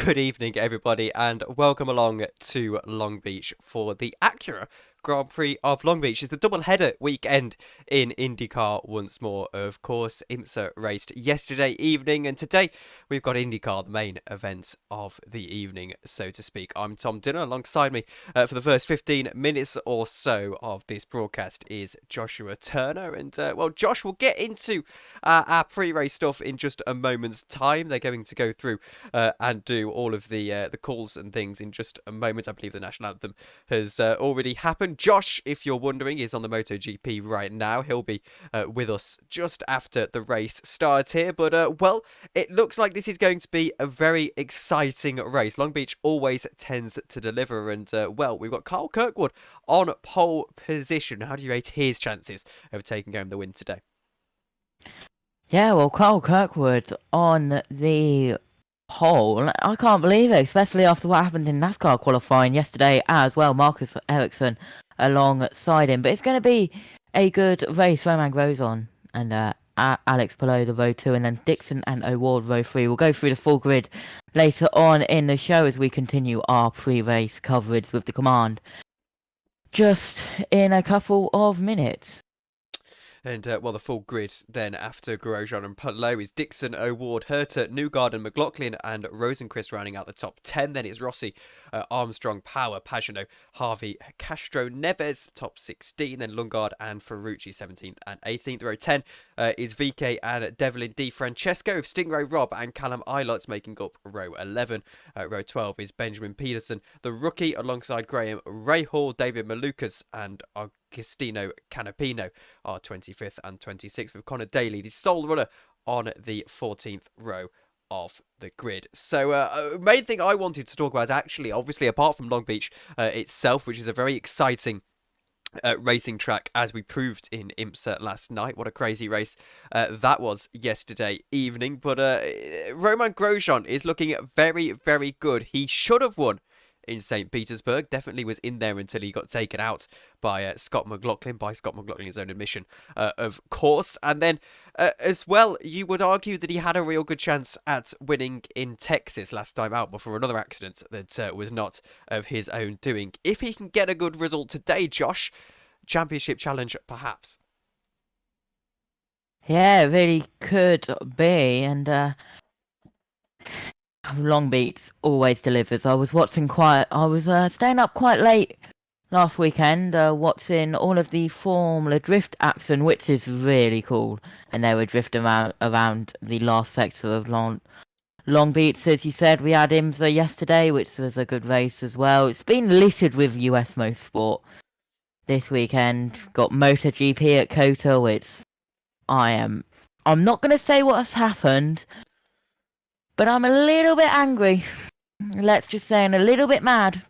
good evening, everybody, and welcome along to Long Beach for the Acura Grand Prix of Long Beach. It's the double-header weekend in IndyCar once more. Of course, IMSA raced yesterday evening, and today we've got IndyCar, the main event of the evening, so to speak. I'm Tom Dillon. Alongside me for the first 15 minutes or so of this broadcast is Joshua Turner. And, well, Josh, we'll get into our pre-race stuff in just a moment's time. They're going to go through and do all of the calls and things in just a moment. I believe the national anthem has already happened. Josh, if you're wondering, is on the MotoGP right now. He'll be with us just after the race starts here. But, well, it looks like this is going to be a very exciting race. Long Beach always tends to deliver. And, well, we've got Carl Kirkwood on pole position. How do you rate his chances of taking home the win today? Yeah, well, Carl Kirkwood on the pole. I can't believe it, especially after what happened in NASCAR qualifying yesterday as well. Marcus Ericsson alongside him. But it's going to be a good race. Roman Groves on and Alex Palou, the row 2, and then Dixon and O'Ward, row 3. We'll go through the full grid later on in the show as we continue our pre-race coverage with the command just in a couple of minutes. And, well, the full grid then after Grosjean and Palou is Dixon, O'Ward, Herter, Newgarden, McLaughlin and Rosenquist rounding out the top 10. Then it's Rossi, Armstrong, Power, Pagano, Harvey, Castro, Neves, top 16. Then Lundgaard and Ferrucci, 17th and 18th. Row 10 is VK and Devlin Di Francesco, Stingray Robb and Callum Eilert making up row 11. Row 12 is Benjamin Peterson, the rookie, alongside Graham Rahal, David Malukas and Agostino Canapino are 25th and 26th, with Connor Daly, the sole runner, on the 14th row of the grid. So main thing I wanted to talk about, actually, obviously, apart from Long Beach itself, which is a very exciting racing track, as we proved in IMSA last night. What a crazy race that was yesterday evening. But Roman Grosjean is looking very, very good. He should have won in St. Petersburg. Definitely was in there until he got taken out by Scott McLaughlin, by Scott McLaughlin's own admission, of course. And then, as well, you would argue that he had a real good chance at winning in Texas last time out before another accident that was not of his own doing. If he can get a good result today, Josh, championship challenge, perhaps. Yeah, it really could be. And Long Beach always delivers. I was staying up quite late last weekend, watching all of the Formula Drift action, which is really cool. And they were drifting around the last sector of Long Beach. As you said, we had IMSA yesterday, which was a good race as well. It's been littered with US motorsport this weekend. Got MotoGP at COTA, which I'm not going to say what has happened, but I'm a little bit angry. Let's just say I'm a little bit mad.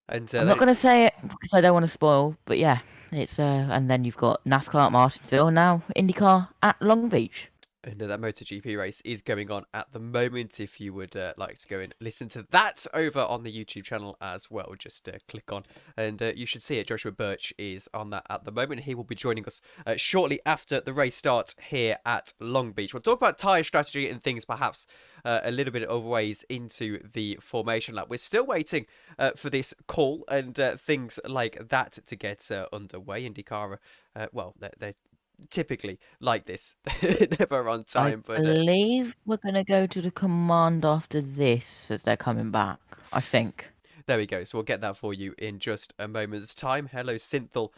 And I'm not going to say it because I don't want to spoil, but yeah, it's and then you've got NASCAR at Martinsville, now IndyCar at Long Beach. And that MotoGP race is going on at the moment. If you would like to go and listen to that over on the YouTube channel as well, just click on and you should see it. Joshua Burch is on that at the moment. He will be joining us shortly after the race starts here at Long Beach. We'll talk about tyre strategy and things perhaps a little bit of ways into the formation lap. We're still waiting for this call and things like that to get underway. IndyCar, well, they're typically like this, never on time. I believe we're going to go to the command after this as they're coming back, I think. There we go. So we'll get that for you in just a moment's time. Hello, Synthel,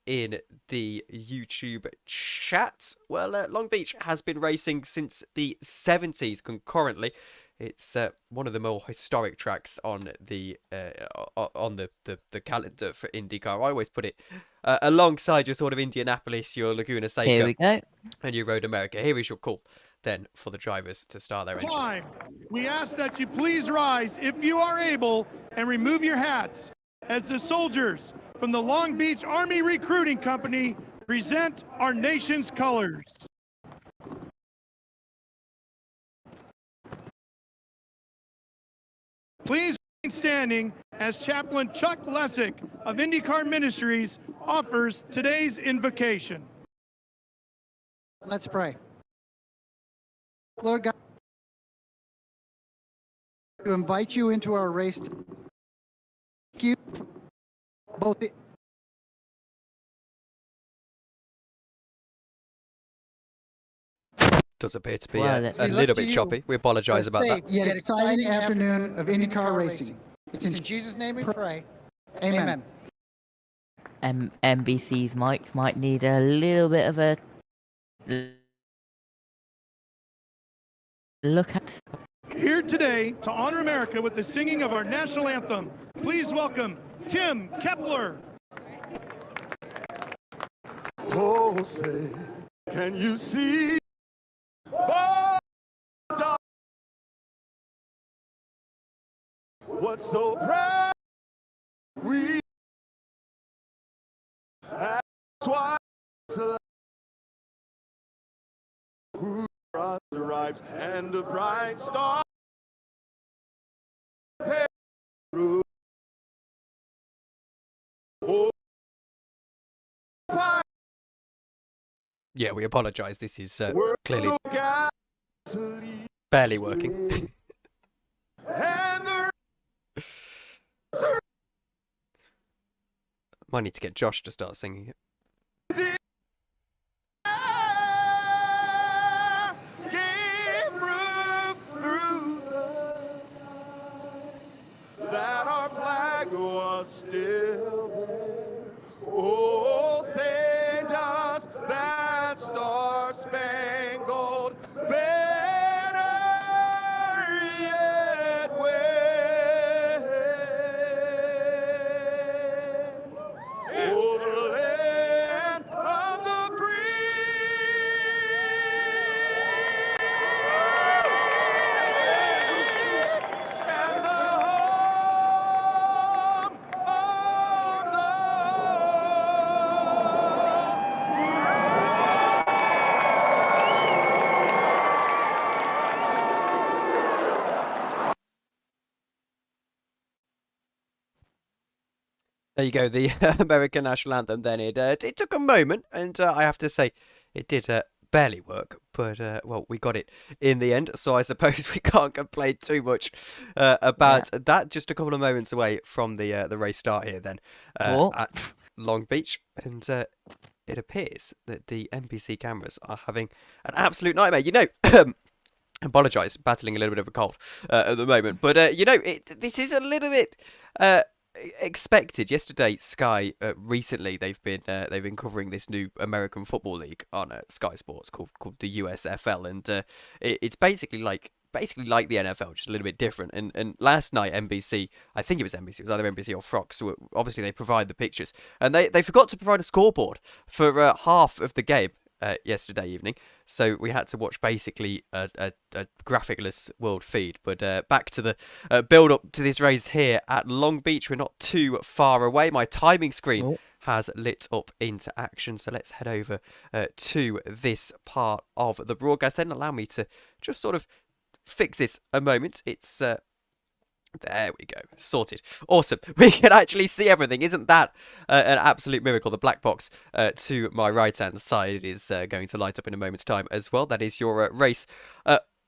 in the YouTube chat. Well, Long Beach has been racing since the 70s concurrently. It's one of the more historic tracks on the calendar for IndyCar. I always put it alongside your sort of Indianapolis, your Laguna Seca, Here we go. and your Road America. Here is your call then for the drivers to start their engines. Time. We ask that you please rise, if you are able, and remove your hats as the soldiers from the Long Beach Army Recruiting Company present our nation's colors. Please remain standing as Chaplain Chuck Lessick of IndyCar Ministries offers today's invocation. Let's pray. Lord God, to invite you into our race. Thank you both. Does appear to be Wow, a that's- We little look to bit you choppy. We apologise for a about that. safe yet exciting afternoon of IndyCar racing. It's in Jesus' name we pray. Amen. NBC's mic might need a little bit of a look at. Here today to honor America with the singing of our national anthem, please welcome Tim Kepler. Oh, say, can you see? Oh, what's so proud? We that's why who arrives and the bright star. Oh, Yeah, we apologise. This is we're clearly so gasoline. barely working. And the Might need to get Josh to start singing it. gave proof through that our flag was still there. Oh, say does that star-spangled banner yet wave? Oh, the land of the and the home of the There you go, the American national anthem. Then it took a moment, and I have to say, it did barely work, but well, we got it in the end. So I suppose we can't complain too much about that. Just a couple of moments away from the race start here, then at Long Beach, and it appears that the NBC cameras are having an absolute nightmare. You know. Apologise, battling a little bit of a cold at the moment, but you know, this is a little bit expected. Yesterday, Sky recently they've been covering this new American Football League on Sky Sports called the USFL, and it's basically like the NFL, just a little bit different. And last night, NBC, I think it was NBC, it was either NBC or Fox. So obviously, they provide the pictures, and they forgot to provide a scoreboard for half of the game. Yesterday evening, so we had to watch basically a graphicless world feed. But back to the build up to this race here at Long Beach. We're not too far away. My timing screen has lit up into action, so let's head over to this part of the broadcast. Then allow me to just sort of fix this a moment. It's there we go. Sorted. Awesome. We can actually see everything. Isn't that an absolute miracle? The black box to my right-hand side is going to light up in a moment's time as well. That is your race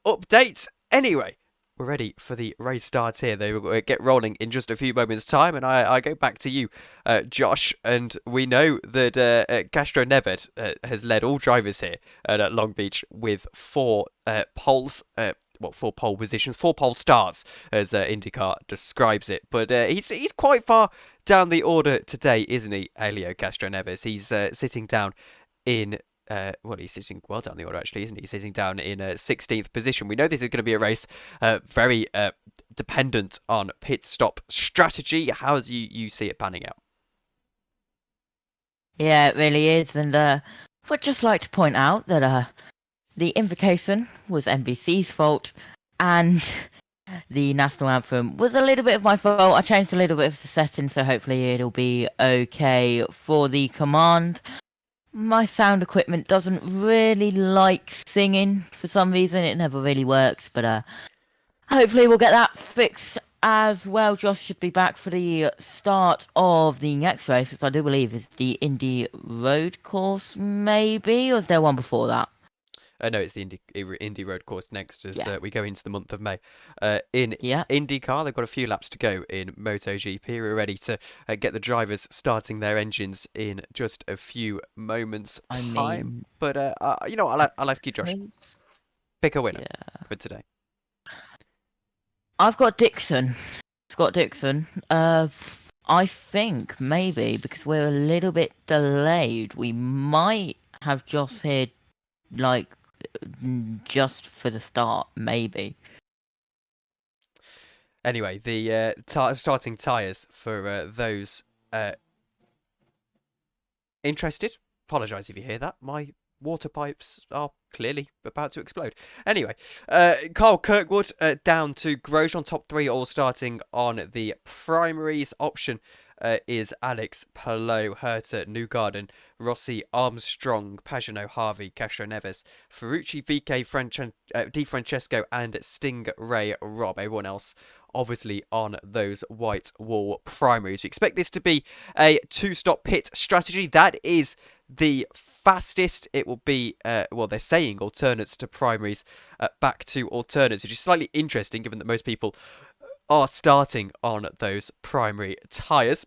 update. Anyway, we're ready for the race start here. They will get rolling in just a few moments' time. And I go back to you, Josh. And we know that Castro Neves has led all drivers here at Long Beach with 4 poles. 4 pole positions, 4 pole stars, as IndyCar describes it. But he's quite far down the order today, isn't he, Helio Castro Neves? He's sitting down in he's sitting well down the order, actually, isn't he? He's sitting down in 16th position. We know this is going to be a race very dependent on pit stop strategy. How do you see it panning out? Yeah, it really is, and I'd just like to point out that the invocation was NBC's fault, and the national anthem was a little bit of my fault. I changed a little bit of the settings, so hopefully it'll be okay for the command. My sound equipment doesn't really like singing for some reason. It never really works, but hopefully we'll get that fixed as well. Josh should be back for the start of the next race, which I do believe is the Indy Road course, maybe, or is there one before that? No, it's the Indy Road course next as Yeah. we go into the month of May. In Yeah. IndyCar, they've got a few laps to go in MotoGP. We're ready to get the drivers starting their engines in just a few moments' I time. mean, But I'll ask you, Josh, pick a winner for today. I've got Dixon. Scott Dixon. I think maybe because we're a little bit delayed, we might have Joss here, like, just for the start, maybe. Anyway, the starting tyres for those interested. Apologise if you hear that. My water pipes are clearly about to explode. Anyway, Carl Kirkwood down to Grosjean, top 3 all starting on the primaries. Option is Alex, Palou, Herta, Newgarden, Rossi, Armstrong, Pagenaud, Harvey, Castro Neves, Ferrucci, VK, Di Francesco and Stingray Rob. Everyone else obviously on those white wall primaries. We expect this to be a 2-stop pit strategy. That is the fastest it will be. Well, they're saying alternates to primaries back to alternates, which is slightly interesting given that most people are starting on those primary tyres.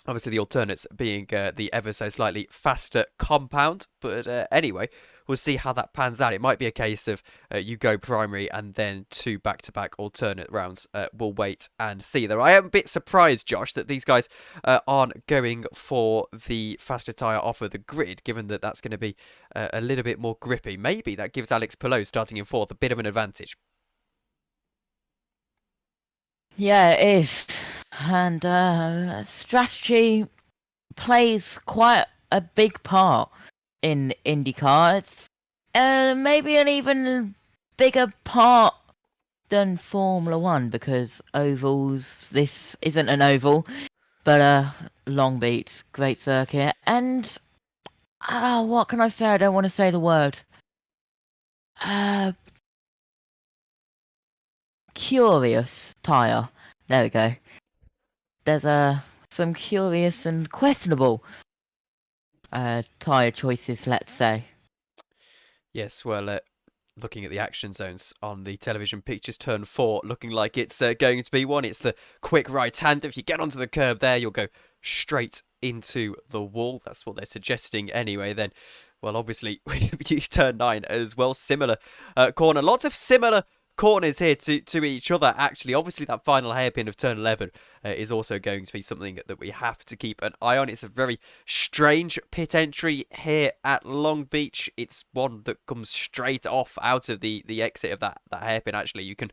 Obviously, the alternates being the ever so slightly faster compound. But anyway, we'll see how that pans out. It might be a case of you go primary and then 2 back-to-back alternate rounds. We'll wait and see. Though I am a bit surprised, Josh, that these guys aren't going for the faster tyre off of the grid, given that that's going to be a little bit more grippy. Maybe that gives Alex Palou starting in 4th a bit of an advantage. Yeah, it is. And strategy plays quite a big part in IndyCar. It's maybe an even bigger part than Formula One because ovals. This isn't an oval, but Long Beach, great circuit. And what can I say? I don't want to say the word. Curious tyre. There we go. There's some curious and questionable tyre choices, let's say. Yes, well, looking at the action zones on the television pictures, turn 4, looking like it's going to be one. It's the quick right-hander. If you get onto the curb there, you'll go straight into the wall. That's what they're suggesting anyway. Then, well, obviously, you turn 9 as well. Similar corner. Lots of similar corners here to each other, actually. Obviously, that final hairpin of turn 11 is also going to be something that we have to keep an eye on. It's a very strange pit entry here at Long Beach. It's one that comes straight off out of the exit of that hairpin. Actually, you can,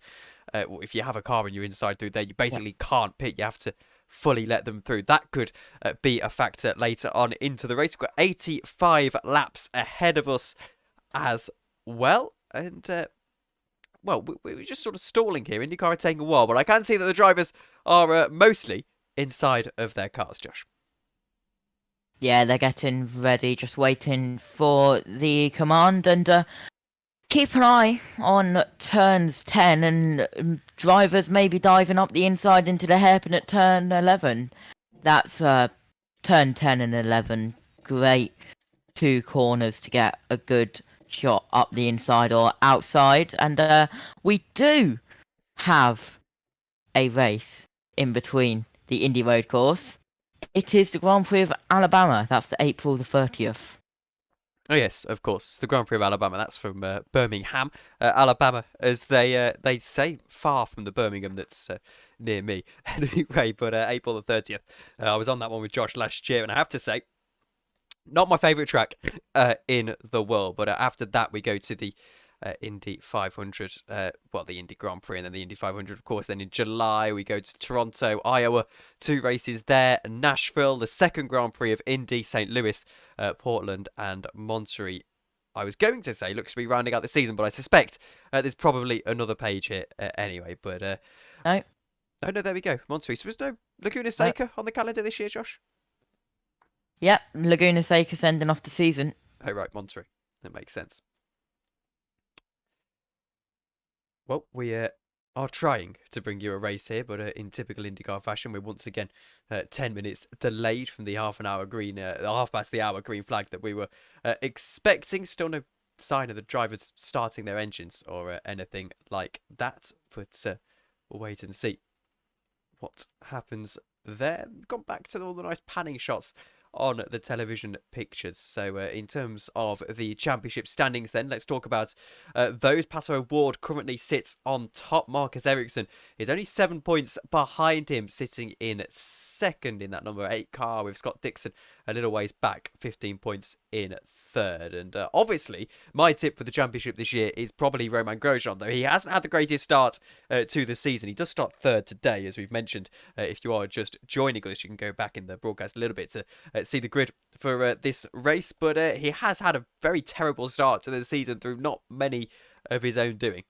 if you have a car and you're inside through there, you basically can't pit. You have to fully let them through. That could be a factor later on into the race. We've got 85 laps ahead of us as well. And well, we're just sort of stalling here. IndyCar are taking a while, but I can see that the drivers are mostly inside of their cars, Josh. Yeah, they're getting ready, just waiting for the command, and keep an eye on turns 10 and drivers maybe diving up the inside into the hairpin at turn 11. That's turn 10 and 11. Great 2 corners to get a good shot up the inside or outside, and we do have a race in between the Indy Road course. It is the Grand Prix of Alabama. That's the April the 30th. Oh yes, of course, the Grand Prix of Alabama. That's from Birmingham, Alabama, as they say, far from the Birmingham that's near me. Anyway, but April the 30th. I was on that one with Josh last year, and I have to say, not my favourite track in the world. But after that, we go to the Indy 500, well, the Indy Grand Prix and then the Indy 500, of course. Then in July, we go to Toronto, Iowa, 2 races there. Nashville, the second Grand Prix of Indy, St. Louis, Portland and Monterey. I was going to say looks to be rounding out the season, but I suspect there's probably another page here anyway. But No. Oh, no, there we go. Monterey. So there's no Laguna Seca on the calendar this year, Josh? Yep, Laguna Seca's ending off the season. Oh, right, Monterey. That makes sense. Well, we are trying to bring you a race here, but in typical IndyCar fashion, we're once again 10 minutes delayed from the half past the hour green flag that we were expecting. Still no sign of the drivers starting their engines or anything like that. But we'll wait and see what happens there. Gone back to all the nice panning shots on the television pictures. So in terms of the championship standings then, let's talk about those. Pato O'Ward currently sits on top. Marcus Ericsson is only 7 points behind him, sitting in second in that number 8 car, with Scott Dixon a little ways back, 15 points in third. And obviously my tip for the championship this year is probably Romain Grosjean, though he hasn't had the greatest start to the season. He does start third today, as we've mentioned. If you are just joining us, you can go back in the broadcast a little bit to see the grid for this race, but he has had a very terrible start to the season through not many of his own doing.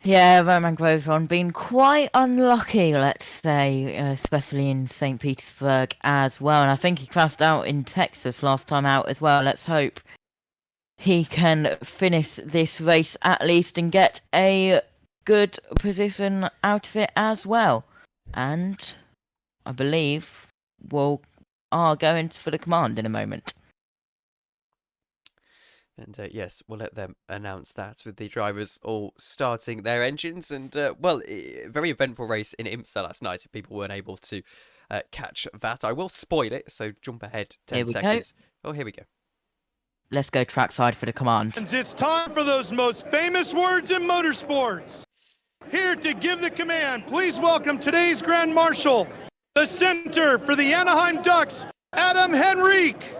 Yeah, Romain Grosjean been quite unlucky, let's say, especially in St. Petersburg as well. And I think he crashed out in Texas last time out as well. Let's hope he can finish this race at least and get a good position out of it as well. And I believe we are going for the command in a moment. And yes, we'll let them announce that with the drivers all starting their engines. And well, very eventful race in IMSA last night. If people weren't able to catch that, I will spoil it. So jump ahead 10 seconds. Oh, here we go. Let's go trackside for the command. It's time for those most famous words in motorsports. Here to give the command, please welcome today's Grand Marshal, the center for the Anaheim Ducks, Adam Henrique.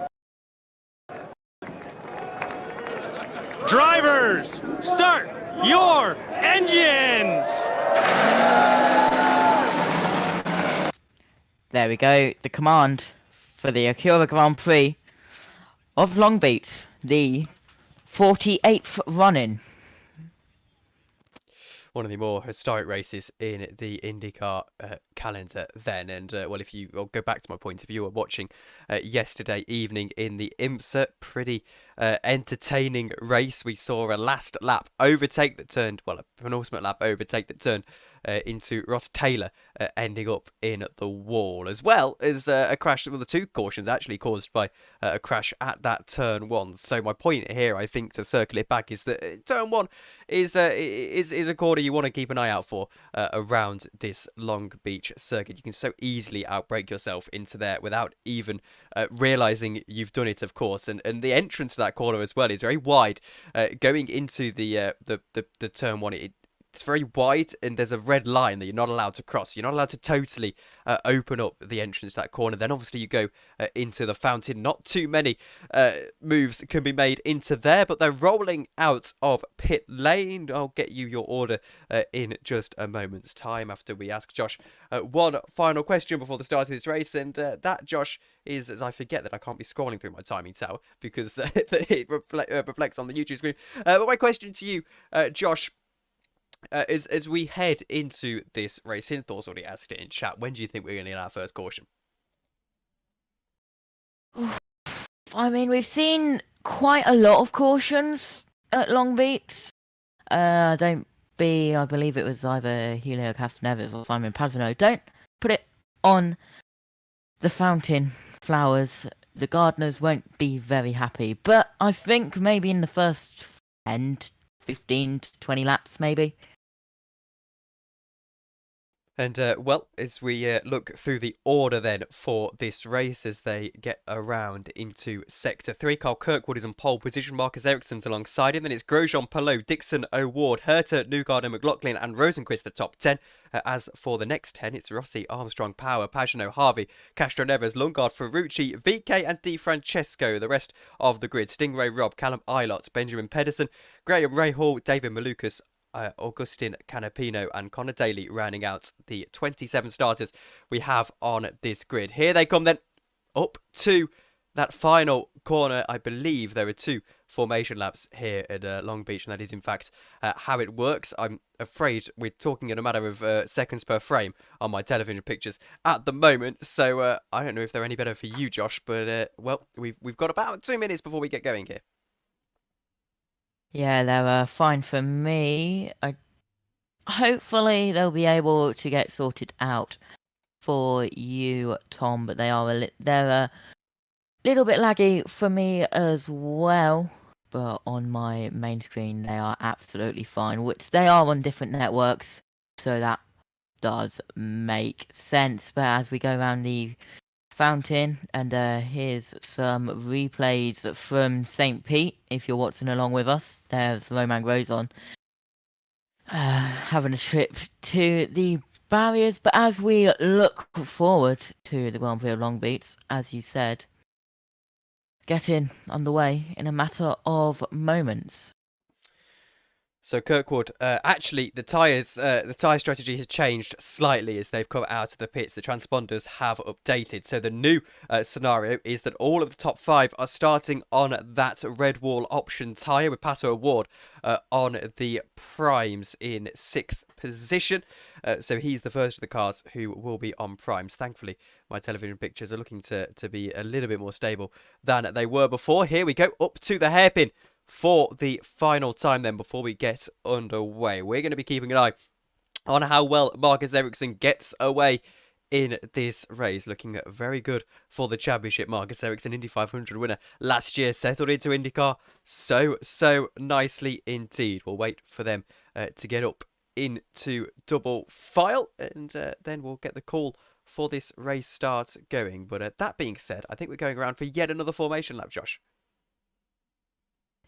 Drivers, start your engines! There we go, the command for the Acura Grand Prix of Long Beach, the 48th run-in. One of the more historic races in the IndyCar calendar then. And well, if you go back to my point, if you were watching yesterday evening in the IMSA, pretty entertaining race. We saw a last lap overtake that turned, well, a penultimate lap overtake that turned into Ross Taylor ending up in the wall, as well as a crash. Well, the two cautions actually caused by a crash at that turn one. So my point here, I think, to circle it back, is that turn one is a corner you want to keep an eye out for around this Long Beach circuit. You can so easily outbrake yourself into there without even realizing you've done it, of course. And the entrance to that corner as well is very wide. Going into the turn one, it's very wide, and there's a red line that you're not allowed to cross. You're not allowed to totally open up the entrance to that corner. Then obviously you go into the fountain. Not too many moves can be made into there, but they're rolling out of pit lane. I'll get you your order in just a moment's time after we ask Josh one final question before the start of this race. And that, Josh, is, as I forget that I can't be scrolling through my timing tower because it reflects on the YouTube screen. But my question to you, Josh, as we head into this race, Hinthor's already asked it in chat, when do you think we're going to get our first caution? I mean, we've seen quite a lot of cautions at Long Beach. I believe it was either Helio Castroneves or Simon Pagenaud. Don't put it on the fountain flowers. The gardeners won't be very happy. But I think maybe in the first 10, 15 to 20 laps, maybe. And, well, as we look through the order then for this race as they get around into Sector 3, Carl Kirkwood is on pole position, Marcus Ericsson's alongside him, then it's Grosjean, Palou, Dixon, O'Ward, Herter, Newgarden and McLaughlin and Rosenquist the top 10. As for the next 10, it's Rossi, Armstrong, Power, Pagenaud, Harvey, Castroneves, Lundgaard, Ferrucci, VK and Di Francesco. The rest of the grid: Stingray, Robb, Callum Ilott, Benjamin Pedersen, Graham Rahal, David Malukas, Augustin Canapino and Connor Daly rounding out the 27 starters we have on this grid. Here they come then up to that final corner. I believe there are 2 formation laps here at Long Beach, and that is in fact how it works. I'm afraid we're talking in a matter of seconds per frame on my television pictures at the moment, so I don't know if they're any better for you, Josh, but well, we've got about 2 minutes before we get going here. Yeah, they're fine for me. Hopefully they'll be able to get sorted out for you, Tom. But they're a Little bit laggy for me as well, but on my main screen they are absolutely fine, which they are on different networks, so that does make sense. But as we go around the fountain, and here's some replays from St. Pete, if you're watching along with us. There's Roman Grosjean having a trip to the barriers. But as we look forward to the Grand Prix of Long Beach, as you said, getting underway in a matter of moments. So Kirkwood, actually, the tyre strategy has changed slightly as they've come out of the pits. The transponders have updated. So the new scenario is that all of the top 5 are starting on that red wall option tyre, with Pato O'Ward on the primes in 6th position. So he's the first of the cars who will be on primes. Thankfully, my television pictures are looking to be a little bit more stable than they were before. Here we go, up to the hairpin for the final time then before we get underway. We're going to be keeping an eye on how well Marcus Ericsson gets away in this race. Looking very good for the championship. Marcus Ericsson, Indy 500 winner last year, settled into IndyCar so nicely indeed. We'll wait for them to get up into double file, and then we'll get the call for this race start going. But that being said, I think we're going around for yet another formation lap, Josh.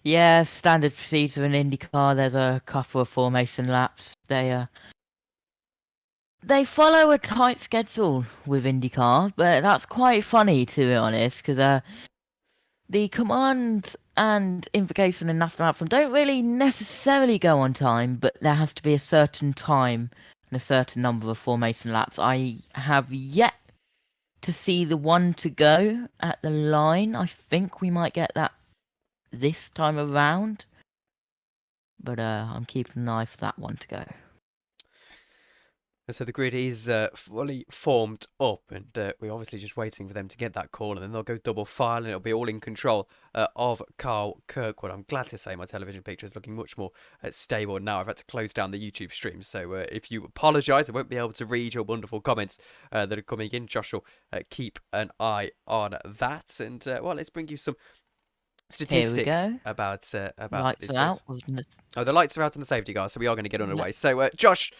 Yeah, standard procedure in IndyCar. There's a couple of formation laps. They follow a tight schedule with IndyCar, but that's quite funny, to be honest, because the command and invocation and national anthem don't really necessarily go on time, but there has to be a certain time and a certain number of formation laps. I have yet to see the one to go at the line. I think we might get that this time around, but I'm keeping an eye for that one to go. And so the grid is fully formed up, and we're obviously just waiting for them to get that call, and then they'll go double file, and it'll be all in control of Carl Kirkwood. I'm glad to say my television picture is looking much more stable now. I've had to close down the YouTube stream, so if you apologise, I won't be able to read your wonderful comments that are coming in. Josh will keep an eye on that, and well, let's bring you some statistics about lights this are race. out. Oh, the lights are out on the safety car, so we are going to get underway. So, Josh,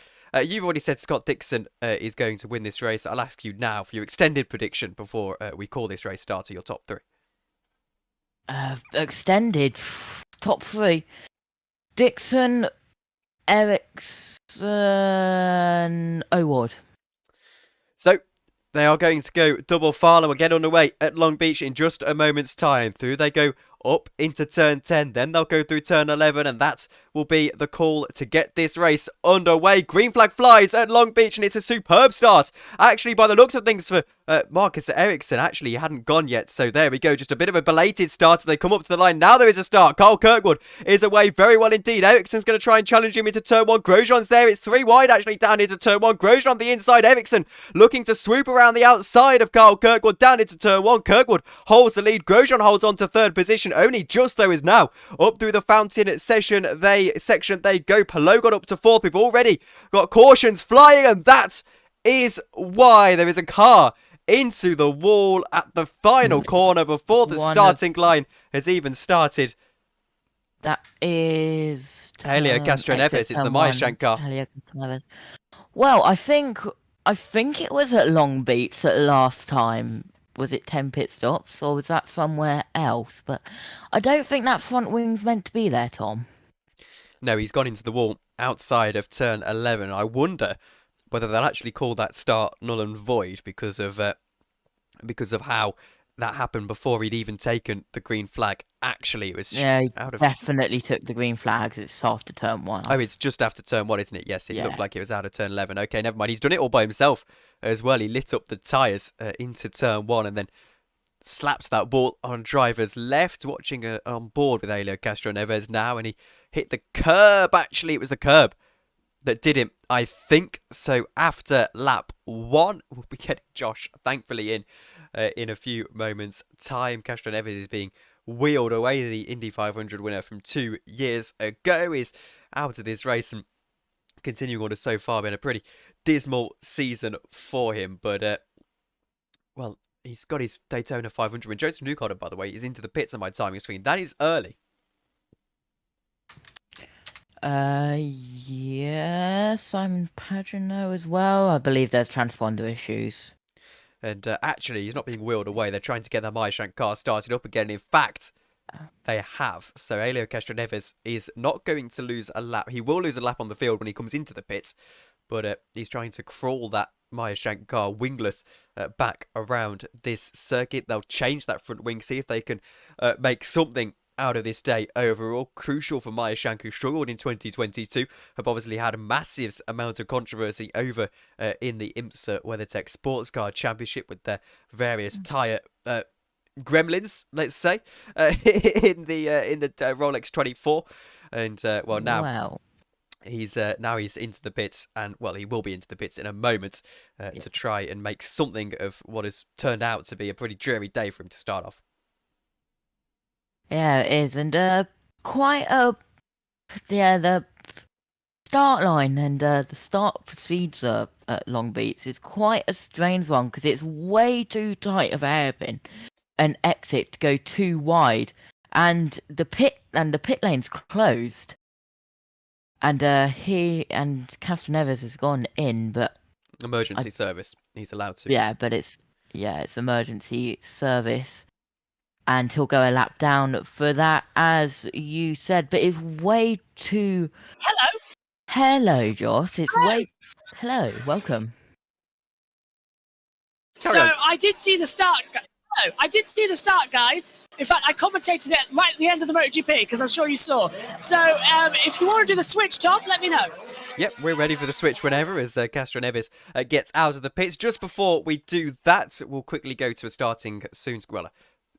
you've already said Scott Dixon is going to win this race. I'll ask you now for your extended prediction before we call this race start to your top 3. Extended top 3: Dixon, Ericsson, O'Ward. So they are going to go double file, and we'll get underway at Long Beach in just a moment's time. Through they go up into turn 10, then they'll go through turn 11, and that will be the call to get this race underway. Green flag flies at Long Beach, and it's a superb start. Actually, by the looks of things for Marcus Ericsson, actually, he hadn't gone yet, so there we go. Just a bit of a belated start. They come up to the line. Now there is a start. Carl Kirkwood is away very well indeed. Ericsson's going to try and challenge him into turn 1. Grosjean's there. It's 3 wide, actually, down into turn 1. Grosjean on the inside. Ericsson looking to swoop around the outside of Carl Kirkwood down into turn 1. Kirkwood holds the lead. Grosjean holds on to 3rd position. Only just, though, is now up through the fountain section they go. Palou got up to 4th. We've already got cautions flying, and that is why there is a car into the wall at the final corner before the starting line has even started. That is Helio Castroneves is the Meyershank car. Well, I think it was at Long Beach at last time. Was it 10 pit stops, or was that somewhere else? But I don't think that front wing's meant to be there, Tom. No, he's gone into the wall outside of turn 11. I wonder whether they'll actually call that start null and void because of how that happened before he'd even taken the green flag. Actually, it was definitely took the green flag. It's after turn 1. Oh, it's just after turn 1, isn't it? Yes, it looked like it was out of turn 11. Okay, never mind. He's done it all by himself as well. He lit up the tyres into turn 1 and then slaps that ball on driver's left. Watching on board with Helio Castroneves now, and he hit the curb. Actually, it was the curb that did him, I think. So after lap 1, we'll be getting Josh, thankfully, in a few moments' time. Castroneves is being wheeled away. The Indy 500 winner from 2 years ago is out of this race, and continuing on has so far been a pretty dismal season for him. But, well, He's got his Daytona 500 win. Joseph Newgarden, by the way, is into the pits on my timing screen. That is early. Yeah, Simon Pagenaud as well. I believe there's transponder issues. And actually, he's not being wheeled away. They're trying to get the Meyershank car started up again. In fact, they have. So Helio Castroneves is not going to lose a lap. He will lose a lap on the field when he comes into the pits, but he's trying to crawl that Meyershank car wingless back around this circuit. They'll change that front wing, see if they can make something out of this day overall. Crucial for Meyershank, who struggled in 2022, have obviously had a massive amount of controversy over in the IMSA WeatherTech Sports Car Championship with their various tyre gremlins, let's say, in the Rolex 24, and well, now Wow. he's into the pits, and well, he will be into the pits in a moment to try and make something of what has turned out to be a pretty dreary day for him to start off. Yeah, it is, and the start line and the start procedure at Long Beach is quite a strange one because it's way too tight of a hairpin, an exit to go too wide, and the pit lane's closed, and Castroneves has gone in, but Emergency service, he's allowed to. yeah, but it's emergency service. And he'll go a lap down for that, as you said, but it's way too... Hello, Josh. It's way... Hello, welcome. Carry So on. I did see the start. Hello, I did see the start, guys. In fact, I commentated it right at the end of the MotoGP because I'm sure you saw. So if you want to do the switch, Tom, let me know. Yep, we're ready for the switch whenever, as Castroneves gets out of the pits. Just before we do that, we'll quickly go to a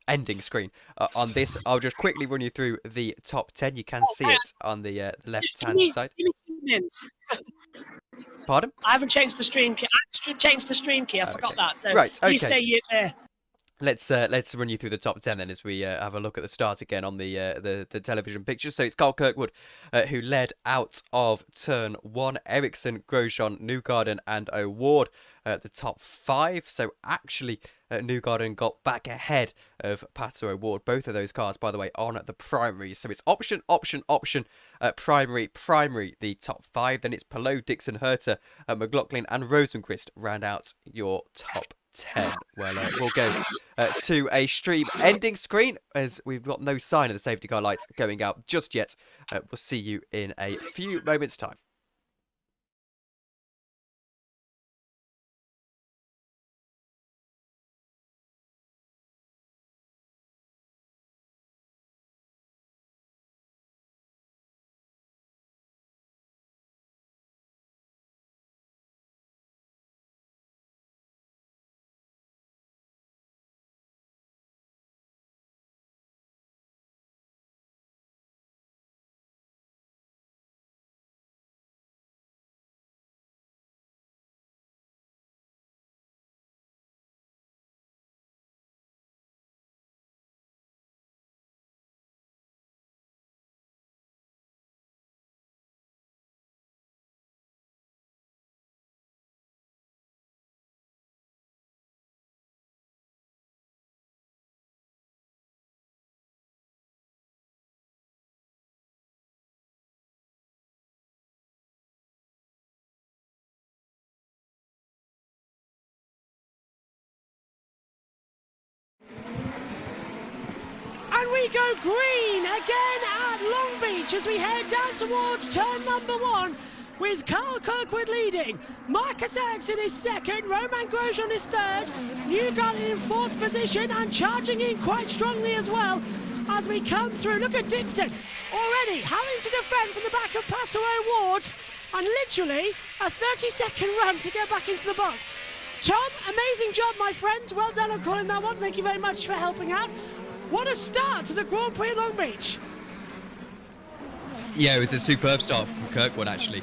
ending screen on this. I'll just quickly run you through the top 10. You can see it on the left-hand side. Give me 2 minutes. Pardon? I haven't changed the stream key. I changed the stream key. I forgot that. So Right, okay. you stay there. Let's run you through the top 10 then, as we have a look at the start again on the television picture. So it's Carl Kirkwood who led out of turn 1. Ericsson, Grosjean, Newgarden and O'Ward at the top 5. So actually Newgarden got back ahead of Pato O'Ward. Both of those cars, by the way, on at the primary. So it's option, primary, the top 5. Then it's Palou, Dixon, Herter, McLaughlin and Rosenqvist round out your top 10. Well, we'll go to a stream ending screen, as we've got no sign of the safety car lights going out just yet. We'll see you in a few moments' time. And we go green again at Long Beach as we head down towards turn number 1 with Carl Kirkwood leading. Marcus Ericsson is second, Romain Grosjean is third, Newgarden in 4th position and charging in quite strongly as well as we come through. Look at Dixon already having to defend from the back of Pato O'Ward, and literally a 30-second run to get back into the box. Tom, amazing job, my friend. Well done on calling that one. Thank you very much for helping out. What a start to the Grand Prix Long Beach. Yeah, it was a superb start from Kirkwood, actually.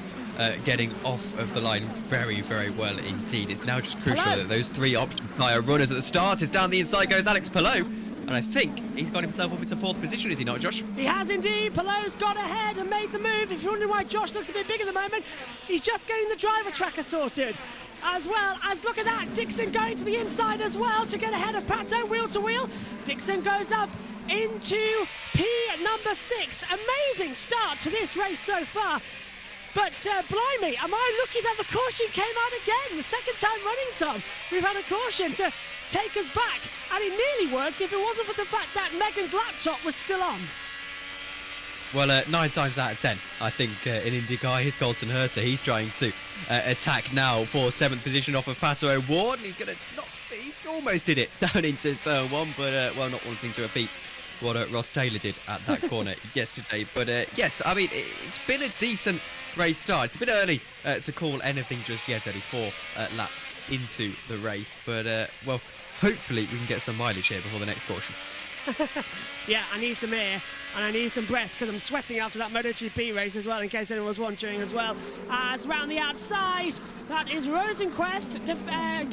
Getting off of the line very, very well indeed. It's now just crucial that those 3 option tyre runners at the start. Is down the inside goes Alex Palou. And I think he's got himself up into 4th position, is he not, Josh? He has indeed. Palou's got ahead and made the move. If you're wondering why Josh looks a bit big at the moment, he's just getting the driver tracker sorted. as well as, look at that, Dixon going to the inside as well to get ahead of Pato, wheel to wheel. Dixon goes up into P6. Amazing start to this race so far. But blimey, am I looking that the caution came out again? The second time running, Tom. We've had a caution to take us back. And it nearly worked if it wasn't for the fact that Megan's laptop was still on. Well, 9 times out of 10, I think in IndyCar, here's Colton Herta. He's trying to attack now for 7th position off of Pato O'Ward. And he's going to he's almost did it down into turn 1, but well, not wanting to repeat what Ross Taylor did at that corner yesterday. But yes, I mean, it's been a decent race start. It's a bit early to call anything just yet, only 4 laps into the race. But well, hopefully we can get some mileage here before the next caution. Yeah, I need some air and I need some breath because I'm sweating after that MotoGP race as well, in case anyone was wondering as well. As round the outside, that is Rosenquist.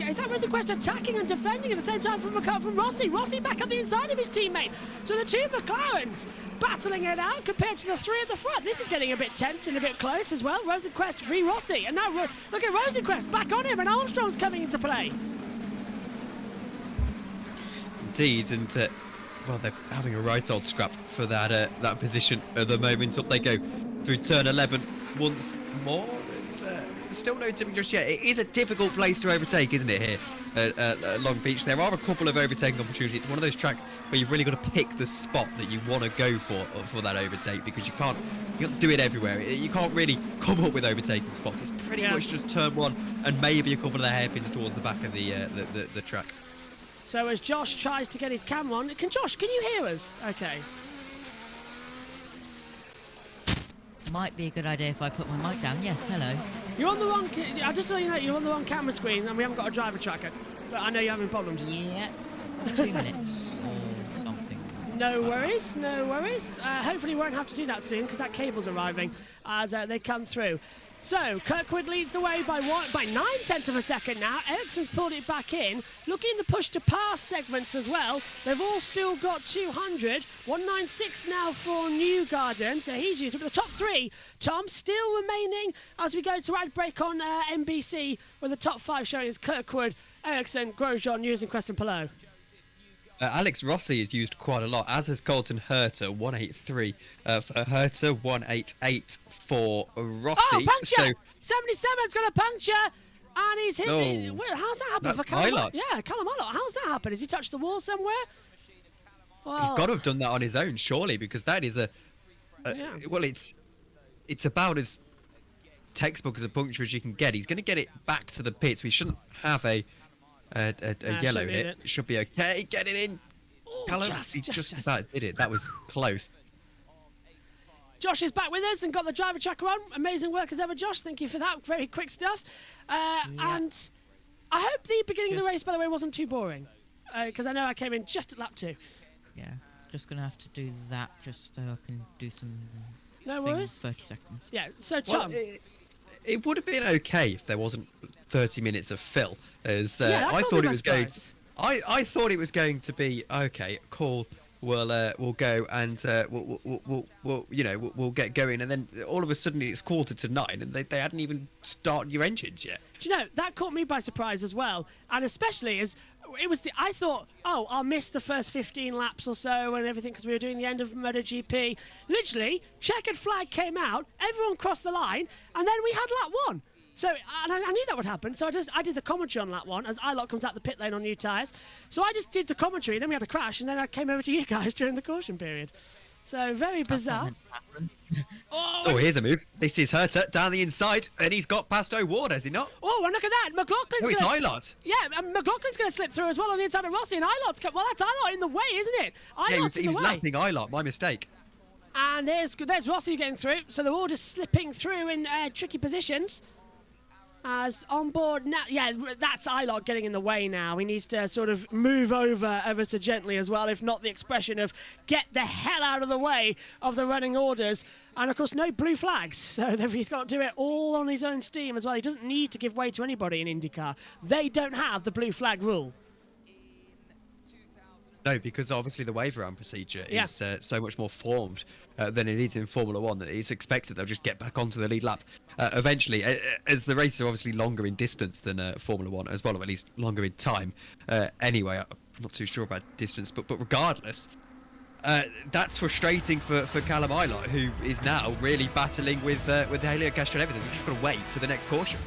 Is that Rosenquist attacking and defending at the same time from Rossi? Rossi back up the inside of his teammate. So the 2 McLarens battling it out compared to the 3 at the front. This is getting a bit tense and a bit close as well. Rosenquist v Rossi. And now look at Rosenquist back on him, and Armstrong's coming into play. Indeed, and well, they're having a right old scrap for that that position at the moment. Up they go through turn 11 once more. And, still no tipping just yet. It is a difficult place to overtake, isn't it, here at Long Beach? There are a couple of overtaking opportunities. It's one of those tracks where you've really got to pick the spot that you want to go for that overtake, because you can't do it everywhere. You can't really come up with overtaking spots. It's pretty much just turn 1 and maybe a couple of the hairpins towards the back of the track. So as Josh tries to get his camera on, Josh, can you hear us? Okay. Might be a good idea if I put my mic down. Yes, hello. You're on the wrong. I just so you know, you're on the wrong camera screen, and we haven't got a driver tracker. But I know you're having problems. Yeah, 2 minutes or something. No worries, no worries. Hopefully, we won't have to do that soon because that cable's arriving as they come through. So, Kirkwood leads the way by 9/10 of a second now. Ericsson's pulled it back in. Looking in the push-to-pass segments as well. They've all still got 200. 196 now for Newgarden, so he's used it. But the top 3, Tom, still remaining as we go to ad break on NBC, with the top 5 showing is Kirkwood, Ericsson, Grosjean, Rosenquist and Palou. Alex Rossi is used quite a lot, as has Colton Herta. 183 for Herta, 188 for Rossi. Oh, puncture! So 77's got a puncture, and he's hit. Oh, How's that happen? that's for Callum? Eilert. Yeah, Callum Eilert. How's that happen? Has he touched the wall somewhere? Well, he's got to have done that on his own, surely, because that is well, it's about as textbook as a puncture as you can get. He's going to get it back to the pits. We shouldn't have a yellow hit. It should be okay. Get it in. Oh, Callum, he just about did it. That was close. Josh is back with us and got the driver tracker on. Amazing work as ever, Josh. Thank you for that. Very quick stuff. And I hope the beginning of the race, by the way, wasn't too boring, because I know I came in just at lap 2. Yeah, just gonna have to do that just so I can do some. No worries. 30 seconds. Yeah. So Tom. Well, it would have been okay if there wasn't 30 minutes of fill, as I thought it was going. I thought it was going to be okay. Cool. We'll go and we'll get going, and then all of a sudden it's 8:45 and they hadn't even started your engines yet. Do you know, that caught me by surprise as well, and especially as it was I thought, oh, I'll miss the first 15 laps or so and everything because we were doing the end of MotoGP. Literally, checkered flag came out, everyone crossed the line, and then we had lap 1. So, and I knew that would happen, so I did the commentary on lap 1 as Eilert comes out the pit lane on new tyres. So I just did the commentary, then we had a crash, and then I came over to you guys during the caution period. So, very bizarre. Oh, here's a move. This is Herta down the inside, and he's got past O'Ward, has he not? Oh, and look at that. McLaughlin's No, it's Eilert. Yeah, and McLaughlin's going to slip through as well on the inside of Rossi, and Eilert's well, that's Eilert in the way, isn't it? Eilert's he was lapping Eilert, my mistake. And there's Rossi getting through, so they're all just slipping through in tricky positions. As on board now, yeah, that's Eilert getting in the way now. He needs to sort of move over ever so gently as well, if not the expression of get the hell out of the way of the running orders. And of course, no blue flags, so he's got to do it all on his own steam as well. He doesn't need to give way to anybody in IndyCar. They don't have the blue flag rule. No, because obviously the wave around procedure is so much more formed than it is in Formula One that it's expected they'll just get back onto the lead lap eventually, as the races are obviously longer in distance than Formula One as well, or at least longer in time. Anyway, I'm not too sure about distance, but regardless, that's frustrating for Callum Eilert, who is now really battling with Helio Castroneves. He's just got to wait for the next caution.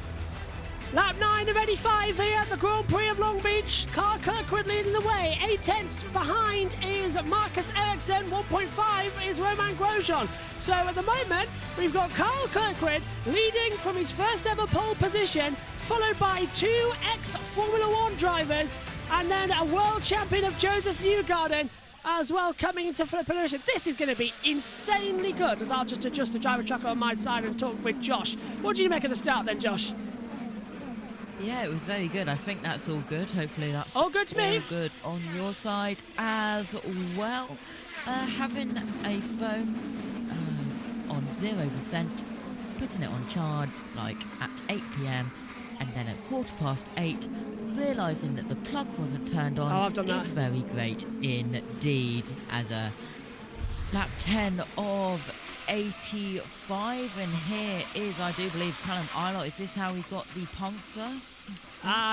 Lap 9 of 85 here at the Grand Prix of Long Beach. Carl Kirkwood leading the way. 8/10 behind is Marcus Ericsson. 1.5 is Romain Grosjean. So at the moment, we've got Carl Kirkwood leading from his first ever pole position, followed by 2 ex-Formula One drivers, and then a world champion of Joseph Newgarden as well coming into position. This is going to be insanely good, as I'll just adjust the driver tracker on my side and talk with Josh. What do you make of the start then, Josh? Yeah, it was very good. I think that's all good. Hopefully that's all good to me. All good on your side as well. Having a phone on 0%, putting it on charge like at 8 p.m. and then at 8:15, realising that the plug wasn't turned on. Oh, I've done that. Is very great indeed. As a lap 10 of 85, and here is, I do believe, Callum Eilert. Is this how he got the puncture?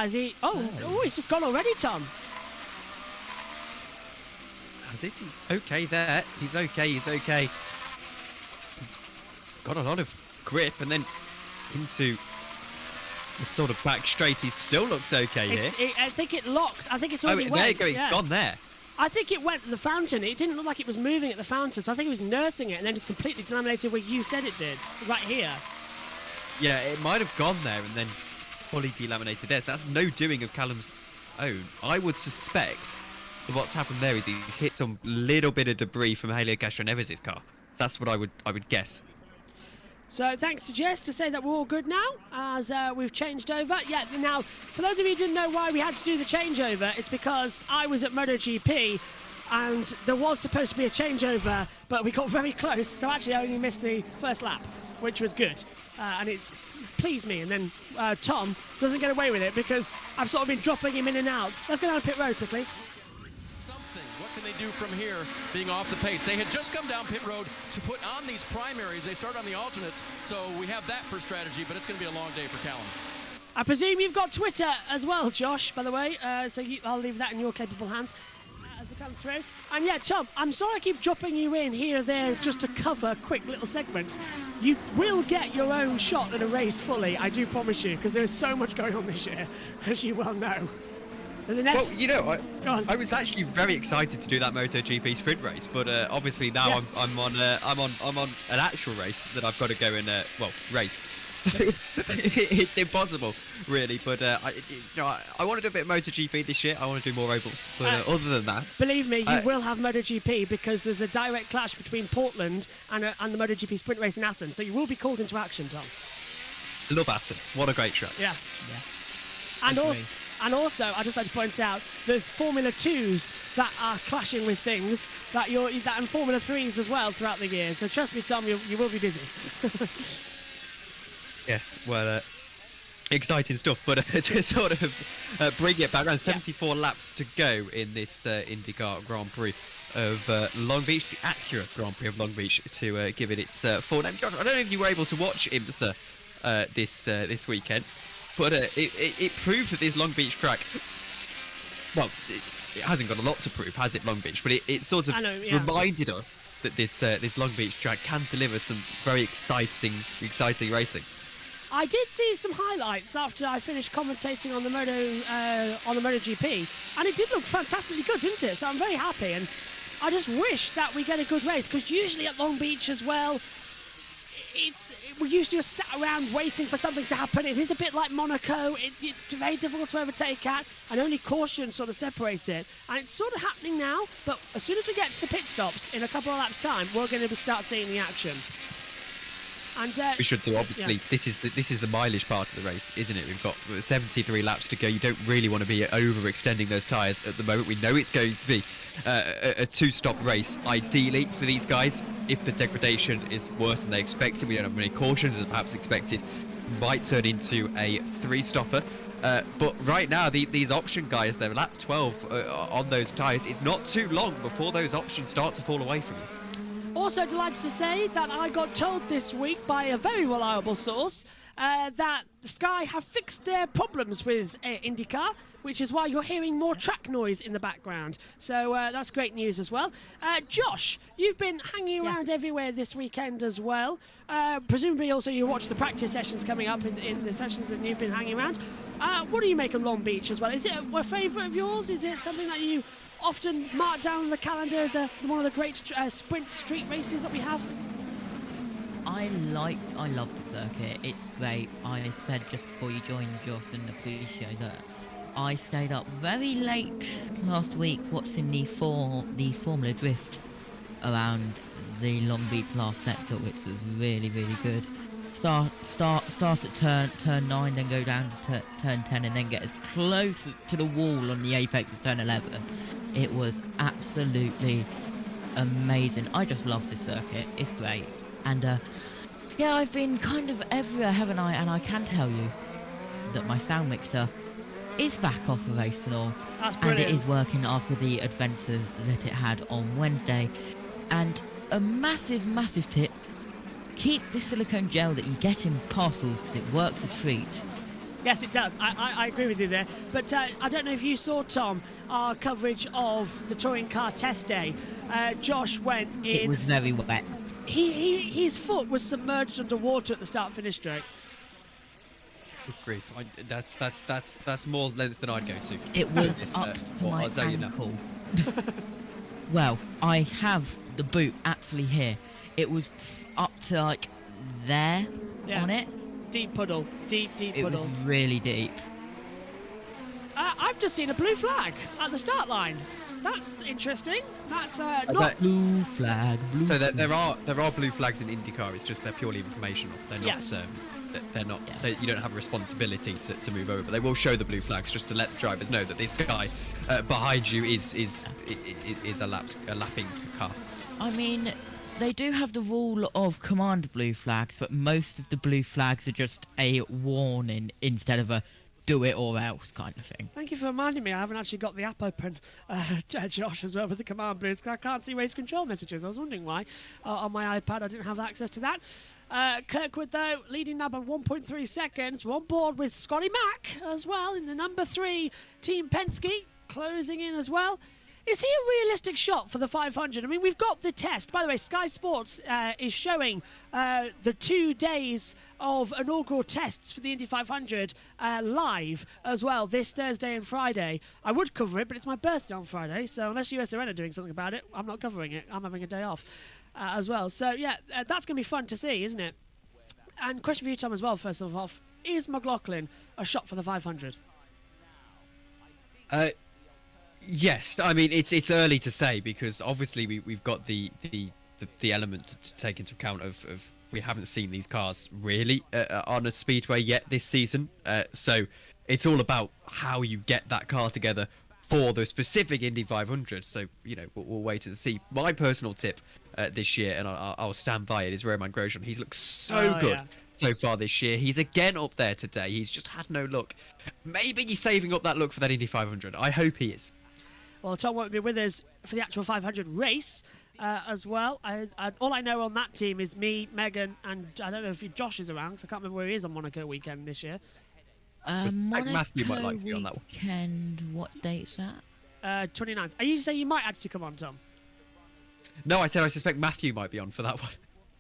Is he? Oh, it's just gone already, Tom. Has it? He's okay there. He's okay. He's okay. He's got a lot of grip, and then into the sort of back straight. He still looks okay here. I think it locked. I think it's already went. There you go. Yeah. It's gone there. I think it went to the fountain. It didn't look like it was moving at the fountain, so I think it was nursing it and then just completely delaminated where you said it did, right here. Yeah, it might have gone there and then fully delaminated there. So that's no doing of Callum's own. I would suspect that what's happened there is he's hit some little bit of debris from Helio Castroneves' car. That's what I would guess. So thanks to Jess to say that we're all good now, as we've changed over. Yeah, now, for those of you who didn't know why we had to do the changeover, it's because I was at MotoGP and there was supposed to be a changeover, but we got very close, so actually I only missed the first lap, which was good. And it's pleased me, and then Tom doesn't get away with it because I've sort of been dropping him in and out. Let's go down pit road quickly. What can they do from here, being off the pace? They had just come down pit road to put on these primaries. They start on the alternates, so we have that for strategy, but it's going to be a long day for Callum. I presume you've got Twitter as well, Josh, by the way, so I'll leave that in your capable hands as they come through. And yeah, Tom, I'm sorry I keep dropping you in here or there just to cover quick little segments. You will get your own shot at a race fully, I do promise you, because there's so much going on this year, as you well know. Well, you know, I was actually very excited to do that MotoGP sprint race, but obviously now yes. I'm on an actual race that I've got to go and race. So it's impossible, really. But I want to do a bit of MotoGP this year. I want to do more ovals. But other than that, believe me, you will have MotoGP because there's a direct clash between Portland and the MotoGP sprint race in Assen. So you will be called into action, Tom. Love Assen. What a great track. Yeah. And also, I'd just like to point out, there's Formula 2s that are clashing with things that and Formula 3s as well throughout the year. So trust me, Tom, you will be busy. Yes, well, exciting stuff. But to sort of bring it back around, 74 laps to go in this IndyCar Grand Prix of Long Beach, the Acura Grand Prix of Long Beach, to give it its full name. John, I don't know if you were able to watch IMSA this weekend. But it proved that this Long Beach track, well, it hasn't got a lot to prove, has it, Long Beach? But it sort of reminded us that this Long Beach track can deliver some very exciting racing. I did see some highlights after I finished commentating on the MotoGP, and it did look fantastically good, didn't it? So I'm very happy, and I just wish that we get a good race, because usually at Long Beach as well, we usually just sat around waiting for something to happen. It is a bit like Monaco. It's very difficult to overtake at, and only caution sort of separates it. And it's sort of happening now, but as soon as we get to the pit stops in a couple of laps' time, we're going to start seeing the action. And we should do, obviously. Yeah. This is the mileage part of the race, isn't it? We've got 73 laps to go. You don't really want to be overextending those tyres at the moment. We know it's going to be a two-stop race, ideally, for these guys. If the degradation is worse than they expected, we don't have many cautions as perhaps expected. might turn into a 3-stopper. But right now, these option guys, they're lap 12 on those tyres. It's not too long before those options start to fall away from you. Also delighted to say that I got told this week by a very reliable source that Sky have fixed their problems with IndyCar, which is why you're hearing more track noise in the background. So that's great news as well. Josh, you've been hanging around everywhere this weekend as well. Presumably also you watch the practice sessions coming up in the sessions that you've been hanging around. What do you make of Long Beach as well? Is it a favourite of yours? Is it something that you often mark down on the calendar as one of the great sprint street races that we have? I love the circuit. It's great. I said just before you joined, Joss and the pre-show, that I stayed up very late last week watching the Formula Drift around the Long Beach last sector, which was really, really good. Start at turn 9, then go down to turn 10, and then get as close to the wall on the apex of turn 11. It was absolutely amazing. I just love the circuit. It's great. And yeah, I've been kind of everywhere, haven't I? And I can tell you that my sound mixer is back operational. That's brilliant. And it is working after the adventures that it had on Wednesday. And a massive, massive tip: keep the silicone gel that you get in parcels, because it works a treat. Yes, it does. I agree with you there. But I don't know if you saw, Tom, our coverage of the touring car test day. Josh went in. It was very wet. His foot was submerged underwater at the start-finish straight. Good grief! That's more length than I'd go to. It was up to my I'll tell you now. ankle. Well, I have the boot actually here. It was up to like there on it. Deep puddle. Deep It puddle. was really deep. I've just seen a blue flag at the start line. That's interesting. That's not... Blue flag. Blue So flag. there are blue flags in IndyCar. It's just they're purely informational. They're not. Yes. They're not. You don't have a responsibility to move over, but they will show the blue flags just to let the drivers know that this guy behind you is a lapping car. I mean, they do have the rule of command blue flags, but most of the blue flags are just a warning instead of a do it or else kind of thing. Thank you for reminding me. I haven't actually got the app open, Josh, as well, with the command blues. I can't see race control messages. I was wondering why. On my iPad, I didn't have access to that. Kirkwood, though, leading now by 1.3 seconds. We're on board with Scotty Mack as well in the number 3 Team Penske, closing in as well. Is he a realistic shot for the 500? I mean, we've got the test. By the way, Sky Sports is showing the 2 days of inaugural tests for the Indy 500 live as well this Thursday and Friday. I would cover it, but it's my birthday on Friday, so unless USRN are doing something about it, I'm not covering it. I'm having a day off as well. So, yeah, that's going to be fun to see, isn't it? And question for you, Tom, as well, first of all. Is McLaughlin a shot for the 500? Yes, I mean it's early to say, because obviously we've got the element to take into account of we haven't seen these cars really on a speedway yet this season. So it's all about how you get that car together for the specific Indy 500. So we'll wait and see. My personal tip this year, and I'll stand by it, is Romain Grosjean. He's looked so good. So far this year. He's again up there today. He's just had no luck. Maybe he's saving up that luck for that Indy 500. I hope he is. Well, Tom won't be with us for the actual 500 race as well. All I know on that team is me, Megan, and I don't know if Josh is around, because I can't remember where he is on Monaco weekend this year. Monaco Matthew might like to be on that one. Weekend, what date's that? 29th. Are you saying you might actually come on, Tom? No, I said I suspect Matthew might be on for that one.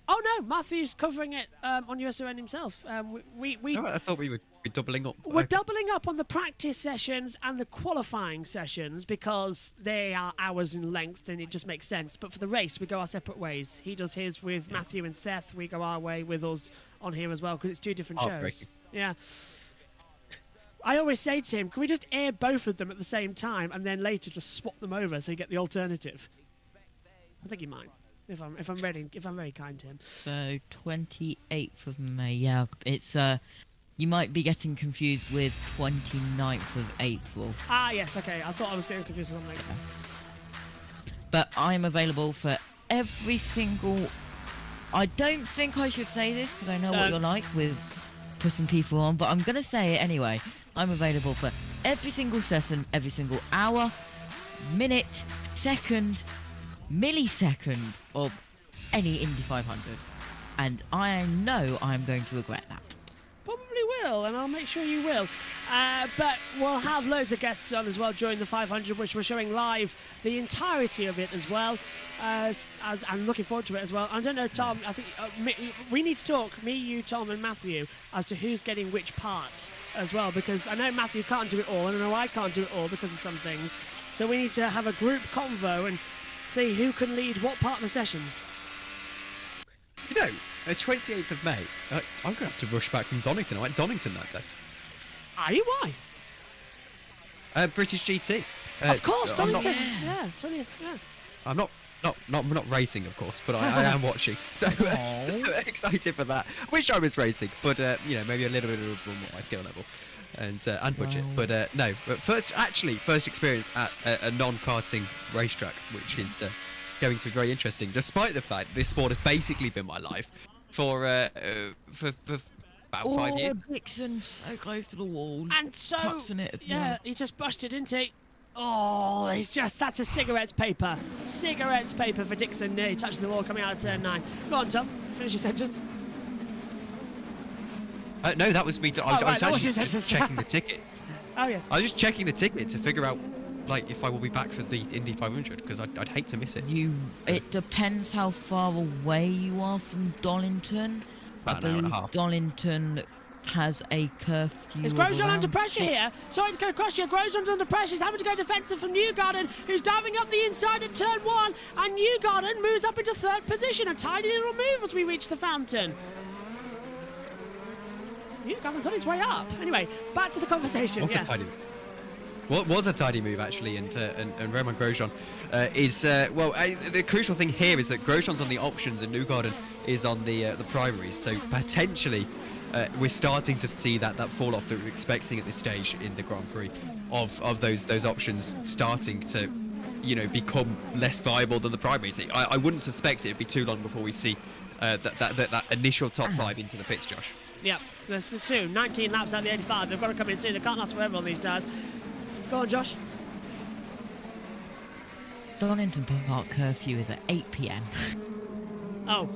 Oh no, Matthew's covering it on USRN himself. No, I thought we were doubling up. We're doubling up on the practice sessions and the qualifying sessions because they are hours in length and it just makes sense. But for the race, we go our separate ways. He does his with Matthew and Seth. We go our way with us on here as well, because it's 2 different shows. Yeah. I always say to him, can we just air both of them at the same time and then later just swap them over so you get the alternative? I think he might. If I'm very kind to him. So 28th of May. Yeah, it's you might be getting confused with 29th of April. Ah, yes. Okay, I thought I was getting confused with something. But I'm available for every single. I don't think I should say this because I know what you're like with putting people on, but I'm going to say it anyway. I'm available for every single session, every single hour, minute, second, millisecond of any Indy 500. And I know I'm going to regret that. Probably will, and I'll make sure you will. But we'll have loads of guests on as well during the 500, which we're showing live the entirety of it as well. As I'm looking forward to it as well. I don't know, Tom. I think we need to talk, me, you, Tom, and Matthew, as to who's getting which parts as well. Because I know Matthew can't do it all, and I know I can't do it all because of some things. So we need to have a group convo and see who can lead what part of the sessions. You know, 28th of May, I'm going to have to rush back from Donington. I went Donington that day. Are you? Why? British GT. Of course, I'm Donington. not- Yeah, 20th. Yeah. I'm not racing, of course, but I am watching. So excited for that. Wish I was racing, but you know, maybe a little bit of my skill level and budget. Wow. But no. But first experience at a non-karting racetrack, which is going to be very interesting. Despite the fact this sport has basically been my life for about 5 years. Dixon, so close to the wall. And so, Touching it as yeah, well. he just busted, didn't he? Oh, that's a cigarettes paper. Cigarettes paper for Dixon. Nearly touching the wall coming out of turn 9. Go on, Tom. Finish your sentence. No, that was me. I was that was actually your just sentence. checking the ticket. Oh, yes. I was just checking the ticket to figure out, like, if I will be back for the Indy 500, because I'd hate to miss it. It depends how far away you are from Donington. About an hour and a half. Donington has a curfew. Is of Grosjean around under pressure 6. here? Sorry to go across you. Grosjean's under pressure. He's having to go defensive from Newgarden, who's diving up the inside at turn 1. And Newgarden moves up into 3rd position. A tiny little move as we reach the fountain. Newgarden's on his way up. Anyway, back to the conversation. Was a tiny move actually, and Romain Grosjean is the crucial thing here is that Grosjean's on the options and Newgarden is on the primaries. So potentially we're starting to see that fall off that we're expecting at this stage in the Grand Prix of those options starting to, you know, become less viable than the primaries. I wouldn't suspect it'd be too long before we see that initial top 5 into the pits, Josh. Yep, this is soon. 19 laps out of the 85. They've got to come in soon. They can't last forever on these tires. Go on, Josh. Donington Park curfew is at 8 p.m. Oh.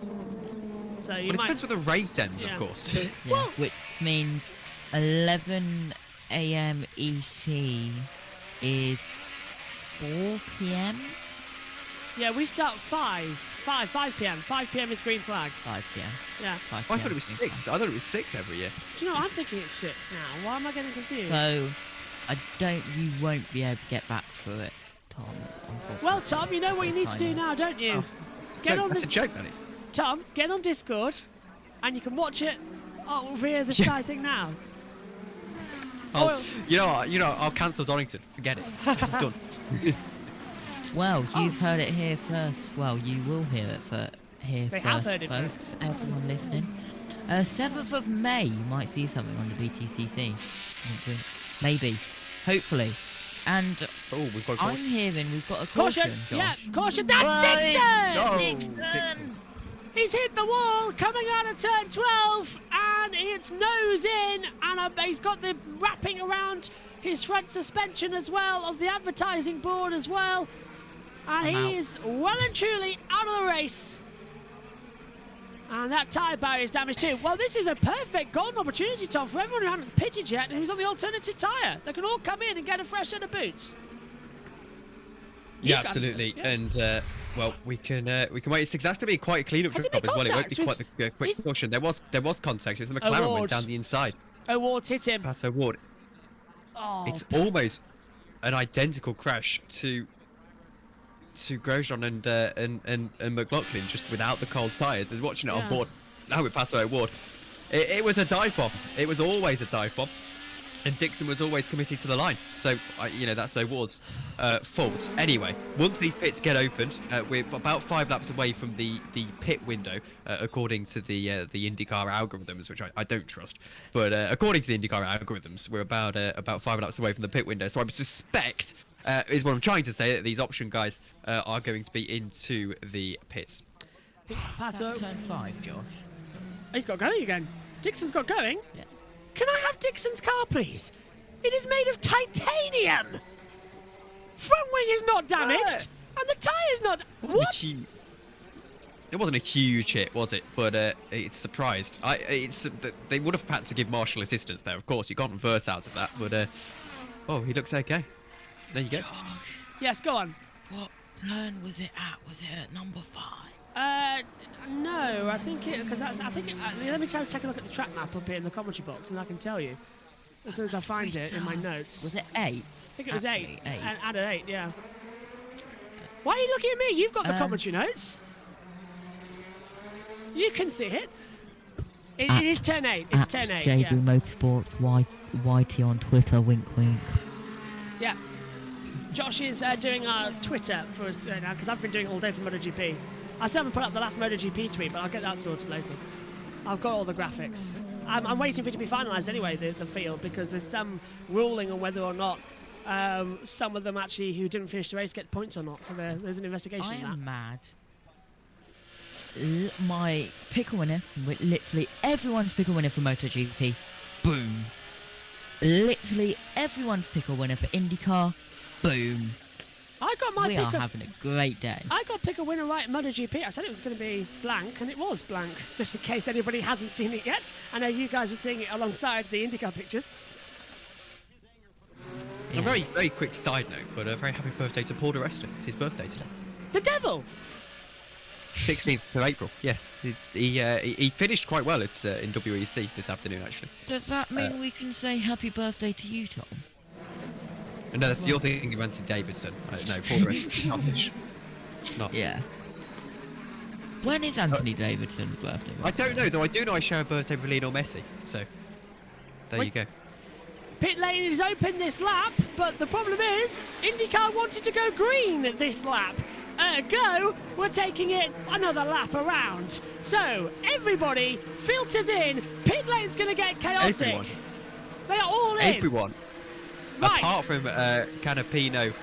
So you Well, it might... depends where the race ends, Yeah. of course. Yeah, which means 11 a.m. ET is 4 p.m. Yeah, we start 5 p.m. 5 p.m. is green flag. 5 p.m. Yeah. 5 I p.m. thought it was 6. I thought it was 6 every year. Do you know, I'm thinking it's 6 now. Why am I getting confused? So, you won't be able to get back through it, Tom. Unfortunately. Well, Tom, you know what you need to do now, don't you? Get No, on that's the... a joke, that is. Tom, get on Discord, and you can watch it via the Sky thing now. Oh, you know, I'll cancel Donington. Forget it. Done. Well, you've heard it here first. Well, you will hear it here They first, have heard it folks. first. Everyone listening. 7th of May, you might see something on the BTCC. Maybe. Hopefully. And Oh, we've got I'm hearing we've got a caution, Caution! Yeah, Josh. caution! That's Dixon! Dixon! He's hit the wall coming out of turn 12, and it's nose in, and he's got the wrapping around his front suspension as well of the advertising board as well, and I'm he out. is well and truly out of the race. And that tyre barrier is damaged too. Well, this is a perfect golden opportunity, Tom, for everyone who hasn't pitted yet and who's on the alternative tyre. They can all come in and get a fresh set of boots. Yeah, You've got to absolutely. do it, yeah. And well, we can wait. It has to be quite a clean-up Has trip it been as well. It won't be contact? quite the quick Is- caution. There was contact. It was the McLaren Award. went down the inside. Ward's hit him. Paso Ward. Oh, It's almost an identical crash to Grosjean and McLaughlin, just without the cold tyres. Is watching it Yeah. on board now with Paso Ward. It was a dive bomb. It was always a dive bomb. And Dixon was always committed to the line. So, you know, that's Ward's fault. Anyway, once these pits get opened, we're about 5 laps away from the pit window, according to the IndyCar algorithms, which I don't trust. But according to the IndyCar algorithms, we're about 5 laps away from the pit window. So I suspect, is what I'm trying to say, that these option guys are going to be into the pits. Pato. Turn 5, Josh. He's got going again. Dixon's got going. Yeah. Can I have Dixon's car, please? It is made of titanium. Front wing is not damaged, and the tyre's not. What? It wasn't a huge hit, was it? But it's surprised. They would have had to give Marshall assistance there. Of course, you can't reverse out of that. But oh, he looks okay. There you go. Yes, go on. What turn was it at? Was it at number 5? No, I think it because that's. I think. Let me try to take a look at the track map up here in the commentary box, and I can tell you as soon as I find it in my notes. Was it 8? I think it was 8. And at 8, yeah. Why are you looking at me? You've got the commentary notes. You can see it. It is turn 8. It's turn 8. JB Yeah. Motorsports YT on Twitter. Wink, wink. Yeah. Josh is doing our Twitter for us now because I've been doing it all day for MotoGP. I still haven't put up the last MotoGP tweet, but I'll get that sorted later. I've got all the graphics. I'm waiting for it to be finalised anyway, the field, because there's some ruling on whether or not some of them actually who didn't finish the race get points or not. So there's an investigation I on that. am mad. My pickle winner, literally everyone's pickle winner for MotoGP, boom. Literally everyone's pickle winner for IndyCar, boom. I got my We pick. are having a great day. I got pick a winner right at MotoGP. I said it was going to be blank, and it was blank. Just in case anybody hasn't seen it yet. I know you guys are seeing it alongside the IndyCar pictures. A very, very quick side note, but a very happy birthday to Paul DeResta. It's his birthday today. The devil! 16th of April, yes. He finished quite well in WEC this afternoon, actually. Does that mean we can say happy birthday to you, Tom? No, that's you're thinking of Anthony Davidson. No, Paul DeResta, Scottish. Not. Yeah. When is Anthony Davidson's birthday? I don't know, though. I do know I share a birthday with Lionel Messi, so there you go. Pit lane is open this lap, but the problem is IndyCar wanted to go green this lap. Ergo, we're taking it another lap around. So everybody filters in. Pit lane's going to get chaotic. Everyone. They are all in. Everyone. Right. Apart from Canapino,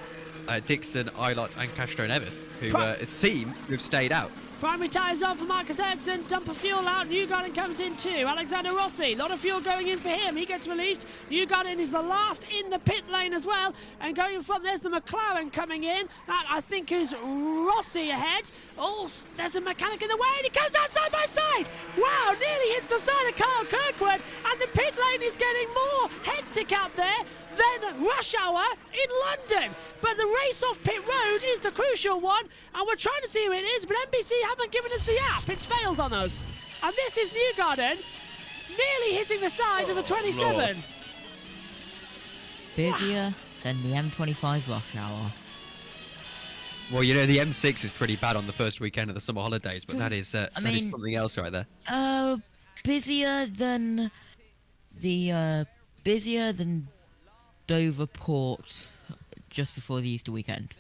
Dixon, Eilert and Castro Neves, who seem to have stayed out. Primary tyres on for Marcus Ericsson, dump of fuel out, Newgarden comes in too. Alexander Rossi, a lot of fuel going in for him, he gets released. Newgarden is the last in the pit lane as well, and going in front there's the McLaren coming in. That I think is Rossi ahead. Oh, there's a mechanic in the way and he comes out side by side. Wow, nearly hits the side of Carl Kirkwood, and the pit lane is getting more hectic out there than rush hour in London. But the race off pit road is the crucial one, and we're trying to see who it is, but NBC haven't given us the app. It's failed on us. And this is Newgarden, nearly hitting the side of the 27. Lord. Busier than the M25 rush hour. Well, you know, the M6 is pretty bad on the first weekend of the summer holidays, but that is something else right there. Busier than Dover Port just before the Easter weekend.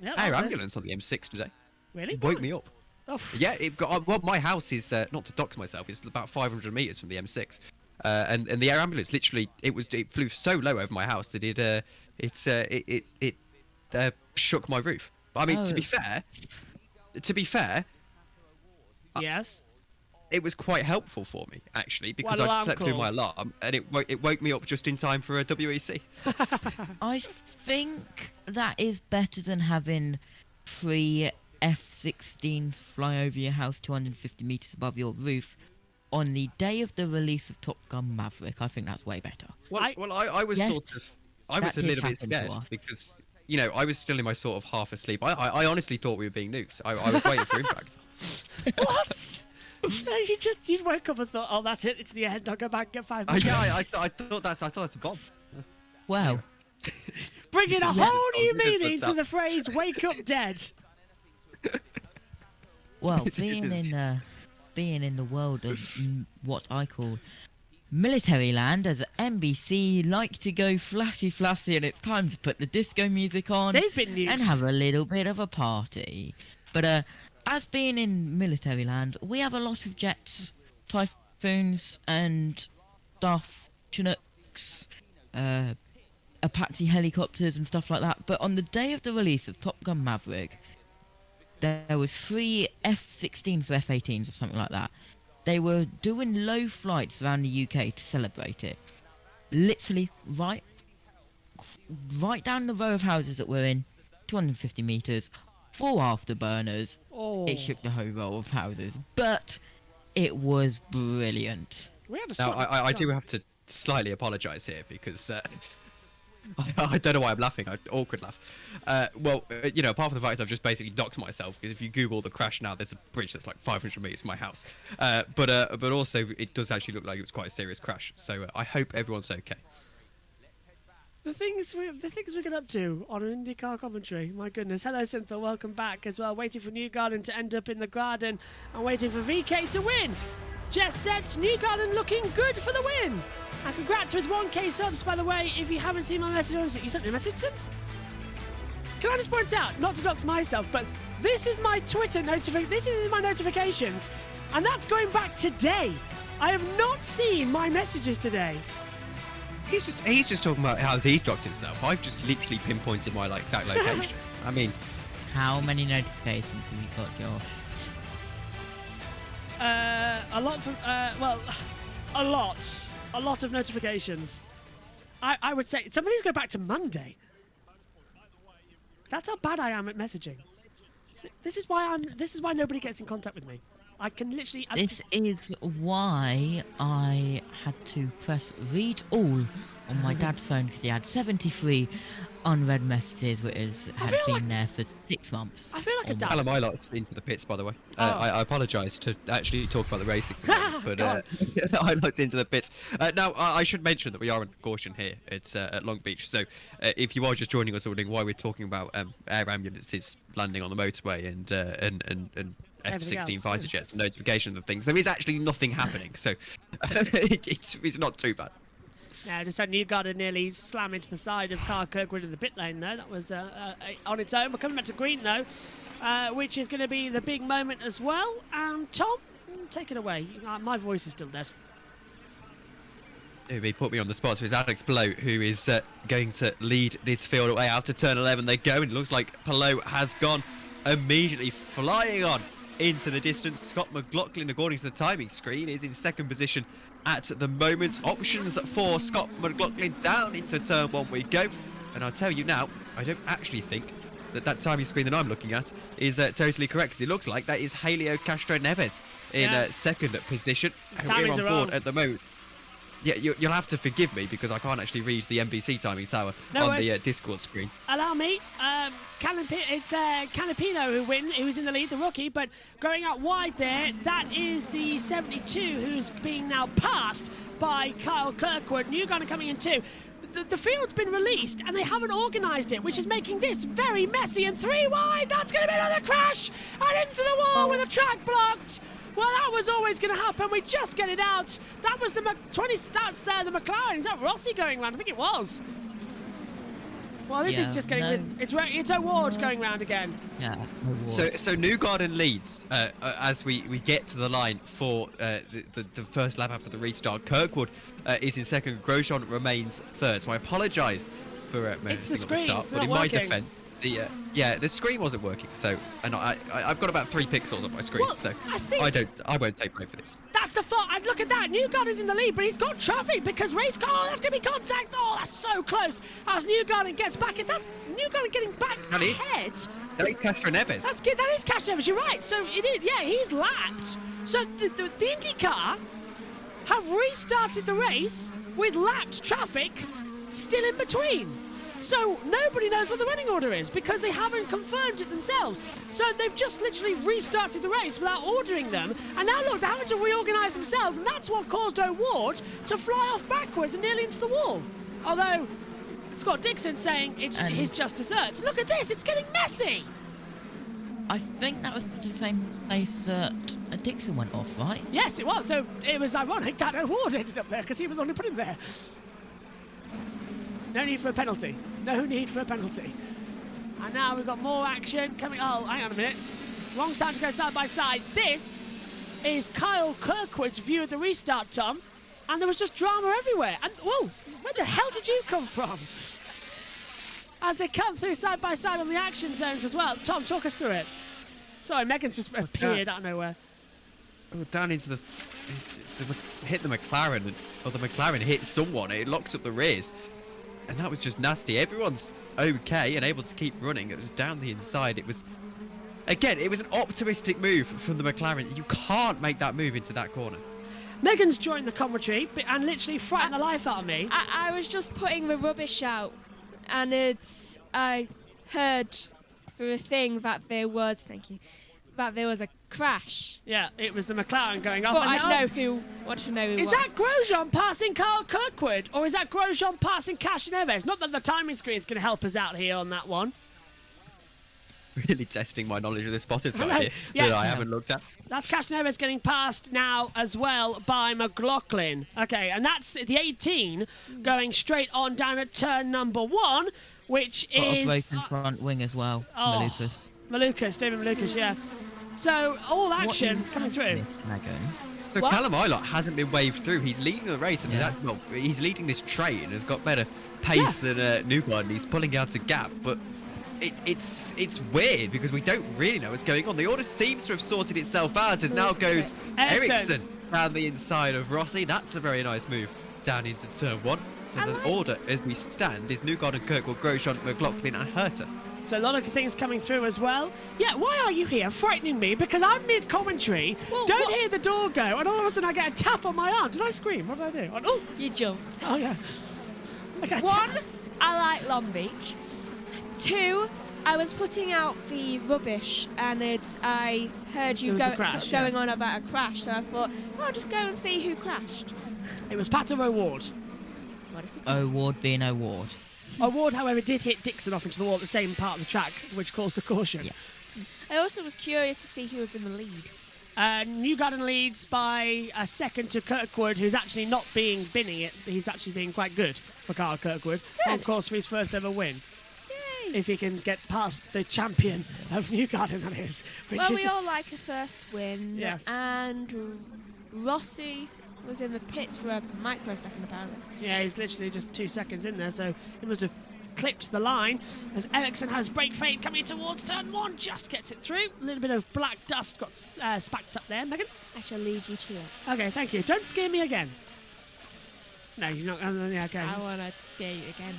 Yeah, Our ambulance on the M6 today. Really? It woke me up. Oh. Yeah, it got. Well, my house is not to dox myself. It's about 500 meters from the M6, and the air ambulance literally it flew so low over my house that it shook my roof. But I mean, to be fair, Yes. it was quite helpful for me actually because What I alarm slept through call? my alarm and it woke me up just in time for a WEC. So, I think that is better than having three F-16s fly over your house 250 meters above your roof on the day of the release of Top Gun Maverick. I think that's way better. I was Yes, I was that a did little bit happen to scared us. because you know I was still in my sort of half asleep. I honestly thought we were being nuked. I was waiting for impacts. What? So you woke up and thought, oh, that's it, it's the end. I'll go back and get 5 minutes. Yeah, I thought that's a bomb. Well, Bringing a This is- whole new this is meaning what's to up. the phrase "wake up dead." well, This is- being in the world of what I call military land, as NBC like to go flashy, and it's time to put the disco music on They've been nuked. and have a little bit of a party. But as being in military land, we have a lot of jets, Typhoons, and stuff, Chinooks, Apache helicopters and stuff like that. But on the day of the release of Top Gun Maverick, there was 3 F-16s or F-18s or something like that they were doing low flights around the UK to celebrate it. Literally right down the row of houses that we're in, 250 metres, 4 afterburners. Oh. It shook the whole row of houses, but it was brilliant. We had a Now, sort I do have to slightly apologise here because I don't know why I'm laughing. Awkward laugh. Apart from the fact I've just basically doxed myself, because if you Google the crash now, there's a bridge that's like 500 metres from my house. But also, it does actually look like it was quite a serious crash. So I hope everyone's okay. The things we're getting up to on an IndyCar commentary. My goodness. Hello, Cynthia. Welcome back as well. Waiting for Newgarden to end up in the garden and waiting for VK to win. Jess said Newgarden looking good for the win. And congrats with 1k subs, by the way. If you haven't seen my message, you sent me a message, Synth? Can I just point out, not to dox myself, but this is my Twitter notification. This is my notifications, and that's going back today. I have not seen my messages today. He's just talking about how he's doxed himself. I've just literally pinpointed my exact location. I mean, How many notifications have you got, Josh? A lot from, a lot of notifications. I would say some of these go back to Monday. That's how bad I am at messaging. This is why nobody gets in contact with me. I can literally. This is why I had to press read all on my dad's phone, because he had 73 unread messages, which had been there for 6 months. I feel like a dad. Callum Ilot's into the pits, by the way. Oh. I apologise to actually talk about the racing, but Ilot's into the pits. Now, I should mention that we are in caution here. It's at Long Beach, so if you are just joining us, wondering why we're talking about air ambulances landing on the motorway and F-16 fighter jets and notifications and things, there is actually nothing happening, so it's not too bad. Now, just had Newgarden nearly slam into the side of Carl Kirkwood in the pit lane, though. That was on its own. We're coming back to green, though, which is going to be the big moment as well. Tom, take it away. My voice is still dead. He put me on the spot, so it's Alex Palou who is going to lead this field away out to turn 11. They go, and it looks like Palou has gone immediately flying on into the distance. Scott McLaughlin, according to the timing screen, is in second position at the moment. Options for Scott McLaughlin down into turn 1 we go. And I'll tell you now, I don't actually think that timing screen that I'm looking at is totally correct, because it looks like that is Helio Castro Neves in second position. Timings We're are on board wrong. at the moment. Yeah, you'll have to forgive me because I can't actually read the NBC timing tower on the Discord screen. Allow me. It's Canapino who's in the lead, the rookie, but going out wide there, that is the 72 who's being now passed by Kyle Kirkwood. Newgarden coming in too. The field's been released and they haven't organised it, which is making this very messy. And 3 wide, that's going to be another crash and into the wall with the track blocked. Well, that was always going to happen. We just get it out. That was the That's the McLaren. Is that Rossi going round? I think it was. Well, this is just getting it's O'Ward going round again. Yeah. So Newgarden leads as we get to the line for the first lap after the restart. Kirkwood is in second. Grosjean remains third. So I apologise for messing up the start, but in my defence, the screen wasn't working. So I've got about 3 pixels on my screen. Well, so I won't take blame for this. That's the fault. And look at that. Newgarden's in the lead, but he's got traffic because race car. Oh, that's going to be contact. Oh, that's so close. As Newgarden gets back, that's Newgarden getting back ahead. That is Castro Neves. That is Castro Neves. You're right. So it is. Yeah, he's lapped. So the IndyCar have restarted the race with lapped traffic still in between. So nobody knows what the running order is because they haven't confirmed it themselves. So they've just literally restarted the race without ordering them. And now look, they're having to reorganise themselves, and that's what caused O'Ward to fly off backwards and nearly into the wall. Although Scott Dixon's saying it's his just desserts. Look at this, it's getting messy. I think that was the same place that Dixon went off, right? Yes, it was. So it was ironic that O'Ward ended up there because he was the one who put him there. No need for a penalty. No need for a penalty. And now we've got more action coming. Oh, hang on a minute. Wrong time to go side by side. This is Kyle Kirkwood's view of the restart, Tom. And there was just drama everywhere. And, whoa, where the hell did you come from? As they come through side by side on the action zones as well. Tom, talk us through it. Sorry, Megan's just appeared out of nowhere. down into hit the McLaren, or the McLaren hit someone. It locked up the rears, and that was just nasty. Everyone's okay and able to keep running. It was down the inside. It was, again, it was an optimistic move from the McLaren. You can't make that move into that corner. Megan's joined the commentary and literally frightened the life out of me. I was just putting the rubbish out, and I heard through a thing that there was a crash. Yeah, it was the McLaren going off. But and I want to know who Is was. that Grosjean passing Carl Kirkwood, or is that Grosjean passing Castroneves? Not that the timing screen's going to help us out here on that one. Really testing my knowledge of the spotters Hello. guy here Yeah. that I haven't looked at. That's Castroneves getting passed now as well by McLaughlin. Okay, and that's the 18 going straight on down at turn number 1, which Got a is... break in front wing as well. David Malukas, yeah. So, all action coming through. Megan. So What? Callum Ilott hasn't been waved through. He's leading the race, and he's leading this train and has got better pace than Newgarden. He's pulling out a gap, but it's weird because we don't really know what's going on. The order seems to have sorted itself out as now goes Ericsson down the inside of Rossi. That's a very nice move down into turn 1. So the order as we stand is Newgarden, Kirkwood, Grosjean, McLaughlin and Herter. So a lot of things coming through as well. Yeah, why are you here frightening me? Because I'm mid-commentary, don't hear the door go, and all of a sudden I get a tap on my arm. Did I scream? What did I do? Oh, You jumped. oh yeah. I got a 1, tap. I like Long Beach. 2, I was putting out the rubbish, and I heard you There was a crash, going on about a crash, so I thought, I'll just go and see who crashed. It was Pato O'Ward. What is it? O'Ward being O'Ward. O'Ward, however, did hit Dixon off into the wall at the same part of the track, which caused a caution. Yeah. I also was curious to see who was in the lead. Newgarden leads by a second to Kirkwood, who's actually not being binning it. He's actually being quite good for Carl Kirkwood. On course for his first ever win. Yay! If he can get past the champion of Newgarden, that is. We all like a first win. Yes. And Rossi was in the pits for a microsecond, apparently. Yeah, he's literally just 2 seconds in there, so he must have clipped the line as Ericsson has brake fade coming towards turn 1, just gets it through. A little bit of black dust got spacked up there. Megan? I shall leave you to it. Okay, thank you. Don't scare me again. No, you're not. Yeah, okay. I want to scare you again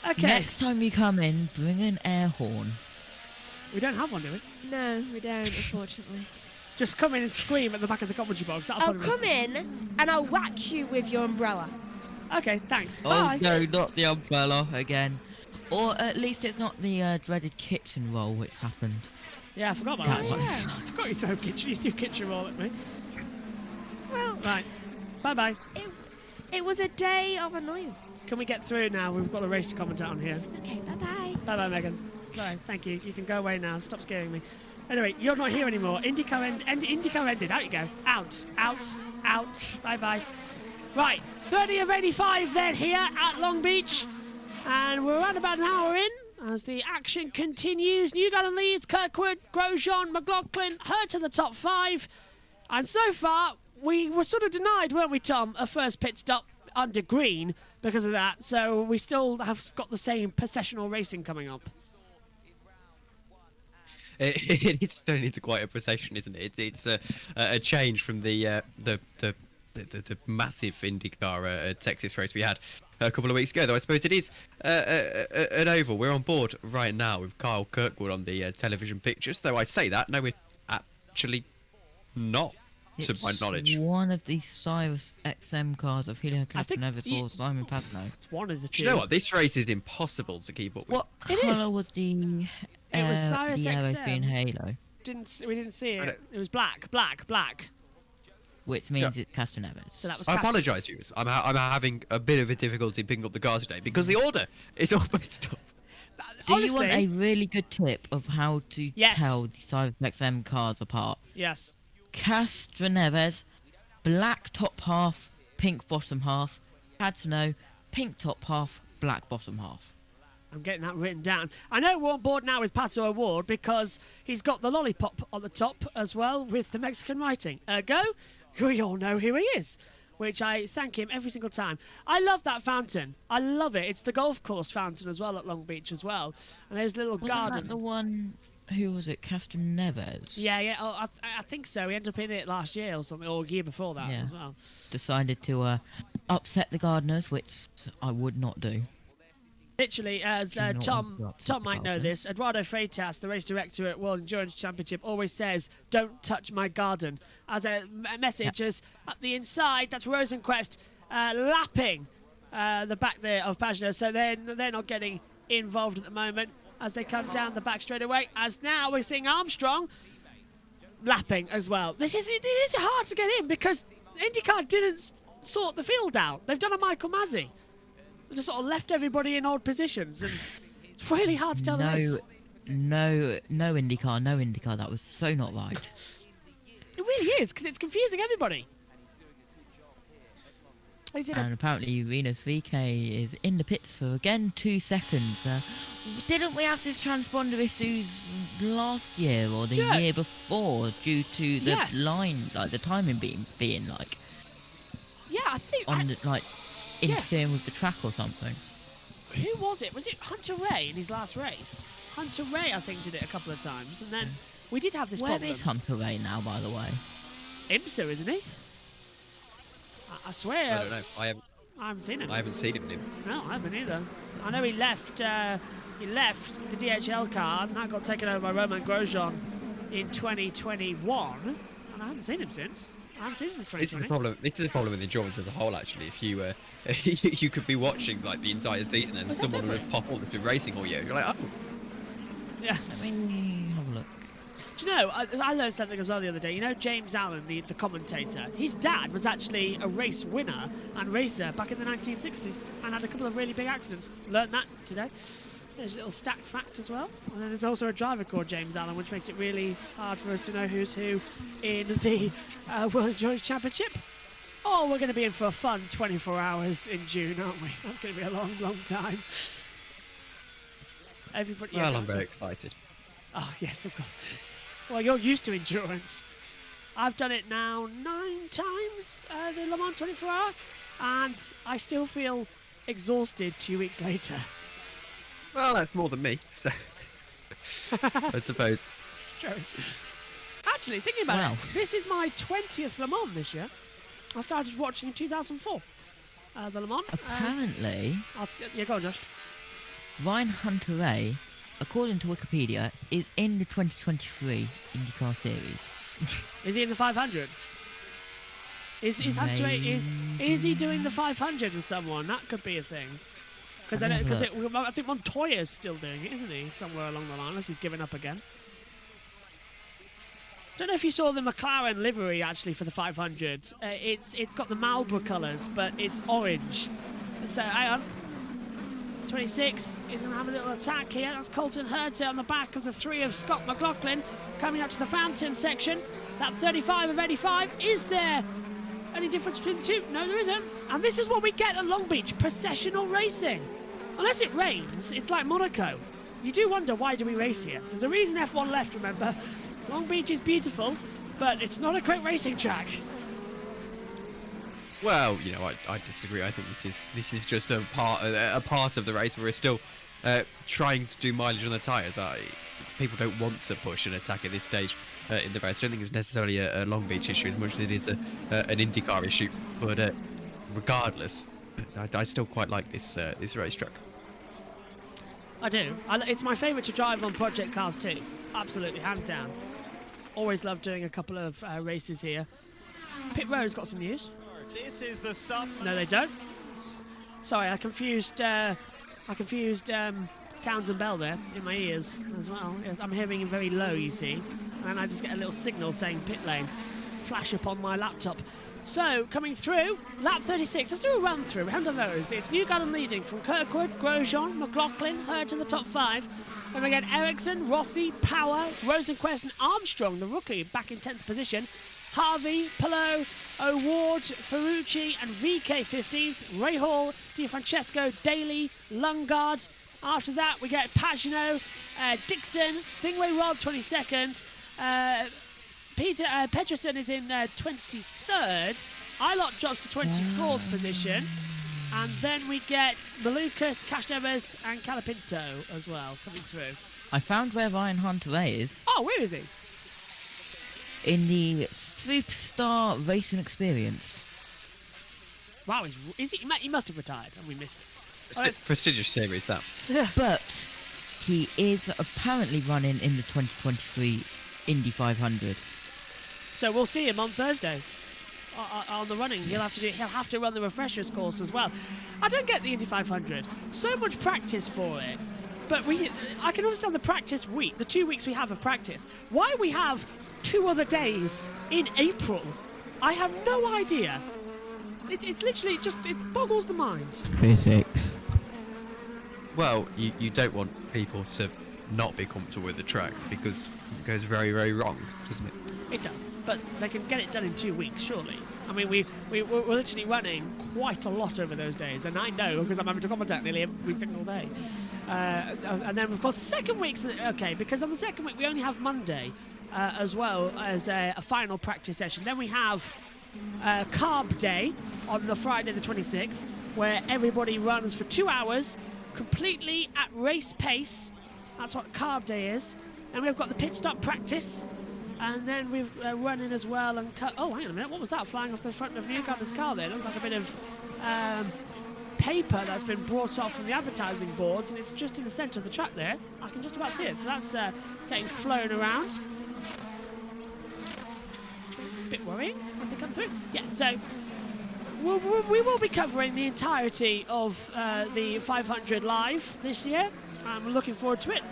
now. Okay. Next time you come in, bring an air horn. We don't have one, do we? No, we don't, unfortunately. Just come in and scream at the back of the commentary box. That'll I'll probably come in and I'll whack you with your umbrella. Okay, thanks. Oh Bye. no, not the umbrella again. Or at least it's not the dreaded kitchen roll which happened. Yeah, I forgot about That that. one. Actually. I forgot you threw kitchen roll at me. Well, Right. Bye-bye. it was a day of annoyance. Can we get through now? We've got a race to commentate on here. Okay, bye-bye. Bye-bye, Megan. Sorry, thank you. You can go away now. Stop scaring me. Anyway, you're not here anymore. IndyCar ended. Out you go. Out. Bye-bye. Right, 30 of 85 then here at Long Beach. And we're around about an hour in as the action continues. Newgarden leads, Kirkwood, Grosjean, McLaughlin, her to the top 5. And so far, we were sort of denied, weren't we, Tom, a first pit stop under green because of that. So we still have got the same processional racing coming up. It is turning into quite a procession, isn't it? It's a change from the massive IndyCar Texas race we had a couple of weeks ago. Though I suppose it is an oval. We're on board right now with Kyle Kirkwood on the television pictures. Though I say that, no, we're actually not, to my knowledge. One of the Cyrus XM cars of Helio I think Castroneves or Simon Pasno. It's one of the two. Do you know what? This race is impossible to keep up with. What It is. colour was the It was Cyrus the arrows XM. being Halo? We didn't see it. It was black. Which means it's Castroneves. So that was. I Castro. apologise, viewers. I'm having a bit of a difficulty picking up the car today because the order is all messed up. Do Honestly, you want a really good tip of how to Yes. tell the Cyrus XM cars apart? Yes. Castroneves, black top half, pink bottom half. Padsno, pink top half, black bottom half. I'm getting that written down. I know we're on board now with Pato O'Ward because he's got the lollipop on the top as well with the Mexican writing. Ergo, we all know who he is, which I thank him every single time. I love that fountain. I love it. It's the golf course fountain as well at Long Beach as well. And there's a little Wasn't garden. that the one who was it? Caston Neves. Yeah. Oh, I think so. He ended up in it last year or something, or a year before that Yeah. as well. Decided to upset the Gardeners, which I would not do. Literally, as Do not want to Tom upset might the know Gardeners. this, Eduardo Freitas, the race director at World Endurance Championship, always says, "Don't touch my garden," as a message. As up the inside, that's Rosenquist lapping the back there of Pagano, so they're not getting involved at the moment as they come down the back straight away. As now we're seeing Armstrong lapping as well. It is hard to get in because IndyCar didn't sort the field out. They've done a Michael Masi. They just sort of left everybody in odd positions, and it's really hard to tell the race. No IndyCar. That was so not right. It really is, because it's confusing everybody. And apparently Venus VK is in the pits for, again, 2 seconds. Didn't we have this transponder issues last year or the year before due to the line, like the timing beams being like... Yeah, I think... interfering with the track or something. Who was it? Was it Hunter Ray in his last race? Hunter Ray, I think, did it a couple of times, and then we did have this problem. Where is Hunter Ray now, by the way? IMSA, isn't he? I swear. I don't know. I haven't seen him. I haven't seen him. No, I haven't either. I know he left the DHL car, and that got taken over by Romain Grosjean in 2021, and I haven't seen him since. I haven't seen him since 2020. This is the problem with endurance as a whole. Actually, if you you could be watching like the entire season and someone would just pop up that's been racing all year. You're like, oh. Yeah. Let me have a look. Do you know, I learned something as well the other day. You know James Allen, the commentator, his dad was actually a race winner and racer back in the 1960s and had a couple of really big accidents. Learned that today. There's a little stacked fact as well. And then there's also a driver called James Allen, which makes it really hard for us to know who's who in the World Endurance Championship. Oh, we're going to be in for a fun 24 hours in June, aren't we? That's going to be a long, long time. Everybody. Well, I'm very excited. Oh, yes, of course. Well, you're used to endurance. I've done it now 9 times, the Le Mans 24 hour, and I still feel exhausted 2 weeks later. Well, that's more than me, so I suppose. True. Actually, thinking about it, this is my 20th Le Mans this year. I started watching in 2004. The Le Mans. Apparently, yeah, go on, Josh. Ryan Hunter-Reay, according to Wikipedia, is in the 2023 IndyCar Series. Is he in the 500? Is Hunter-Reay is he doing the 500 with someone? That could be a thing. Because I think Montoya's still doing it, isn't he? Somewhere along the line, unless he's given up again. Don't know if you saw the McLaren livery actually for the 500. It's got the Marlboro colours, but it's orange. So hang on. 26 is going to have a little attack here. That's Colton Herta on the back of the 3 of Scott McLaughlin coming up to the fountain section. That 35 of 85. Is there any difference between the two? No, there isn't. And this is what we get at Long Beach, processional racing. Unless it rains, it's like Monaco. You do wonder, why do we race here? There's a reason F1 left, remember. Long Beach is beautiful, but it's not a great racing track. Well, you know, I disagree. I think this is just a part of the race where we're still trying to do mileage on the tyres. People don't want to push and attack at this stage in the race. I don't think it's necessarily a Long Beach issue as much as it is an IndyCar issue. But regardless, I still quite like this racetrack. I do. It's my favourite to drive on Project Cars too. Absolutely, hands down. Always love doing a couple of races here. Pit Road's got some news. This is the stuff. No, they don't. Sorry, I confused Townsend Bell there in my ears as well. Yes, I'm hearing him very low, you see, and I just get a little signal saying pit lane flash up on my laptop. So, coming through, lap 36. Let's do a run through. We haven't done those. It's Newgarden leading from Kirkwood, Grosjean, McLaughlin, Hurd to the top 5. Then we get Ericsson, Rossi, Power, Rosenquist, and Armstrong, the rookie, back in 10th position. Harvey, Pillow, O'Ward, Ferrucci, and VK 15th. Rahal, DiFrancesco, Daly, Lungard. After that, we get Pagano, Dixon, Stingray Rob 22nd. Peterson is in 23rd. Ilott drops to 24th position. And then we get Malukas, Cashnevers, and Calapinto as well coming through. I found where Ryan Hunter is. Oh, where is he? In the Superstar Racing Experience. Wow, is he? He must have retired and we missed it. It's a prestigious series, that. But he is apparently running in the 2023 Indy 500. So we'll see him on Thursday on the running. He'll have to run the refreshers course as well. I don't get the Indy 500. So much practice for it. But I can understand the practice week, the 2 weeks we have of practice. Why we have 2 other days in April, I have no idea. It's literally it boggles the mind. Physics. Well, you don't want people to not be comfortable with the track because it goes very, very wrong, doesn't it? It does, but they can get it done in 2 weeks, surely. I mean, we're literally running quite a lot over those days, and I know because I'm having to commentate nearly every single day. And then, of course, the second week's okay, because on the second week we only have Monday as well as a final practice session. Then we have Carb Day on the Friday the 26th, where everybody runs for 2 hours, completely at race pace. That's what Carb Day is. And we've got the pit stop practice. And then we've running as well and oh, hang on a minute, what was that flying off the front of Newgarden's car there? It looked like a bit of paper that's been brought off from the advertising boards, and it's just in the centre of the track there. I can just about see it, so that's getting flown around. It's a bit worrying as they come through. Yeah, so we will be covering the entirety of the 500 live this year. I'm looking forward to it.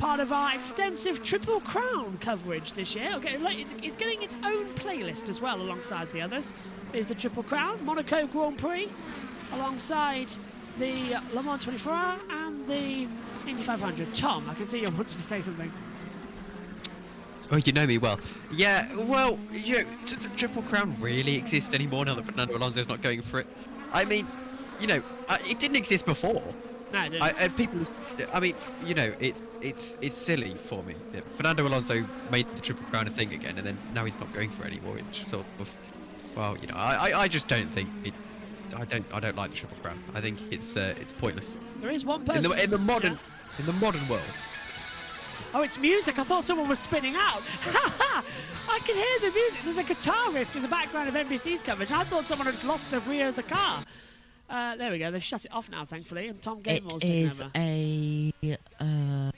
Part of our extensive Triple Crown coverage this year. Okay, it's getting its own playlist as well alongside the others. There's the Triple Crown, Monaco Grand Prix, alongside the Le Mans 24 Hour and the Indy 500. Tom, I can see you wanted to say something. Oh, you know me well. Yeah, well, does the Triple Crown really exist anymore now that Fernando Alonso's not going for it? I mean, it didn't exist before. No, it didn't. And people, I mean, it's silly for me. Yeah, Fernando Alonso made the Triple Crown a thing again, and then now he's not going for it anymore. It's sort of, well, I just don't think it. I don't like the Triple Crown. I think it's pointless. There is one person in the modern world. Oh, it's music. I thought someone was spinning out. I could hear the music. There's a guitar riff in the background of NBC's coverage. I thought someone had lost the rear of the car. There we go. They've shut it off now, thankfully, and Tom Gamore's taken over. It is a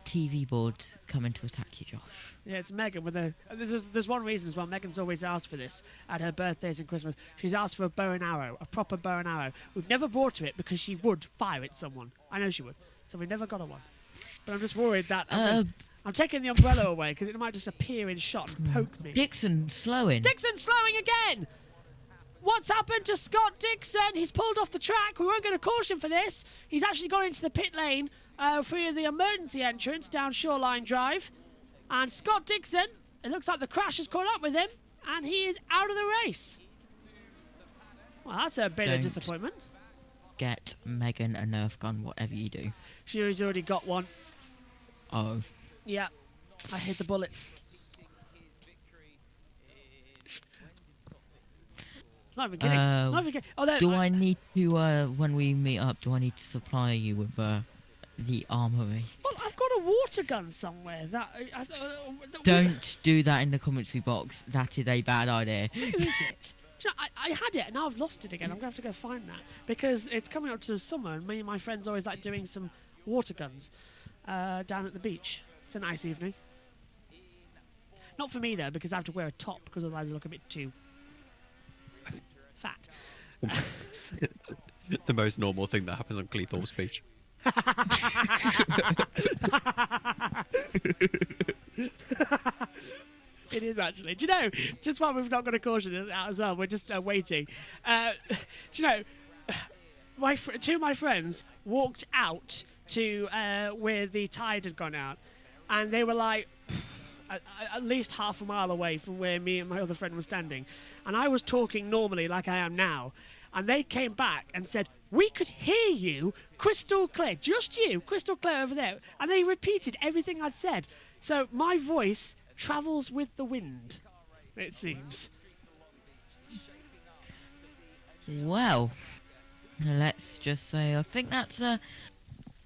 TV board coming to attack you, Josh. Yeah, it's Megan with a. There's one reason as well. Megan's always asked for this at her birthdays and Christmas. She's asked for a bow and arrow, a proper bow and arrow. We've never brought her it because she would fire at someone. I know she would. So we never got her one. But I'm just worried that I'm taking the umbrella away because it might just appear in shot and poke me. Dixon slowing. Dixon slowing again. What's happened to Scott Dixon? He's pulled off the track. We weren't going to caution for this. He's actually gone into the pit lane for the emergency entrance down Shoreline Drive. And Scott Dixon, it looks like the crash has caught up with him, and he is out of the race. Well, that's a bit of disappointment. Get Megan a Nerf gun, whatever you do. She's already got one. Oh. Yeah, I hid the bullets. Not even kidding. Not even kidding. Oh, do I need to, when we meet up, do I need to supply you with the armory? Well, I've got a water gun somewhere. Don't do that in the commentary box. That is a bad idea. Who is it? Do you know, I had it and now I've lost it again. I'm going to have to go find that because it's coming up to summer and me and my friends always like doing some water guns down at the beach. It's a nice evening. Not for me though, because I have to wear a top because otherwise I look a bit too fat. The most normal thing that happens on Cleethorpes Beach. It is actually. Do you know, just while we've not got a caution out as well, we're just waiting. Do you know, two of my friends walked out to where the tide had gone out, and they were like at least half a mile away from where me and my other friend were standing. And I was talking normally like I am now, and they came back and said, "We could hear you crystal clear, just you, crystal clear over there." And they repeated everything I'd said. So my voice travels with the wind, it seems. Well, let's just say I think that's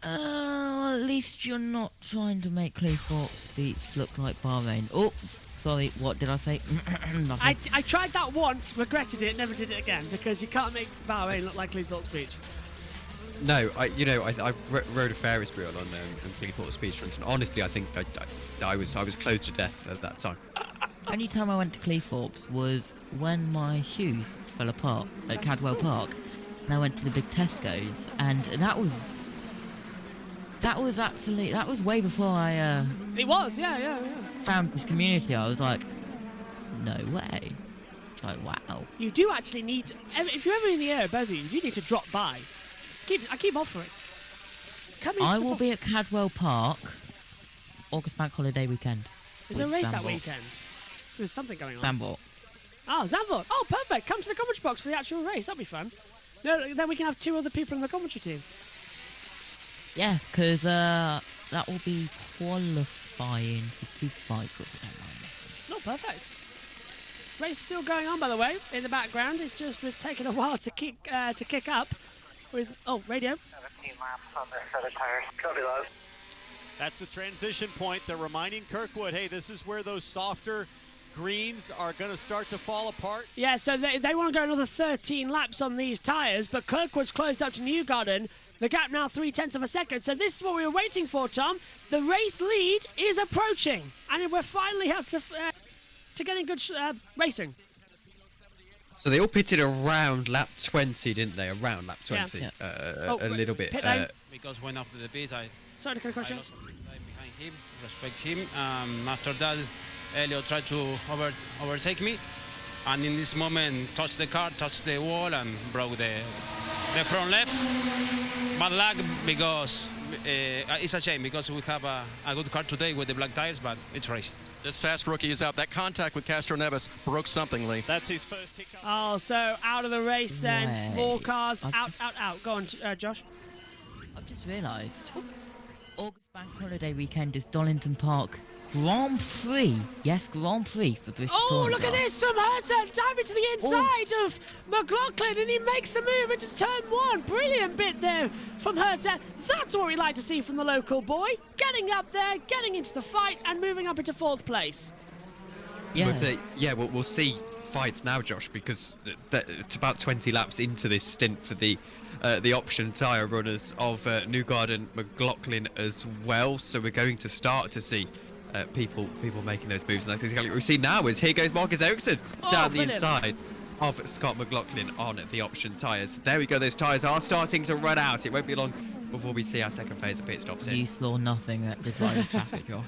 At least you're not trying to make Cleethorpes Beach look like Bahrain. Oh, sorry, what did I say? Nothing. I tried that once, regretted it, never did it again, because you can't make Bahrain look like Cleethorpes Beach. No, I rode a Ferris wheel on Cleethorpes Beach once, and honestly, I think I was close to death at that time. Only time I went to Cleethorpes was when my shoes fell apart at Cadwell Park, and I went to the big Tesco's, and that was way before I It was, yeah. found this community. I was like, no way. It's like, wow. You do actually need, if you're ever in the area, both of you do need to drop by. I keep offering. Come into I the will box. be at Cadwell Park August Bank Holiday weekend. Is there a with race that Zandvoort. weekend? There's something going on. Zandvoort. Oh, Zandvoort. Oh, perfect. Come to the commentary box for the actual race. That'll be fun. No, then we can have 2 other people in the commentary team. Yeah, because that will be qualifying for Superbike. What's it? Oh, perfect. Race still going on, by the way, in the background. It's just was taking a while to kick up. Radio. 17 laps on this set of tires. Copy that. That's the transition point. They're reminding Kirkwood, hey, this is where those softer greens are going to start to fall apart. Yeah, so they want to go another 13 laps on these tyres, but Kirkwood's closed up to Newgarden. The gap now 0.3 of a second. So this is what we were waiting for, Tom. The race lead is approaching, and we're finally up to getting good racing. So they all pitted around lap 20, didn't they? Around lap 20, Yeah. a little bit. Pit lane. Because when after the pit, I Sorry to cut across you. lost time behind him, respect him. After that, Elliot tried to overtake me, and in this moment, touched the car, touched the wall, and broke the front left. Bad luck because it's a shame because we have a good car today with the black tires, but it's race. This fast rookie is out. That contact with Castro Neves broke something, Lee. That's his first hiccup. Oh, so out of the race then. Right. More cars. I've Out. Go on, Josh. I've just realised. August Bank Holiday weekend is Dollington Park Grand Prix. Yes, Grand Prix for British Oh, Touring look at Car. this. Some Hertz diving to the inside of McLaughlin, and he makes the move into turn 1. Brilliant bit there from Hertz. That's what we like to see from the local boy. Getting up there, getting into the fight, and moving up into 4th place. Yeah. But we'll see fights now, Josh, because it's about 20 laps into this stint for the option tyre runners of Newgarden, McLaughlin as well. So we're going to start to see people making those moves, and that's exactly what we see now. Is here goes Marcus Ericsson down the inside of Scott McLaughlin on the option tyres. There we go. Those tyres are starting to run out. It won't be long before we see our second phase of pit stops in. You saw nothing at the driver traffic, Josh.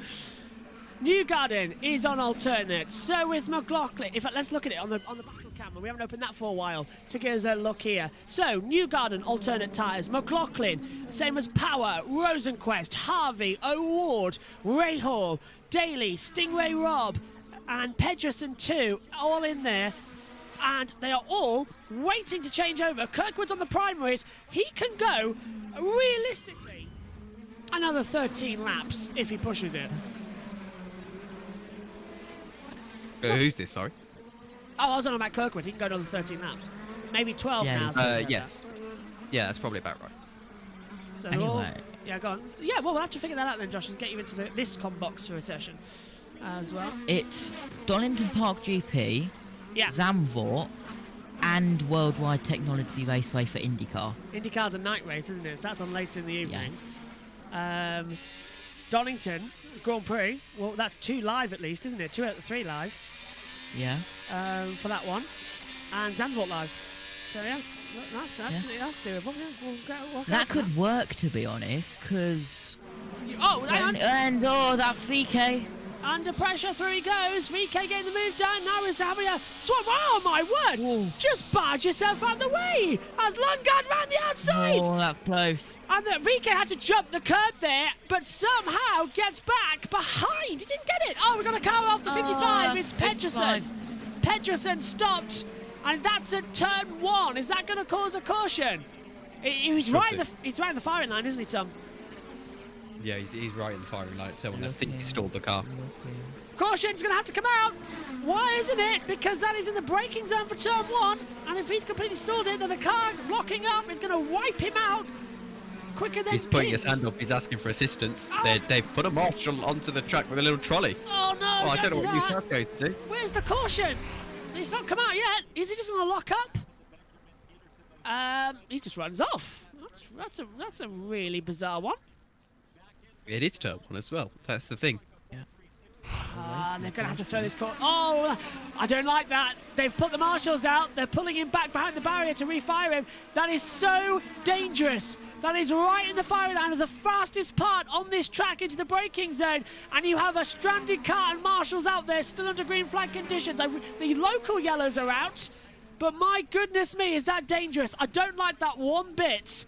Newgarden is on alternate, so is McLaughlin. In fact, let's look at it on the battle camera. We haven't opened that for a while to give us a look here. So, Newgarden, alternate tyres. McLaughlin, same as Power, Rosenquist, Harvey, O'Ward, Rahal, Daly, Stingray Rob, and Pedersen 2, all in there. And they are all waiting to change over. Kirkwood's on the primaries. He can go, realistically, another 13 laps if he pushes it. Who's this? Sorry. Oh, I was on about Kirkwood. He can go another 13 laps. Maybe 12 now. Yes. Yeah, that's probably about right. So they're all, Anyway. yeah, go on. So, yeah, well, we'll have to figure that out then, Josh, and get you into this com box for a session as well. It's Donington Park GP, Yeah, Zandvoort, and Worldwide Technology Raceway for IndyCar. IndyCar's a night race, isn't it? So that's on later in the evening. Yes. Donington Grand Prix. Well, that's 2 live at least, isn't it? 2 out of the 3 live Yeah. for that one, and Zandvoort live. So yeah, that's doable. Yeah, we'll That could work, to be honest, because... Oh, And that's VK. under pressure, through he goes. VK getting the move down. Now is having a swap. Oh my word! Whoa. Just barge yourself out of the way as Lundgaard ran the outside. Oh, that close. And the VK had to jump the curb there, but somehow gets back behind. He didn't get it. Oh, we got a car off the 55. It's Pedersen. Pedersen stopped, and that's at turn 1. Is that going to cause a caution? He's right in the firing line, isn't he, Tom? Yeah, he's right in the firing line. So I think he stalled the car. Caution's going to have to come out. Why isn't it? Because that is in the braking zone for turn 1. And if he's completely stalled it, then the car locking up is going to wipe him out. quicker than He's putting his Kings. hand up. He's asking for assistance. Oh. They've put a marshal onto the track with a little trolley. Oh no! Well, I don't know do what you that. start going to do. Where's the caution? It's not come out yet. Is he just going to lock up? He just runs off. That's a really bizarre one. It is turn one as well. That's the thing. They're going to have to throw this caution. Oh, I don't like that. They've put the marshals out. They're pulling him back behind the barrier to refire him. That is so dangerous. That is right in the firing line of the fastest part on this track into the braking zone. And you have a stranded car and marshals out there still under green flag conditions. The local yellows are out. But my goodness me, is that dangerous? I don't like that one bit.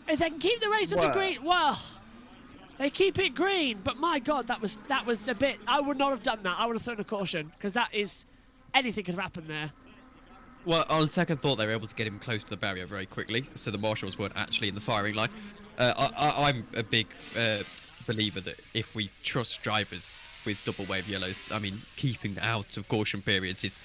If they can keep the race under green, well, they keep it green. But my God, that was a bit. I would not have done that. I would have thrown a caution because that is anything could have happened there. Well, on second thought, they were able to get him close to the barrier very quickly, so the marshals weren't actually in the firing line. I'm a big believer that if we trust drivers with double wave yellows, I mean, keeping out of caution periods is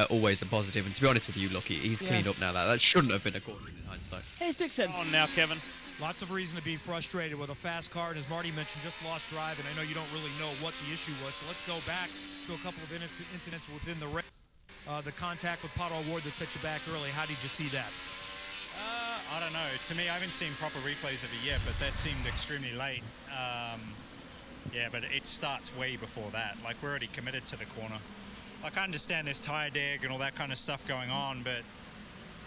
always a positive. And to be honest with you, Lucky, he's cleaned up now. That shouldn't have been a caution in hindsight. Here's Dixon. On now, Kevin. Lots of reason to be frustrated with a fast car, and as Marty mentioned, just lost drive, and I know you don't really know what the issue was, so let's go back to a couple of incidents within the race. The contact with Pato O'Ward that set you back early, how did you see that? I don't know. To me, I haven't seen proper replays of it yet, but that seemed extremely late. Yeah, but it starts way before that. Like, we're already committed to the corner. Like, I understand there's tire deg and all that kind of stuff going on, but,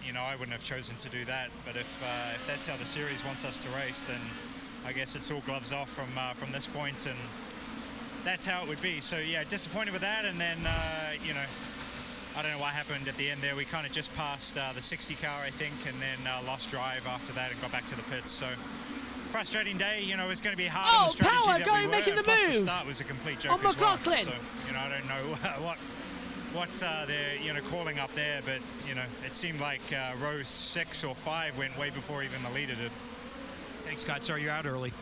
you know, I wouldn't have chosen to do that. But if that's how the series wants us to race, then I guess it's all gloves off from this point, and that's how it would be. So, yeah, disappointed with that, and then, you know, I don't know what happened at the end there. We kind of just passed the 60 car, I think, and then lost drive after that and got back to the pits. So frustrating day. You know, it's going to be hard on the strategy Power that going, we were. making the Plus move. the start was a complete joke on as well. McLaughlin. So, you know, I don't know what they're, you know, calling up there, but, you know, it seemed like row 6 or 5 went way before even the leader did. Thanks, Scott. Sorry you're out early.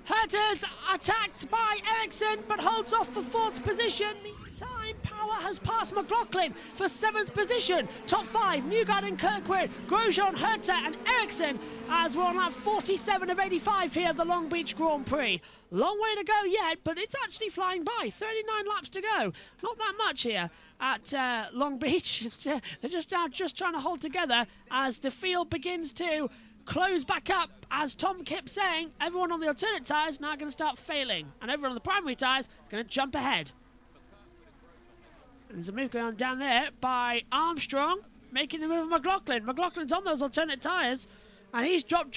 Herters attacked by Ericsson, but holds off for 4th position. Meantime, Power has passed McLaughlin for 7th position. Top 5, Newgarden, Kirkwood, Grosjean, Herter and Ericsson as we're on lap 47 of 85 here of the Long Beach Grand Prix. Long way to go yet, but it's actually flying by. 39 laps to go. Not that much here at Long Beach. They're just trying to hold together as the field begins to close back up. As Tom kept saying, everyone on the alternate tyres now going to start failing, and everyone on the primary tyres is going to jump ahead. And there's a move going on down there by Armstrong, making the move of McLaughlin. McLaughlin's on those alternate tyres, and he's dropping.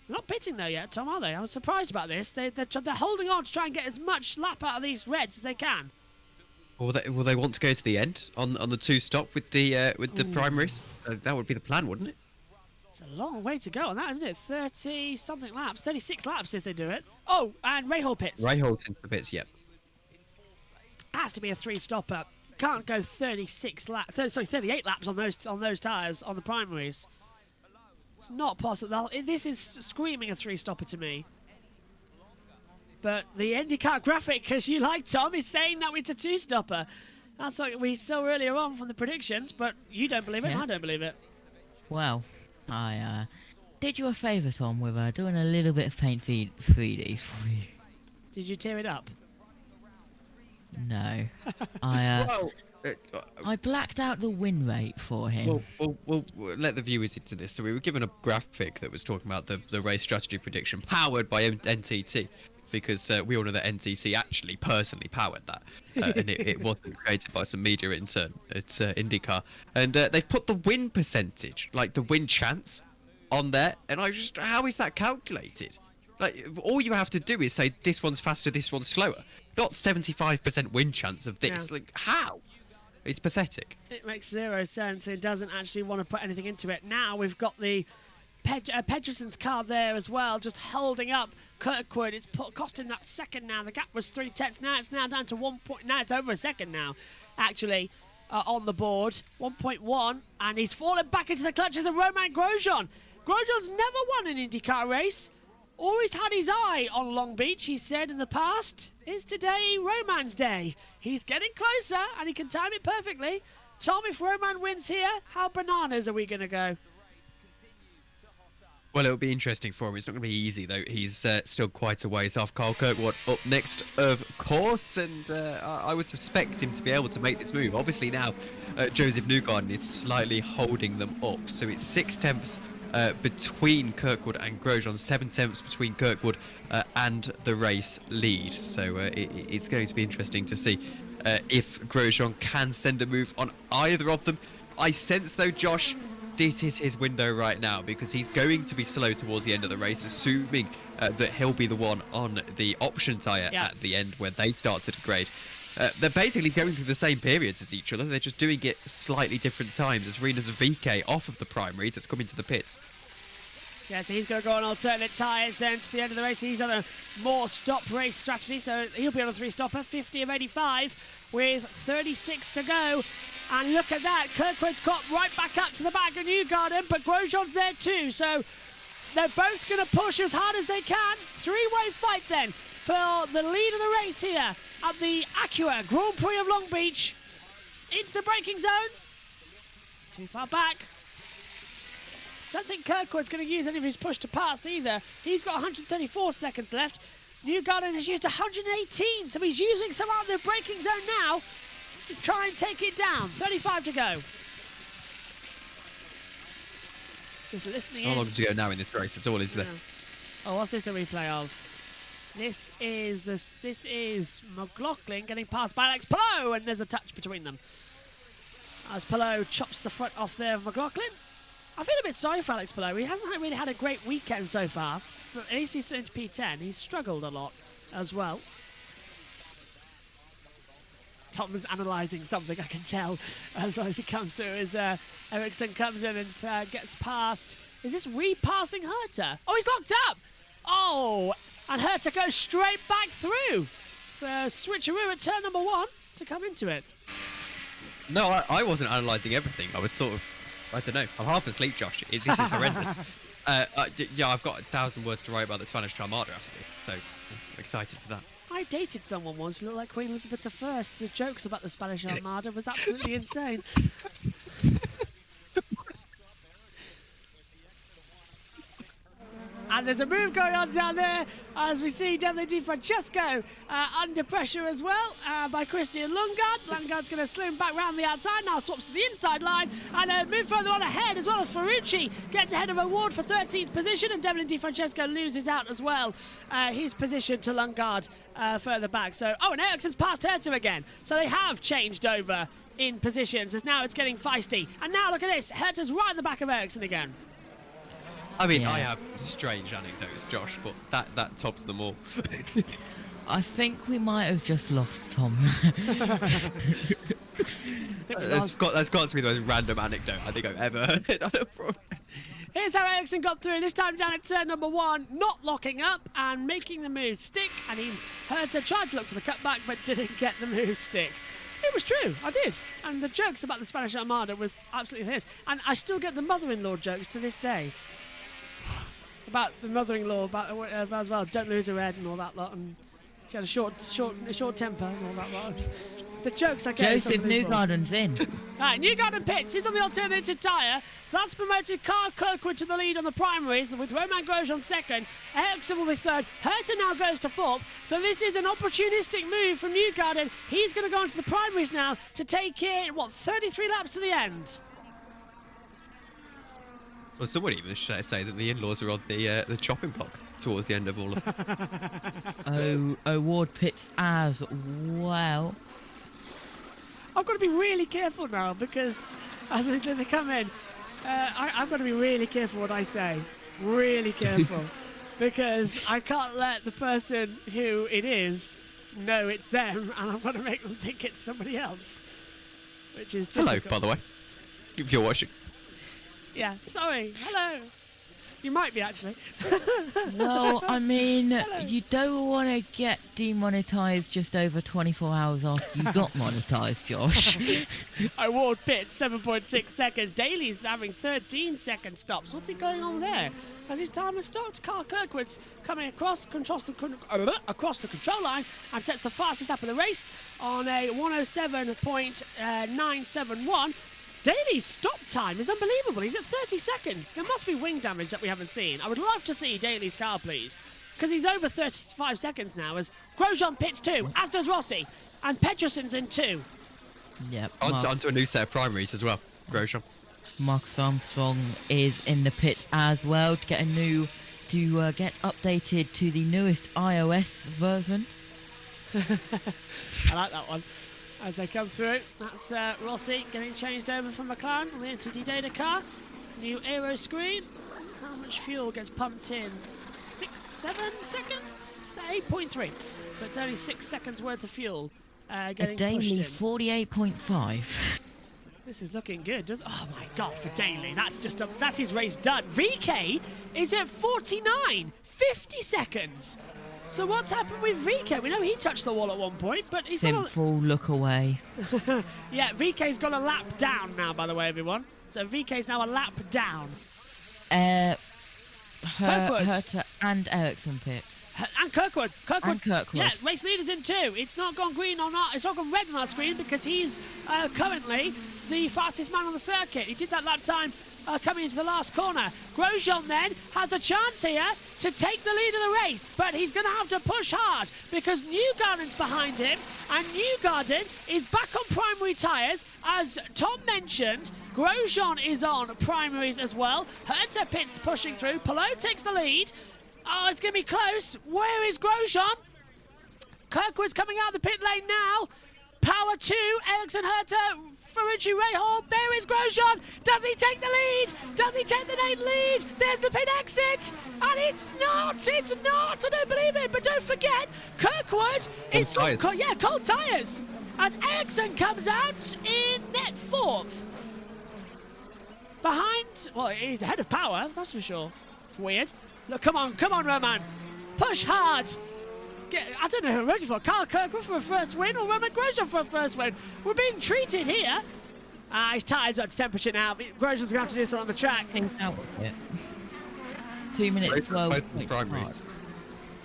They're not pitting though yet, Tom, are they? I was surprised about this. They're holding on to try and get as much lap out of these reds as they can. Will they want to go to the end on the 2-stop with the primaries? That would be the plan, wouldn't it? It's a long way to go on that, isn't it? 30-something laps, 36 laps if they do it. Oh, and Rahal pits. Rahal's into the pits, yep. Has to be a 3-stopper. Can't go 38 laps on those tyres on the primaries. It's not possible. This is screaming a 3-stopper to me. But the IndyCar graphic, as you like, Tom, is saying that it's a 2-stopper. That's what we saw earlier on from the predictions, but you don't believe it, I don't believe it. Well, I did you a favour, Tom, with doing a little bit of paint 3D for you. Did you tear it up? No. I blacked out the win rate for him. We'll let the viewers into this. So we were given a graphic that was talking about the race strategy prediction powered by NTT. Because we all know that NTT actually personally powered that. And it wasn't created by some media intern at IndyCar. And they've put the win percentage, like the win chance, on there. And how is that calculated? Like, all you have to do is say, this one's faster, this one's slower. Not 75% win chance of this. Yeah. Like, how? It's pathetic. It makes zero sense. It doesn't actually want to put anything into it. Now we've got the Pedersen's car there as well, just holding up Kirkwood. It's cost him that second now. The gap was 3/10. Now it's down to 1 point. Now it's over a second now, actually, on the board. 1.1, and he's fallen back into the clutches of Romain Grosjean. Grosjean's never won an IndyCar race. Always had his eye on Long Beach, he said in the past. Is today Romain's day? He's getting closer, and he can time it perfectly. Tom, if Romain wins here, how bananas are we going to go? Well, it'll be interesting for him. It's not going to be easy, though. He's still quite a ways off. Carl Kirkwood up next, of course, and I would suspect him to be able to make this move. Obviously now, Joseph Newgarden is slightly holding them up, so it's 6 tenths between Kirkwood and Grosjean, 7 tenths between Kirkwood and the race lead. So it's going to be interesting to see if Grosjean can send a move on either of them. I sense, though, Josh, this is his window right now, because he's going to be slow towards the end of the race, assuming that he'll be the one on the option tyre at the end when they start to degrade. They're basically going through the same periods as each other. They're just doing it slightly different times, as Rinus VK off of the primaries that's coming to the pits. Yeah, so he's going to go on alternate tyres then to the end of the race. He's on a more stop race strategy, so he'll be on a 3-stopper, 50 of 85, with 36 to go. And look at that, Kirkwood's got right back up to the back of Newgarden, but Grosjean's there too, so they're both going to push as hard as they can. Three-way fight then for the lead of the race here at the Acura Grand Prix of Long Beach. Into the braking zone. Too far back. Don't think Kirkwood's going to use any of his push to pass either. He's got 134 seconds left. Newgarden has used 118, so he's using some out of the braking zone now to try and take it down. 35 to go. Just listening How in. long to go now in this race? That's all, is there? Oh, what's this a replay of? This is McLaughlin getting passed by Alex Palou, and there's a touch between them. As Palou chops the front off there of McLaughlin. I feel a bit sorry for Alex Palou. He hasn't really had a great weekend so far, but at least he's into P10. He's struggled a lot as well. Tom's analysing something, I can tell, as he comes through, as Ericsson comes in and gets past. Is this repassing Herta? Oh, he's locked up! Oh, and Herta goes straight back through. So switcheroo at turn number 1 to come into it. No, I wasn't analysing everything. I was sort of, I don't know, I'm half asleep, Josh. This is horrendous. Yeah, I've got 1,000 words to write about the Spanish Armada after this, so I'm excited for that. I dated someone once who looked like Queen Elizabeth I. The jokes about the Spanish Armada was absolutely insane. And there's a move going on down there as we see Dillon Di Francesco under pressure as well by Christian Lundgaard. Lundgaard's going to slim back round the outside, now swaps to the inside line and move further on ahead as well as Ferrucci gets ahead of Award for 13th position, and Dillon Di Francesco loses out as well his position to Lundgaard further back. So, oh, and Ericsson's passed Herta again. So they have changed over in positions as now it's getting feisty. And now look at this, Herta's right in the back of Ericsson again. I mean, I have strange anecdotes, Josh, but that tops them all. I think we might have just lost Tom. That's got to be the most random anecdote I think I've ever heard. Here's how Ericsson got through, this time down at turn number 1, not locking up and making the move stick. And Herta tried to look for the cutback but didn't get the move stick. It was true, I did. And the jokes about the Spanish Armada was absolutely hilarious. And I still get the mother-in-law jokes to this day. About the mother-in-law, about as well, don't lose her head and all that lot, and she had a short temper and all that lot. The jokes I get. Joseph Newgarden's in. Right, Newgarden pits. He's on the alternative tyre, so that's promoted Carl Kirkwood to the lead on the primaries, with Romain Grosjean second. Ericsson will be third. Herta now goes to fourth. So this is an opportunistic move from Newgarden. He's going to go into the primaries now to take it 33 laps to the end. Well, someone even say that the in-laws are on the chopping block towards the end of all of them. Award pits as well. I've got to be really careful now because as they come in, I've got to be really careful what I say. Really careful. Because I can't let the person who it is know it's them, and I'm going to make them think it's somebody else. Which is difficult. Hello, by the way, if you're watching. Yeah, sorry. Hello. You might be, actually. Well, I mean, Hello. you don't want to get demonetised just over 24 hours after you got monetised, Josh. Award pit, 7.6 seconds. Daly's having 13-second stops. What's he going on there? As his time has stopped, Carl Kirkwood's coming across the control line and sets the fastest lap of the race on a 107.971. Daly's stop time is unbelievable. He's at 30 seconds. There must be wing damage that we haven't seen. I would love to see Daly's car, please. Because he's over 35 seconds now as Grosjean pits 2, as does Rossi. And Peterson's in 2. Yep. Onto a new set of primaries as well, Grosjean. Marcus Armstrong is in the pits as well to get get updated to the newest iOS version. I like that one. As they come through, that's Rossi getting changed over from McLaren on the NTT data car. New aero screen. How much fuel gets pumped in? 7 seconds? 8.3. But it's only 6 seconds worth of fuel getting pushed in. 48.5. This is looking good. Oh my God, for Daly, that's his race done. VK is at 49, 50 seconds. So what's happened with VK? We know he touched the wall at one point, but he's Simple look away. Yeah, VK's got a lap down now, by the way, everyone. So VK's now a lap down. Herta and Ericsson pits. And Kirkwood. And Kirkwood. Yeah, race leader's in 2. It's not gone green on our, it's not gone red on our screen because he's currently the fastest man on the circuit. He did that lap time coming into the last corner. Grosjean then has a chance here to take the lead of the race, but he's going to have to push hard because Newgarden's behind him, and Newgarden is back on primary tyres. As Tom mentioned, Grosjean is on primaries as well. Herta pits pushing through. Palou takes the lead. Oh, it's going to be close. Where is Grosjean? Kirkwood's coming out of the pit lane now. Power 2, Ericsson, Herta, Ferrucci, Rahal. There is Grosjean. Does he take the lead? Does he take the lead? There's the pit exit. And it's not. I don't believe it. But don't forget, Kirkwood is cold tyres. As Ericsson comes out in net 4th. Behind, well, he's ahead of Power, that's for sure. It's weird. Look, come on, Roman. Push hard. I don't know who we're ready for. Carl Kirkwood for a first win or Roman Grosjean for a first win. We're being treated here. His tyres are at temperature now. Grosjean's going to have to do this on the track. 2 minutes 12. Both primaries.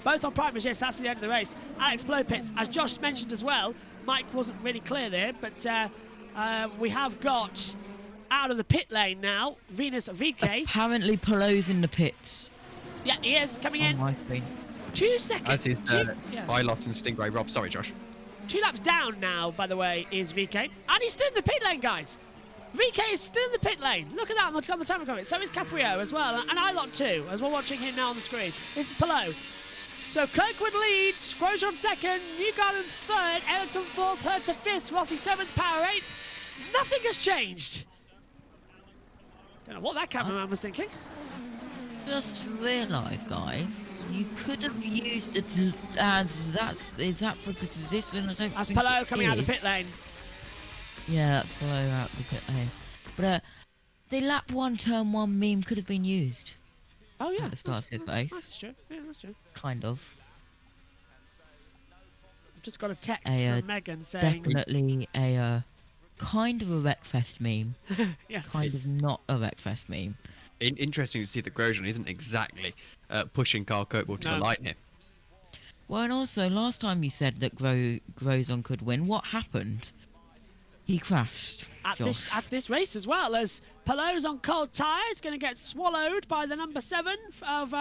Both on primaries, yes, that's the end of the race. Alex Blow pits, as Josh mentioned as well. Mike wasn't really clear there, but we have got out of the pit lane now, Venus VK. Apparently Palou's in the pits. Yeah, he is coming in. My screen. 2 seconds. As is Ilott and Stingray Rob. Sorry, Josh. 2 laps down now, by the way, is VK. And he's still in the pit lane, guys. VK is still in the pit lane. Look at that on the time comment. So is Caprio as well. And Ilott too, as we're watching him now on the screen. This is Palou. So Kirkwood leads, Grosjean 2nd, Newgarden 3rd, Ericsson 4th, Herta 5th, Rossi 7th, Power 8th. Nothing has changed. Don't know what that cameraman was thinking. Just realised, guys, you could have used it as is that for position? I don't. That's think Palou it coming out of is. the pit lane. Yeah, that's Palou out the pit lane. But the lap 1 turn 1 meme could have been used. Oh yeah, at the start of his race. That's true. Yeah, that's true. Kind of. I've just got a text from Megan saying definitely a kind of a Wreckfest meme. Yes. Kind of not a Wreckfest meme. Interesting to see that Grosjean isn't exactly pushing Carl Kirkwood to the line here. Well, and also, last time you said that Grosjean could win, what happened? He crashed. At this race as well, as Palou's on cold tyres, going to get swallowed by the number 7 of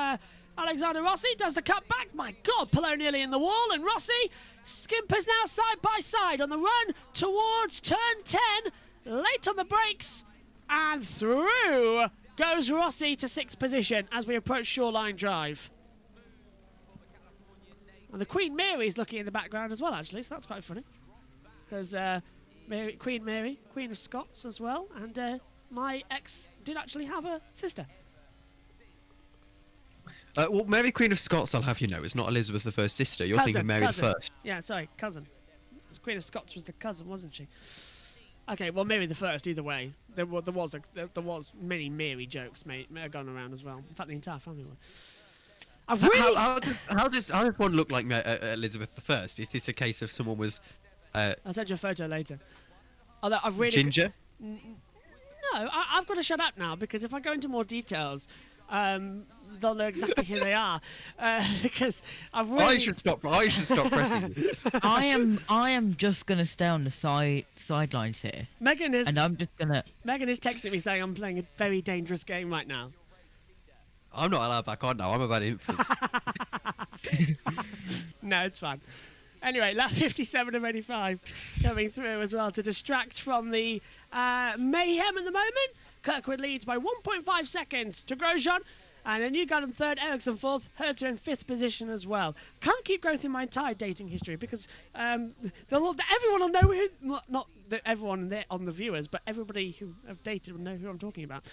Alexander Rossi. Does the cutback. My God, Palou nearly in the wall, and Rossi skimpers now side by side on the run towards turn 10. Late on the brakes, and through goes Rossi to 6th position as we approach Shoreline Drive. And the Queen Mary's looking in the background as well, actually, so that's quite funny. Because Queen Mary, Queen of Scots as well, and my ex did actually have a sister. Well, Mary Queen of Scots, I'll have you know, is not Elizabeth I's sister. You're thinking Mary cousin. I. Yeah, sorry, cousin. Queen of Scots was the cousin, wasn't she? Okay, well, Mary the First. Either way, there was many Mary jokes going around as well. In fact, the entire family were. How does one look like Elizabeth I? Is this a case of someone was? I'll send you a photo later. Although I've really ginger. No, I've got to shut up now because if I go into more details, they'll know exactly who they are. Because I've really... I should stop pressing you. I am just gonna stay on the sidelines here. Megan is texting me saying I'm playing a very dangerous game right now. I'm not allowed back on now. I'm about infants. No, it's fine. Anyway, lap 57 of 85 coming through as well to distract from the mayhem at the moment. Kirkwood leads by 1.5 seconds to Grosjean. And then Newgarden third, Ericsson fourth, Herta in fifth position as well. Can't keep going through my entire dating history because everyone will know who, not everyone on the viewers, but everybody who have dated will know who I'm talking about.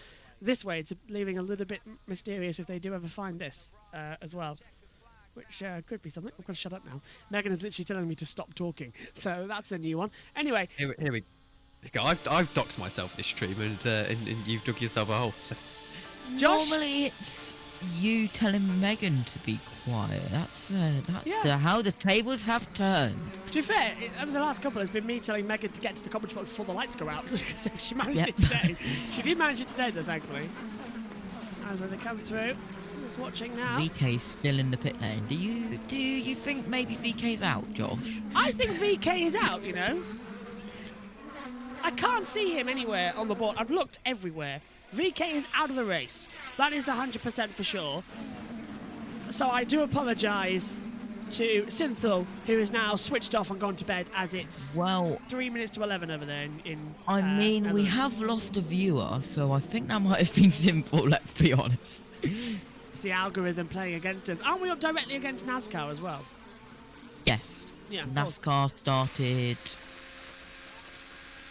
This way, it's leaving a little bit mysterious if they do ever find this as well, which could be something. I'm going to shut up now. Megan is literally telling me to stop talking, so that's a new one. Anyway. Here we go. I've doxed myself this stream, and you've dug yourself a hole. So. Josh? Normally it's you telling Megan to be quiet. That's how the tables have turned. To be fair, over the last couple, it's been me telling Megan to get to the commentary box before the lights go out. So she managed it today. She did manage it today, though, thankfully. As they come through, just watching now. VK's still in the pit lane. Do you think maybe VK's out, Josh? I think VK is out. You know, I can't see him anywhere on the board. I've looked everywhere. VK is out of the race. That is 100% for sure. So I do apologise to Synthel, who is now switched off and gone to bed as it's 3 minutes to 11 over there in I mean, we Netherlands. have lost a viewer, so I think that might have been simple, let's be honest. It's the algorithm playing against us. Aren't we up directly against NASCAR as well? Yes. Yeah. NASCAR started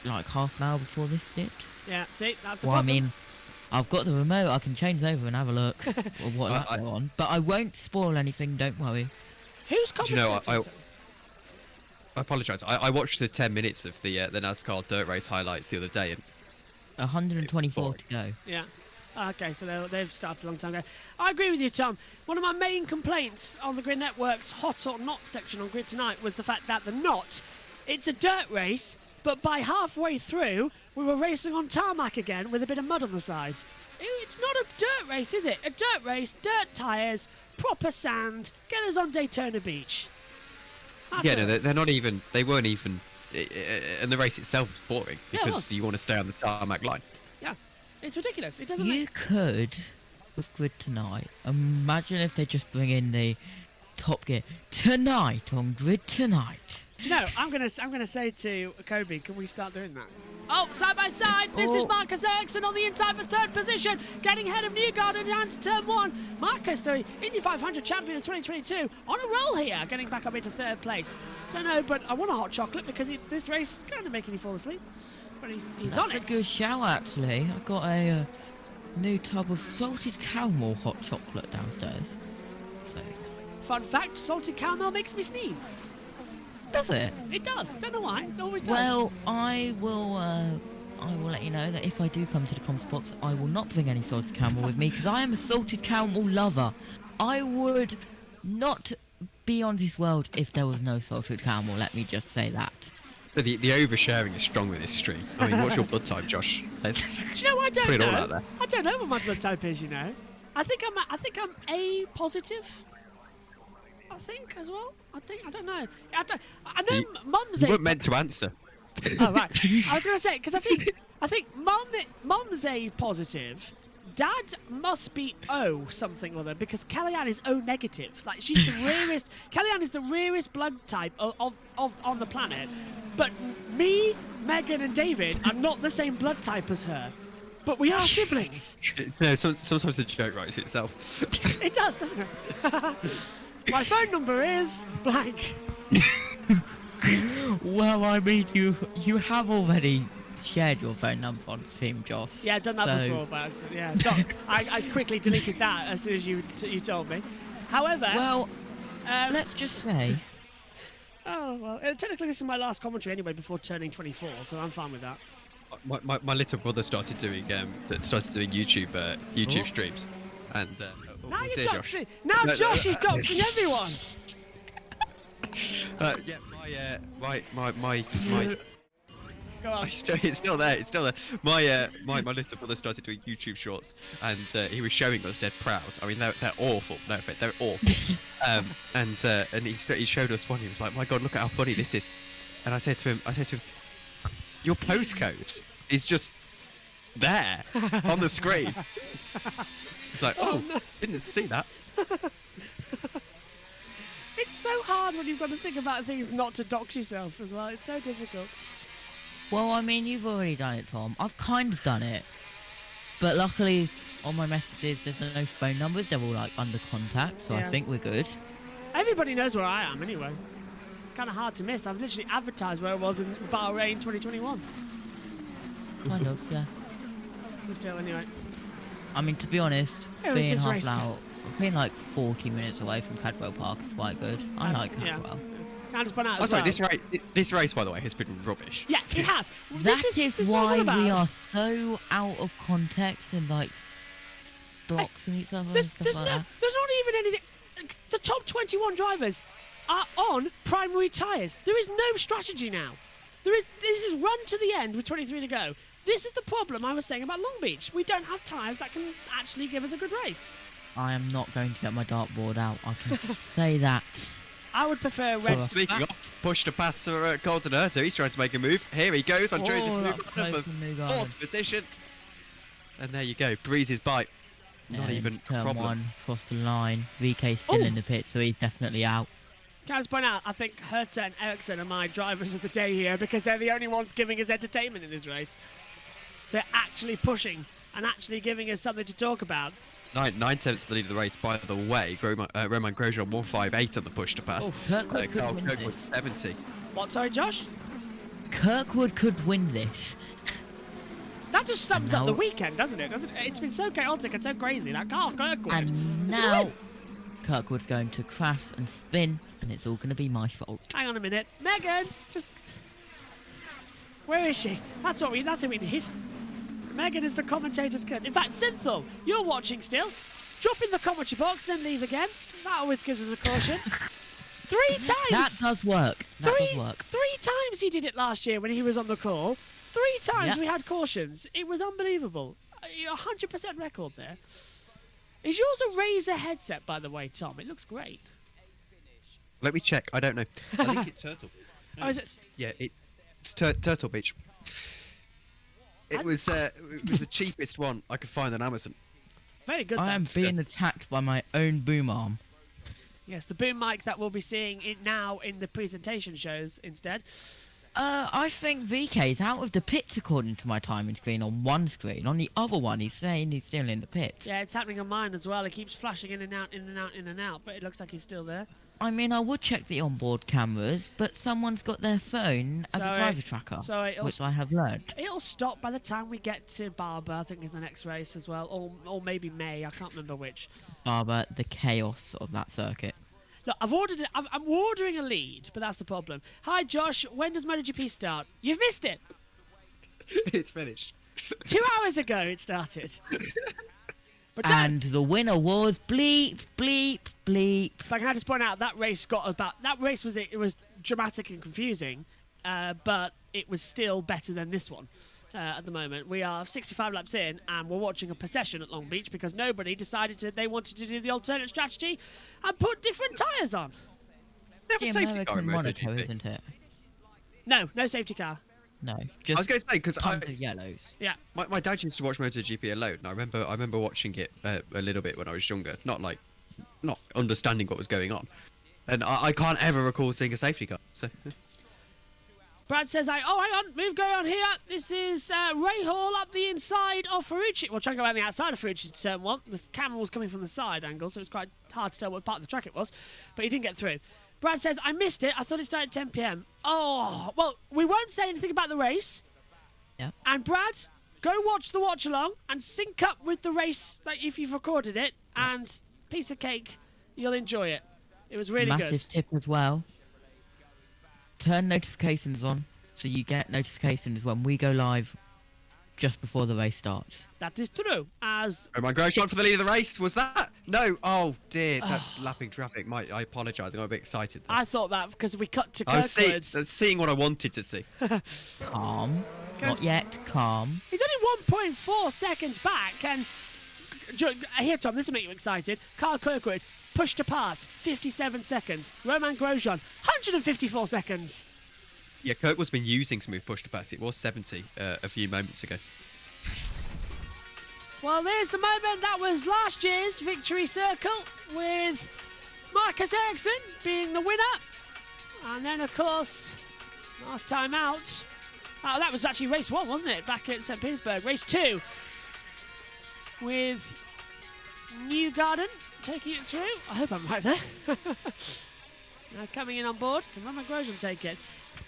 like half an hour before this did. Yeah, see, that's the Well, problem. I mean, I've got the remote, I can change over and have a look at what that's on. But I won't spoil anything, don't worry. Who's commentating? I apologise. I watched the 10 minutes of the NASCAR dirt race highlights the other day. And 124 to go. Yeah. Okay, so they've started a long time ago. I agree with you, Tom. One of my main complaints on the Grid Network's Hot or Not section on Grid Tonight was the fact that it's a dirt race, but by halfway through, we were racing on tarmac again with a bit of mud on the side. It's not a dirt race, is it? A dirt race, dirt tyres, proper sand, get us on Daytona Beach. That's they're not even. They weren't even. And the race itself is boring because you want to stay on the tarmac line. Yeah, it's ridiculous. It doesn't. You could, with Grid Tonight, imagine if they just bring in the Top Gear tonight on Grid Tonight. Do you know, I'm gonna say to Kobe, can we start doing that? Oh, side by side, this is Marcus Ericsson on the inside for third position, getting ahead of Newgarden down to turn one. Marcus, the Indy 500 champion of 2022, on a roll here, getting back up into third place. Don't know, but I want a hot chocolate because this race is kind of making me fall asleep. But he's on it. That's a good shout, actually. I got a new tub of salted caramel hot chocolate downstairs. So. Fun fact, salted caramel makes me sneeze. Does it? It does. Don't know why. It always does. Well, I will let you know that if I do come to the comms box, I will not bring any salted caramel with me because I am a salted caramel lover. I would not be on this world if there was no salted caramel. Let me just say that. But the oversharing is strong with this stream. I mean, what's your blood type, Josh? Let's do you know? I don't put it know. all out there. I don't know what my blood type is. You know, I think I'm A positive. I think as well. I don't know. I know Mum's You weren't meant to answer. Oh right. I was going to say because I think Mum's A positive. Dad must be O something or other because Kellyanne is O negative. Like she's the rarest. Kellyanne is the rarest blood type of on the planet. But me, Megan, and David are not the same blood type as her. But we are siblings. No, sometimes the joke writes itself. It does, doesn't it? My phone number is blank. Well, I mean, you have already shared your phone number on stream, Josh. Yeah, I've done that before by accident. Yeah, I quickly deleted that as soon as you told me. However, well, let's just say. Oh well, technically this is my last commentary anyway before turning 24, so I'm fine with that. My little brother started doing YouTube streams, and now you're doxing. Now Josh is doxing everyone. Yeah, my Go on. It's still there. It's still there. My little brother started doing YouTube shorts, and he was showing us dead proud. I mean, they're awful. No offense, they're awful. And he showed us one. He was like, "My God, look at how funny this is." And I said to him, "Your postcode is just there on the screen." He's like, "Oh, no. didn't see that." It's so hard when you've got to think about things not to dox yourself as well. It's so difficult. Well, I mean, you've already done it, Tom. I've kind of done it. But luckily, on my messages, there's no phone numbers. They're all, like, under contact, so I Yeah. think we're good. Everybody knows where I am anyway. It's kind of hard to miss. I've literally advertised where I was in Bahrain 2021. Kind of, yeah. But still, anyway. I mean, to be honest, It was being just half racing. an hour, being like 40 minutes away from Cadwell Park is quite good. I like Cadwell. Can I just point out Oh, as sorry, well? this race, by the way, has been rubbish. Yeah, it has. That this is what it's all why about. we are so out of context and like blocks and each other and stuff like that. There's not even anything. The top 21 drivers are on primary tyres. There is no strategy now. This is run to the end with 23 to go. This is the problem I was saying about Long Beach. We don't have tyres that can actually give us a good race. I am not going to get my dartboard out. I can say that. I would prefer red. Speaking of, push to pass for Colton Herter. He's trying to make a move. Here he goes on Joseph that's Newgarden close for from Newgarden. fourth position. And there you go. Breezes bite. Not Yeah, even into a turn problem. one, cross the line. VK still in the pit, so he's definitely out. Can I just point out, I think Herter and Ericsson are my drivers of the day here because they're the only ones giving us entertainment in this race. They're actually pushing and actually giving us something to talk about. 9/10 to the lead of the race, by the way. Romain Grosjean 158 on the push to pass. Kirkwood could Carl win Kirkwood this. 70. What, sorry, Josh? Kirkwood could win this. That just sums up now- the weekend, doesn't it? It's been so chaotic and so crazy. That Carl Kirkwood. And is a now win. Kirkwood's going to crash and spin, and it's all going to be my fault. Hang on a minute. Megan, just... Where is she? That's who we need. Megan is the commentator's curse. In fact, Synthal, you're watching still. Drop in the commentary box, then leave again. That always gives us a caution. 3 times! That does work. That does work. 3 times he did it last year when he was on the call. 3 times Yep. we had cautions. It was unbelievable. 100% record there. Is yours a Razer headset, by the way, Tom? It looks great. Let me check. I don't know. I think it's Turtle. Oh, is it? Yeah, it's Turtle Beach. It was the cheapest one I could find on Amazon. Very good. I then. am being attacked by my own boom arm. Yes, the boom mic that we'll be seeing it now in the presentation shows instead. I think VK's out of the pits according to my timing screen on one screen. On the other one, he's saying he's still in the pits. Yeah, it's happening on mine as well. It keeps flashing in and out, in and out, in and out, but it looks like he's still there. I mean, I would check the onboard cameras, but someone's got their phone as a Sorry. driver tracker, Sorry, it'll which I have learned. It'll stop by the time we get to Barber, I think is the next race as well, or maybe May, I can't remember which. Barber, the chaos of that circuit. Look, I've ordered it. I'm ordering a lead, but that's the problem. Hi, Josh. When does MotoGP start? You've missed it. It's finished. 2 hours ago it started. But And the winner was bleep, bleep, bleep. But can I just point out that race was dramatic and confusing, but it was still better than this one. At the moment, we are 65 laps in, and we're watching a procession at Long Beach because nobody decided they wanted to do the alternate strategy and put different tyres on. Never The safety car in American Monaco, MotoGP. isn't it? No safety car. No, I just was going to say because tons of yellows. Yeah. my dad used to watch MotoGP alone. And I remember watching it a little bit when I was younger, not understanding what was going on, and I can't ever recall seeing a safety car. So Brad says, hang on, move going on here. This is Ray Hall up the inside of Ferrucci. We'll try and go around the outside of Ferrucci to turn 1. The camera was coming from the side angle, so it was quite hard to tell what part of the track it was, but he didn't get through. Brad says, I missed it. I thought it started at 10 p.m. Oh, well, we won't say anything about the race. Yep. And Brad, go watch the watch along and sync up with the race like if you've recorded it, and piece of cake, you'll enjoy it. It was really Massive good. tip as well. Turn notifications on so you get notifications when we go live just before the race starts. That is true. As Romain Grosjean for the lead of the race. Was that No, oh dear, that's lapping traffic. I apologise. I got a bit excited there. I thought that because we cut to I was Kirkwood. seeing what I wanted to see. Calm. Not yet. Calm. He's only 1.4 seconds back, and here, Tom, this will make you excited. Carl Kirkwood pushed to pass, 57 seconds. Romain Grosjean, 154 seconds. Yeah, Kirkwood's been using smooth push to pass. It was 70 a few moments ago. Well, there's the moment that was last year's victory circle with Marcus Ericsson being the winner. And then, of course, last time out, that was actually race 1, wasn't it? Back at St. Petersburg. Race 2 with Newgarden taking it through. I hope I'm right there. Now coming in on board. Can Romain Grosjean take it?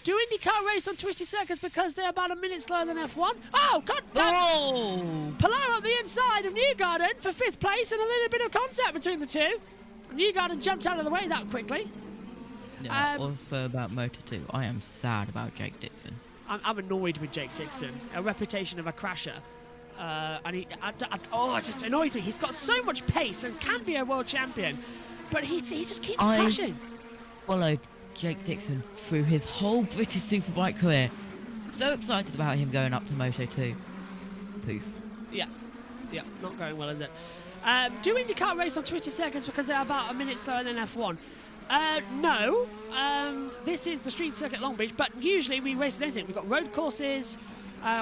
Do IndyCar race on twisty circuits because they're about a minute slower than F1? Oh, God! Pilar on the inside of Newgarden for 5th place and a little bit of contact between the two. And Newgarden jumped out of the way that quickly. Yeah, also about Moto2, I am sad about Jake Dixon. I'm annoyed with Jake Dixon. A reputation of a crasher. And it just annoys me. He's got so much pace and can be a world champion, but he just keeps crashing. Followed Jake Dixon through his whole British Superbike career. So excited about him going up to Moto2. Poof. Yeah, not going well, is it? Do IndyCar race on twisty circuits because they're about a minute slower than F1? No. This is the street circuit Long Beach, but usually we race at anything. We've got road courses,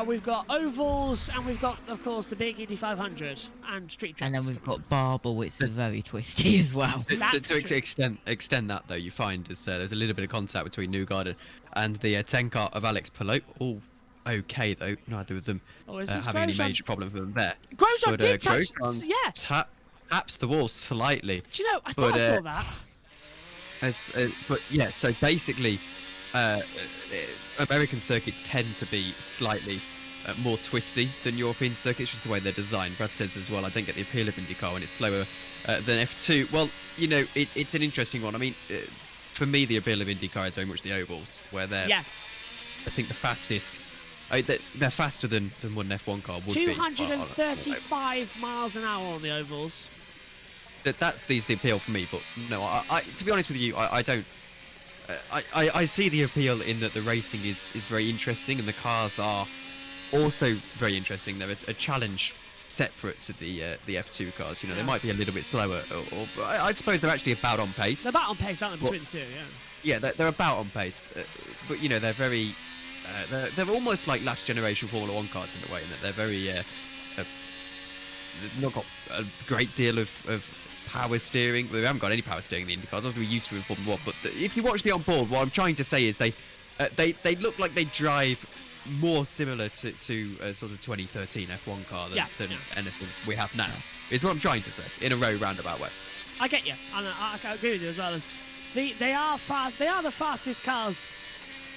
we've got ovals, and we've got, of course, the big Indy 500 and street tracks. And then we've got Barber, which is very twisty as well. To extend that, though, you find there's a little bit of contact between Newgarden and the 10 car of Alex Palou. All okay, though. Neither of them having any major problem with them there. Grosjean did touch... Yeah. Taps the wall slightly. Do you know, I thought I saw that. But yeah, so basically, American circuits tend to be slightly more twisty than European circuits, just the way they're designed. Brad says as well, I don't get the appeal of IndyCar when it's slower than F2. Well, you know, it's an interesting one. I mean, for me, the appeal of IndyCar is very much the ovals, where they're, I think, the fastest. They're faster than what an F1 car would 235 miles an hour on the ovals. That is the appeal for me, but no, I to be honest with you, I don't. I see the appeal in that the racing is very interesting and the cars are also very interesting. They're a challenge separate to the F2 cars. You know, they might be a little bit slower, or I suppose they're actually about on pace. They're about on pace, aren't they, between the two? Yeah. Yeah, they're about on pace, but you know, they're very. They're almost like last generation Formula 1 cars in a way, in that they're very. They've not got a great deal of power steering. We haven't got any power steering in the IndyCars. Obviously, we're used to it in Formula 1. But if you watch the on-board, what I'm trying to say is they look like they drive more similar to a sort of 2013 F1 car than anything we have now. Is what I'm trying to say in a very roundabout way. I get you, and I agree with you as well. And they are the fastest cars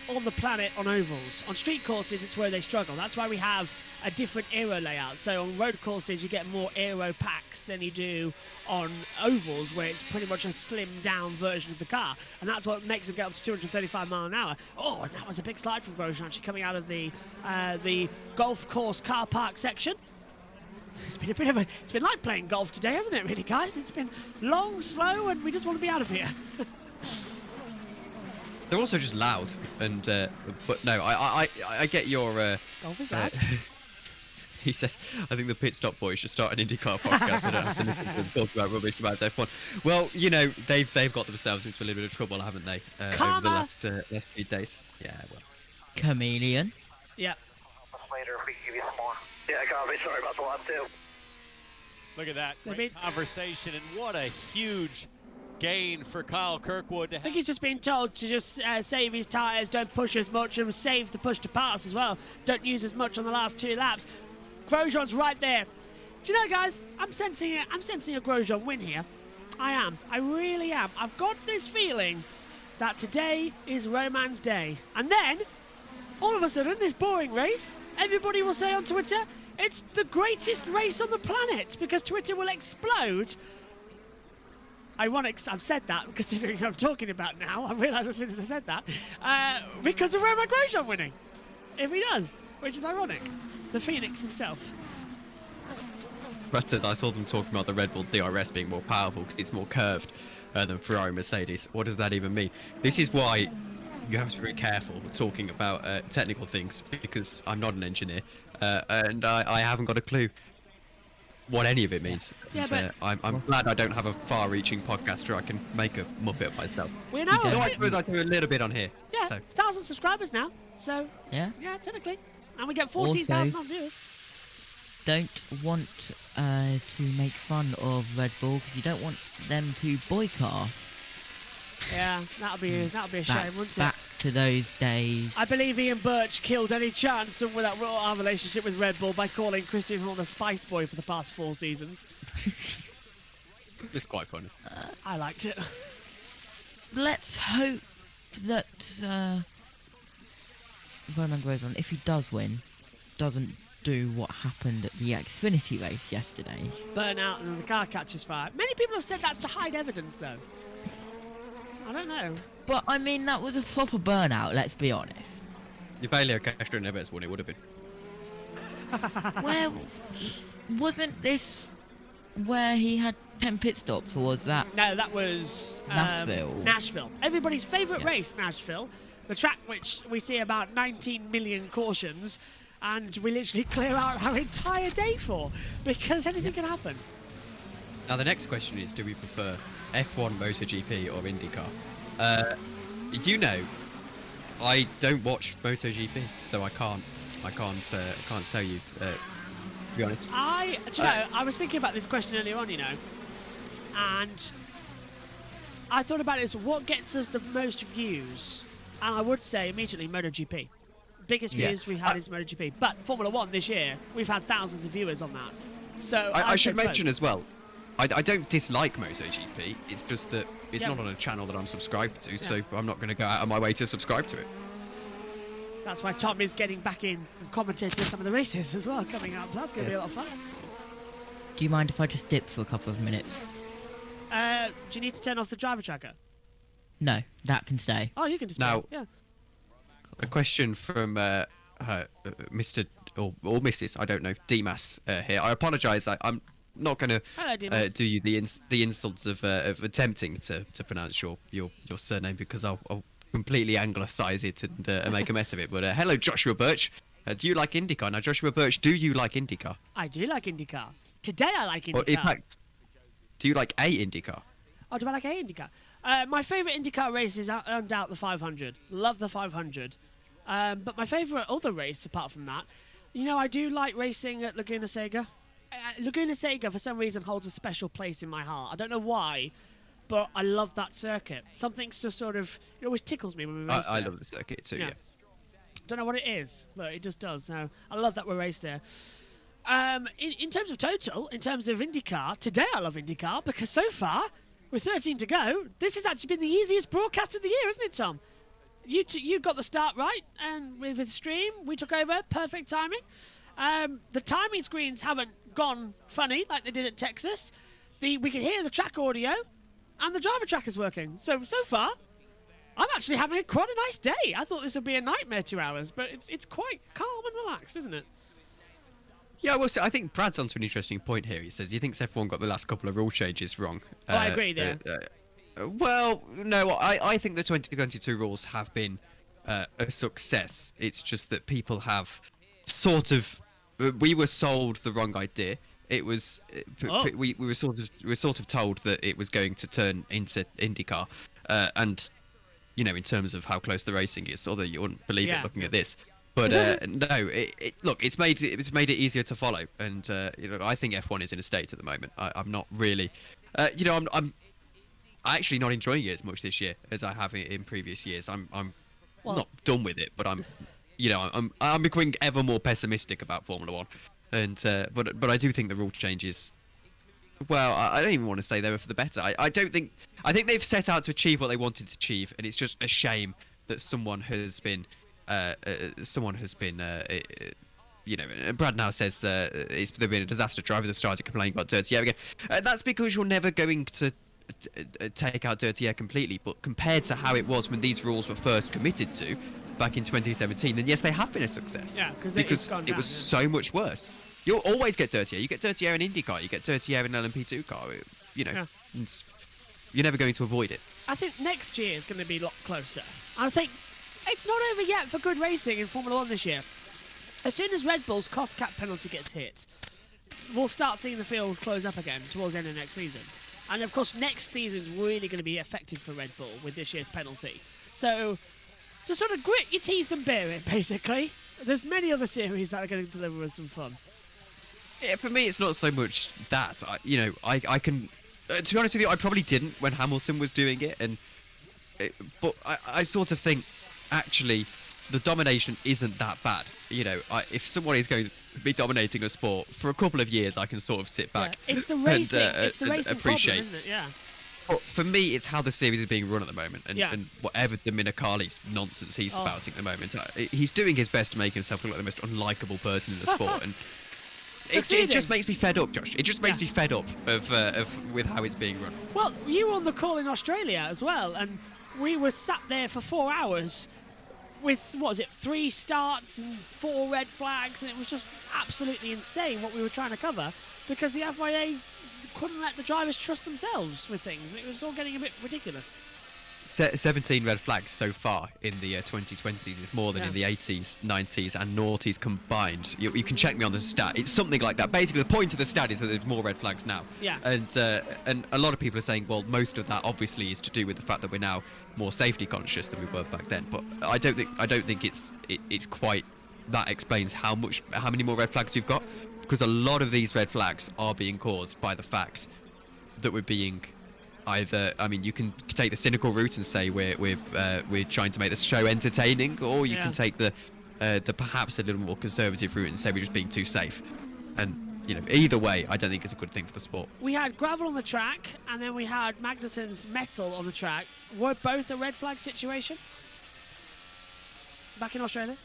on the planet on ovals. On street courses, it's where they struggle. That's why we have a different aero layout. So on road courses, you get more aero packs than you do on ovals, where it's pretty much a slimmed down version of the car. And that's what makes them get up to 235 miles an hour. Oh, and that was a big slide from Grosjean, actually, coming out of the golf course car park section. It's been it's been like playing golf today, hasn't it, really, guys? It's been long, slow, and we just want to be out of here. They're also just loud, and but no, I get your. Golf is loud. He says, I think the pit stop boys should start an IndyCar podcast. I don't have to listen to them talk about rubbish about F1. Well, you know, they've got themselves into a little bit of trouble, haven't they? Over the last few days. Yeah, well. Chameleon. Yeah. Later, if we can give you some more. Yeah, copy. Sorry about the last two. Look at that. Great conversation, and what a huge gain for Kyle Kirkwood. I think he's just been told to just save his tyres, don't push as much, and save the push to pass as well. Don't use as much on the last 2 laps. Grosjean's right there. Do you know, guys, I'm sensing a Grosjean win here. I am. I really am. I've got this feeling that today is Romain's day. And then, all of a sudden, this boring race, everybody will say on Twitter, it's the greatest race on the planet, because Twitter will explode. Ironic, I've said that, considering who I'm talking about now. I realise as soon as I said that. Because of Romain Grosjean winning. If he does, which is ironic. The Phoenix himself. Brad says, I saw them talking about the Red Bull DRS being more powerful because it's more curved than Ferrari Mercedes. What does that even mean? This is why you have to be very careful talking about technical things, because I'm not an engineer and I haven't got a clue what any of it means. Yeah, And, I'm glad I don't have a far-reaching podcast where I can make a muppet of myself. We're now. Though I suppose I do a little bit on here. Yeah, So 1,000 subscribers now. So Yeah. technically, and we get 14,000 odd viewers. Don't want to make fun of Red Bull because you don't want them to boycott us. Yeah, that'll be a shame, wouldn't it? Back to those days. I believe Ian Burch killed any chance of our relationship with Red Bull by calling Christian Horner Spice Boy for the past 4 seasons. it's quite funny. I liked it. Let's hope that Roman Grosjean, if he does win, doesn't do what happened at the Xfinity race yesterday. Burn out and the car catches fire. Many people have said that's to hide evidence, though. I don't know. But I mean, that was a proper burnout. Let's be honest. If Elio Castro Neves won, it would have been. Well, wasn't this where he had 10 pit stops, or was that? No, that was Nashville. Nashville. Everybody's favourite race, Nashville. The track which we see about 19 million cautions, and we literally clear out our entire day for, because anything can happen. Now the next question is, do we prefer F1, MotoGP or IndyCar? I don't watch MotoGP, so I can't tell you, to be honest. I was thinking about this question earlier on, and I thought about it as what gets us the most views, and I would say immediately MotoGP. Biggest views we've had is MotoGP, but Formula 1 this year, we've had thousands of viewers on that. So I should mention as well, I don't dislike MotoGP, it's just that it's not on a channel that I'm subscribed to, so I'm not going to go out of my way to subscribe to it. That's why Tom is getting back in and commentating some of the races as well coming up. That's going to be a lot of fun. Do you mind if I just dip for a couple of minutes? Do you need to turn off the driver tracker? No, that can stay. Oh, you can just Now, yeah. a question from Mr. or Mrs. I don't know, Dimas here. I apologise. I'm not going to do you the insults of attempting to pronounce your surname, because I'll completely anglicise it and make a mess of it. But hello, Joshua Burch. Do you like IndyCar? Now, Joshua Burch, do you like IndyCar? I do like IndyCar. Today I like IndyCar. Or, in fact, do you like a IndyCar? Oh, do I like a IndyCar? My favourite IndyCar race is undoubtedly the 500. Love the 500. But my favourite other race, apart from that, I do like racing at Laguna Seca. Laguna Seca, for some reason, holds a special place in my heart. I don't know why, but I love that circuit. Something's just sort of... It always tickles me when we race there. I love the circuit too, yeah. Don't know what it is, but it just does. So I love that we race there. In terms of total, in terms of IndyCar, today I love IndyCar because so far, with 13 to go, this has actually been the easiest broadcast of the year, isn't it, Tom? You got the start right, and with the stream, we took over. Perfect timing. The timing screens haven't gone funny like they did at Texas. We can hear the track audio, and the driver track is working. So far, I'm actually having quite a nice day. I thought this would be a nightmare 2 hours, but it's quite calm and relaxed, isn't it? Yeah, well, I think Brad's onto an interesting point here. He says he thinks F1 got the last couple of rule changes wrong. Oh, I agree there. Well, no, I think the 2022 rules have been a success. It's just that people have sort of... We were sold the wrong idea. It was... We were sort of told that it was going to turn into IndyCar. And, in terms of how close the racing is, although you wouldn't believe it looking at this. But no, look, it's made it easier to follow, and I think F1 is in a state at the moment. I'm not really, I'm actually not enjoying it as much this year as I have in previous years. I'm not done with it, but I'm becoming ever more pessimistic about Formula One, and but I do think the rule changes. Well, I don't even want to say they were for the better. I think they've set out to achieve what they wanted to achieve, and it's just a shame that someone has been. Brad now says they've been a disaster. Drivers have started complaining about dirty air again. That's because you're never going to take out dirty air completely. But compared to how it was when these rules were first committed to back in 2017, then yes, they have been a success. Yeah, because it was so much worse. You'll always get dirty air. You get dirty air in IndyCar. You get dirty air in an LMP2 car. You know, Yeah. you're never going to avoid it. I think next year is going to be a lot closer. I think it's not over yet for good racing in Formula 1 this year. As soon as Red Bull's cost cap penalty gets hit, we'll start seeing the field close up again towards the end of next season. And of course, next season's really going to be affected for Red Bull with this year's penalty. So just sort of grit your teeth and bear it, basically. There's many other series that are going to deliver us some fun. Yeah, for me, it's not so much that. I can. To be honest with you, I probably didn't when Hamilton was doing it, but I sort of think actually the domination isn't that bad. If someone is going to be dominating a sport for a couple of years, I can sort of sit back. Yeah, it's the racing. It's the and racing appreciate. problem, isn't it? Yeah. But for me, it's how the series is being run at the moment, and, Yeah. and whatever Dominicali's nonsense he's spouting at the moment, he's doing his best to make himself look like the most unlikable person in the sport, and it just makes me fed up, Josh. It just makes me fed up with how it's being run. Well, you were on the call in Australia as well, and we were sat there for 4 hours with, 3 starts and 4 red flags, and it was just absolutely insane what we were trying to cover because the FIA couldn't let the drivers trust themselves with things. It was all getting a bit ridiculous. 17 red flags so far in the 2020s is more than in the 80s, 90s and noughties combined. You can check me on the stat. It's something like that. Basically, the point of the stat is that there's more red flags now. Yeah. And a lot of people are saying, well, most of that obviously is to do with the fact that we're now more safety conscious than we were back then. But I don't think it's quite that explains how many more red flags we've got, because a lot of these red flags are being caused by the fact that we're being you can take the cynical route and say we're trying to make the show entertaining, or you can take the perhaps a little more conservative route and say we're just being too safe. And either way, I don't think it's a good thing for the sport. We had gravel on the track, and then we had Magnussen's metal on the track. Were both a red flag situation back in Australia?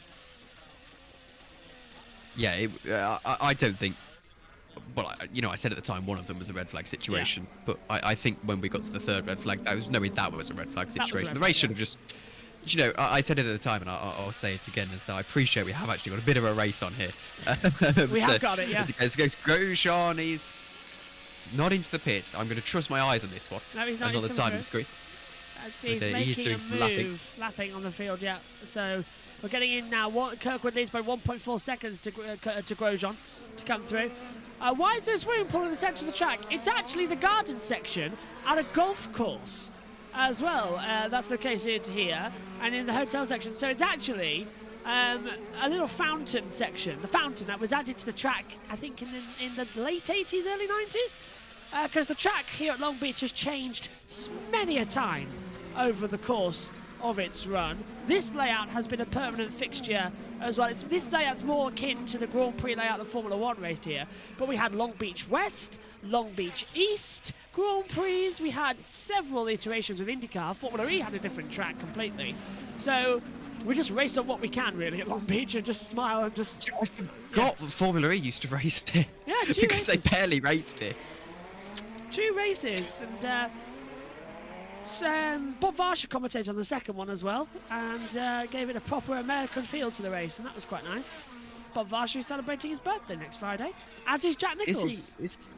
Yeah, I don't think. Well, I said at the time one of them was a red flag situation, but I think when we got to the third red flag, that was a red flag situation. The race should have just, I said it at the time, and I'll say it again, and so I appreciate we have actually got a bit of a race on here. We have got it, yeah. Grosjean is not into the pits. I'm going to trust my eyes on this one. No, he's not. Another timing screen. He's making a move, lapping on the field, yeah. So we're getting in now. Kirkwood leads by 1.4 seconds to Grosjean to come through. Why is there a swimming pool in the centre of the track? It's actually the garden section at a golf course as well. That's located here and in the hotel section. So it's actually a little fountain section. The fountain that was added to the track, I think, in the late 80s, early 90s. Because the track here at Long Beach has changed many a time over the course of its run. This layout has been a permanent fixture as well. This layout's more akin to the Grand Prix layout that Formula 1 raced here. But we had Long Beach West, Long Beach East, Grand Prix. We had several iterations with IndyCar. Formula E had a different track completely. So we just race on what we can, really, at Long Beach and just smile and just... I forgot that Formula E used to race here. Yeah, 2 because races. they barely raced here. 2 races, and Bob Varsha commentated on the second one as well, and gave it a proper American feel to the race, and that was quite nice. Bob Varsha is celebrating his birthday next Friday, as is Jack Nicholls. Is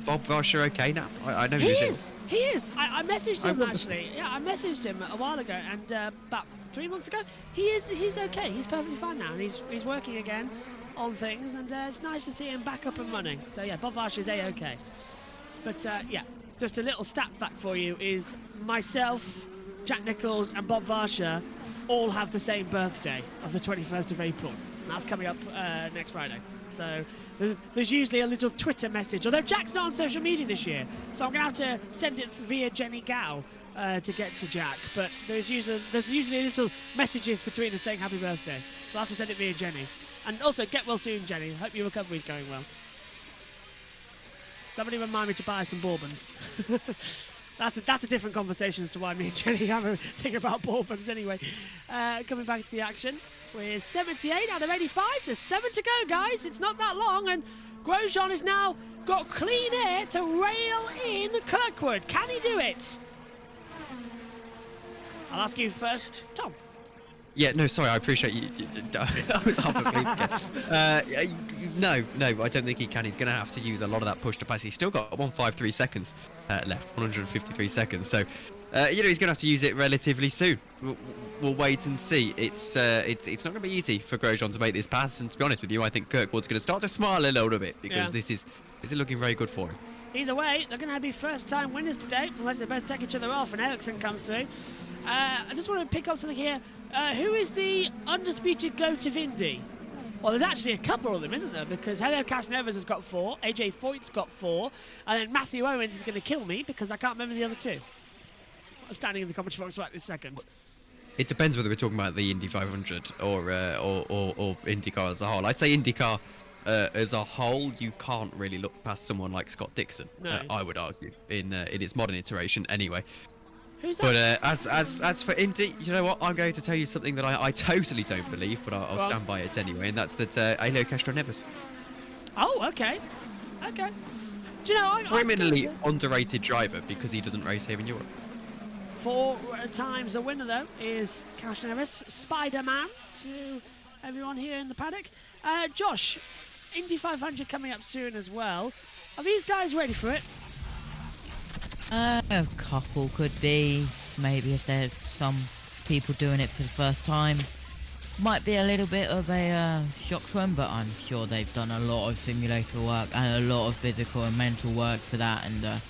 Bob Varsha okay now? I know He he's is. He is. I messaged him actually. Yeah, I messaged him a while ago, and about 3 months ago. He's okay. He's perfectly fine now, and he's working again on things, and it's nice to see him back up and running. So yeah, Bob Varsha is a-okay. But yeah, just a little stat fact for you is myself, Jack Nicholls and Bob Varsha all have the same birthday of the 21st of April. And that's coming up next Friday. So there's usually a little Twitter message, although Jack's not on social media this year, so I'm going to have to send it via Jenny Gow to get to Jack. But there's usually little messages between us saying happy birthday. So I'll have to send it via Jenny. And also, get well soon, Jenny. Hope your recovery's going well. Somebody remind me to buy some bourbons. That's a different conversation as to why me and Jenny have a thing about bourbons anyway. Coming back to the action, with 78 out of 85. There's 7 to go, guys. It's not that long, and Grosjean has now got clean air to rail in Kirkwood. Can he do it? I'll ask you first, Tom. Yeah, no, sorry, I appreciate you. I was half asleep again. No, I don't think he can. He's going to have to use a lot of that push to pass. He's still got 153 seconds left, 153 seconds. So, he's going to have to use it relatively soon. We'll wait and see. It's not going to be easy for Grosjean to make this pass. And to be honest with you, I think Kirkwood's going to start to smile a little bit because this is looking very good for him. Either way, they're going to be first-time winners today, unless they both take each other off and Ericsson comes through. I just want to pick up something here. Who is the undisputed GOAT of Indy? Well, there's actually a couple of them, isn't there? Because Helio Castroneves has got 4, AJ Foyt's got 4, and then Matthew Owens is going to kill me because I can't remember the other 2. I'm standing in the commentary box right this second. It depends whether we're talking about the Indy 500 or IndyCar as a whole. I'd say IndyCar as a whole, you can't really look past someone like Scott Dixon. No. I would argue in its modern iteration, anyway. Who's that? But as for Indy, you know what? I'm going to tell you something that I totally don't believe, but I'll stand by it anyway, and that's that Helio Castroneves. Oh, okay. Okay. Do you know, Criminally underrated driver because he doesn't race here in Europe. 4 times a winner, though, is Castroneves. Spider-Man to everyone here in the paddock. Josh, Indy 500 coming up soon as well. Are these guys ready for it? A couple could be. Maybe if there's some people doing it for the first time. Might be a little bit of a shock for them, but I'm sure they've done a lot of simulator work and a lot of physical and mental work for that, and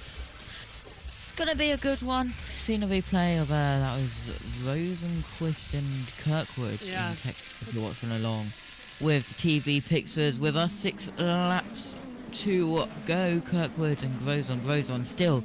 it's gonna be a good one. Seen a replay of that was Rosenquist and Kirkwood in text Watson along with the TV pictures with us. 6 laps to go. Kirkwood and Grosjean still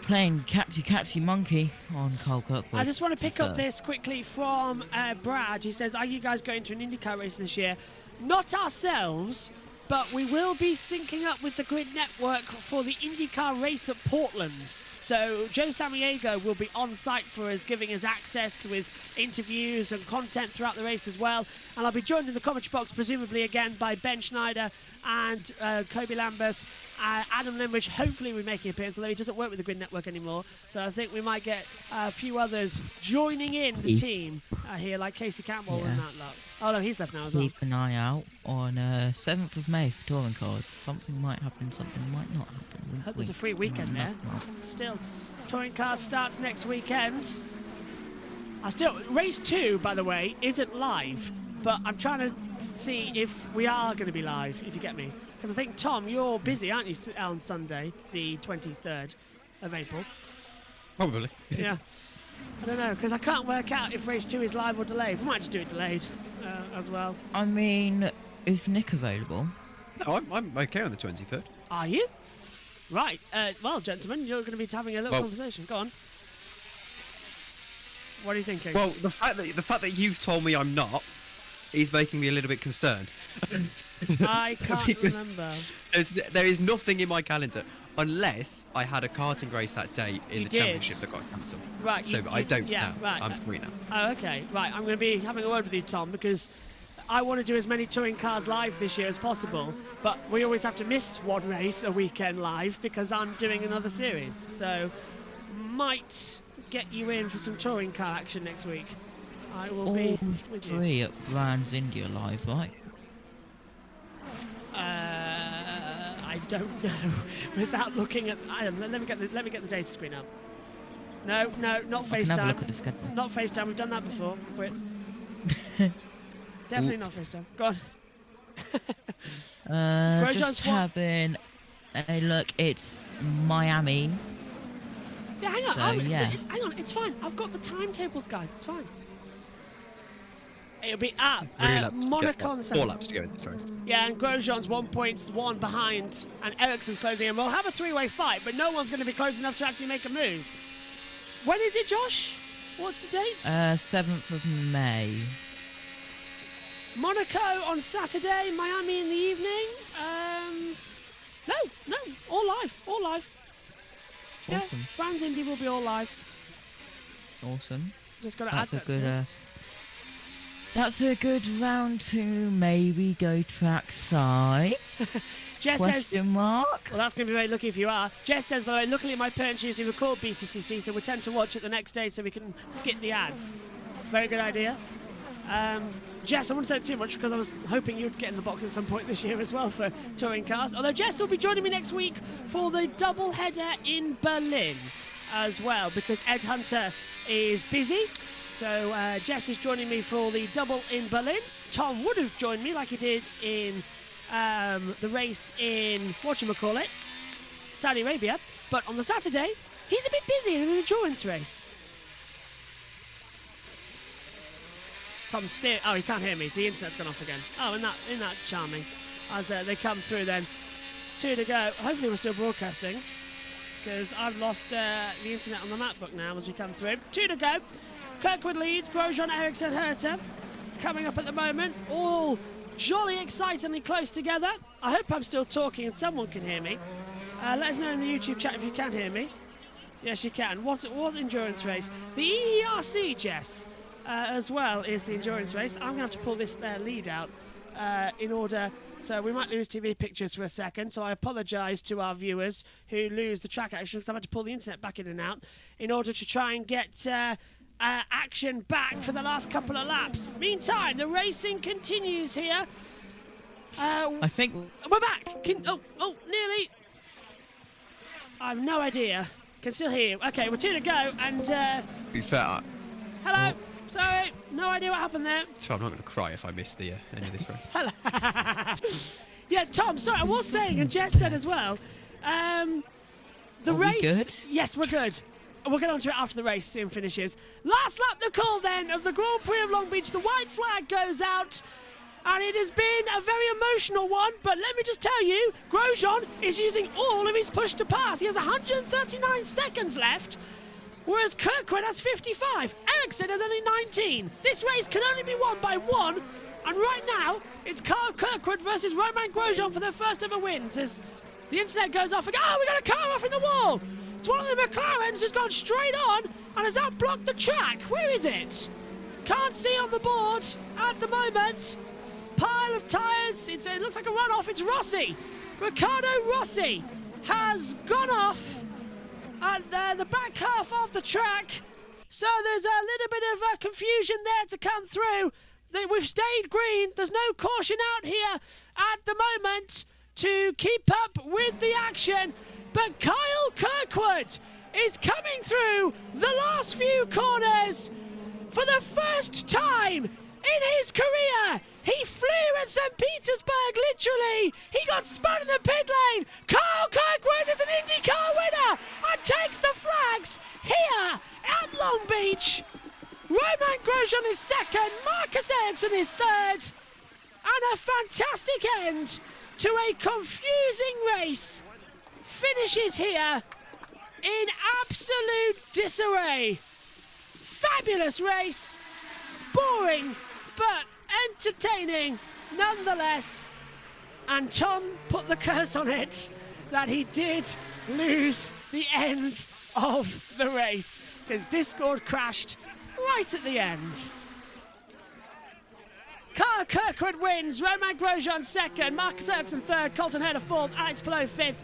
playing catchy monkey on Carl Kirkwood. I just want to pick up this quickly from Brad. He says, are you guys going to an IndyCar race this year? Not ourselves, but we will be syncing up with the Grid Network for the IndyCar race at Portland. So Joe Samaniego will be on site for us, giving us access with interviews and content throughout the race as well. And I'll be joined in the commentary box, presumably again, by Ben Schneider and Kobe Lambeth. Adam Limrich hopefully will be making an appearance, although he doesn't work with the Grid Network anymore. So I think we might get a few others joining in the team here, like Casey Campbell and that lot. Oh no, he's left now as well. Keep an eye out on 7th of May for touring cars. Something might happen, something might not happen. Hope there's a free weekend there. Still, touring cars starts next weekend. Race 2, by the way, isn't live, but I'm trying to see if we are going to be live, if you get me. Because I think, Tom, you're busy, aren't you, on Sunday, the 23rd of April? Probably. Yeah. I don't know, because I can't work out if race 2 is live or delayed. We might just do it delayed as well. I mean, is Nick available? No, I'm okay on the 23rd. Are you? Right. Well, gentlemen, you're going to be having a little conversation. Go on. What are you thinking? Well, the fact that you've told me I'm not is making me a little bit concerned. I can't remember. There is nothing in my calendar unless I had a karting race that day in the championship that got cancelled. Right. So I don't now. Right. I'm free now. Oh, okay. Right. I'm going to be having a word with you, Tom, because I want to do as many touring cars live this year as possible, but we always have to miss one race a weekend live because I'm doing another series. So might get you in for some touring car action next week. I will be with you. 3 at Brands India live, right? I don't know. Without looking at, let me get the data screen up. No, not FaceTime. Not FaceTime. We've done that before. Quit. Definitely not FaceTime. Go on. Just having a look. It's Miami. Yeah, hang on. So, hang on. It's fine. I've got the timetables, guys. It's fine. It'll be Monaco on the 7th. 4 laps to go in this race. Yeah, and Grosjean's 1 behind, and Ericsson's closing in. We'll have a 3-way fight, but no one's going to be close enough to actually make a move. When is it, Josh? What's the date? 7th of May. Monaco on Saturday, Miami in the evening. No, all live. Awesome. Yeah, Brands Indy will be all live. Awesome. Just got to add that first. That's a good round to maybe go trackside. Jess Question mark? Well, that's going to be very lucky if you are. Jess says, by the way, luckily my parents usually record BTCC, so we tend to watch it the next day so we can skip the ads. Very good idea. Jess, I won't say too much because I was hoping you'd get in the box at some point this year as well for touring cars. Although Jess will be joining me next week for the double header in Berlin as well, because Ed Hunter is busy. So Jess is joining me for the double in Berlin. Tom would have joined me like he did in the race in, whatchamacallit, Saudi Arabia. But on the Saturday, he's a bit busy in an endurance race. Tom's still. Oh, he can't hear me. The internet's gone off again. Oh, isn't that charming? As they come through, then 2 to go. Hopefully, we're still broadcasting because I've lost the internet on the MacBook now as we come through. 2 to go. Kirkwood leads. Grosjean, Ericsson, Herta coming up at the moment. All jolly excitingly close together. I hope I'm still talking and someone can hear me. Let us know in the YouTube chat if you can hear me. Yes, you can. What endurance race? The EERC, Jess. As well is the endurance race. I'm going to have to pull this lead out in order, so we might lose TV pictures for a second, so I apologise to our viewers who lose the track action because I've had to pull the internet back in and out in order to try and get action back for the last couple of laps. Meantime, the racing continues here. I think we're back. Nearly. I have no idea. Can still hear you. Okay, we're 2 to go, and Be fair. hello. Sorry, no idea what happened there. So I'm not going to cry if I miss the end of this race. Hello. Yeah, Tom, sorry, I was saying, and Jess said as well, the race... we good? Yes, we're good. We'll get on to it after the race soon finishes. Last lap the call then of the Grand Prix of Long Beach. The white flag goes out, and it has been a very emotional one, but let me just tell you, Grosjean is using all of his push to pass. He has 139 seconds left, whereas Kirkwood has 55. Ericsson has only 19. This race can only be won by one, and right now it's Carl Kirkwood versus Romain Grosjean for their first ever wins. As the internet goes off again. Oh, we got a car off in the wall. It's one of the McLarens who's gone straight on and has outblocked the track. Where is it? Can't see on the board at the moment. Pile of tyres. It looks like a runoff. It's Rossi. Riccardo Rossi has gone off at the back half of the track. So there's a little bit of confusion there to come through. We've stayed green. There's no caution out here at the moment to keep up with the action. But Kyle Kirkwood is coming through the last few corners for the first time in his career. He flew at St. Petersburg, literally. He got spun in the pit lane. Kyle Kirkwood is an IndyCar winner and takes the flags here at Long Beach. Romain Grosjean is second. Marcus Ericsson is third. And a fantastic end to a confusing race finishes here in absolute disarray. Fabulous race. Boring, but entertaining nonetheless. And Tom put the curse on it that he did lose the end of the race because Discord crashed right at the end. Carl Kirkwood wins, Romain Grosjean second, Marcus Ericsson third, Colton Herta fourth, Alex Palou fifth,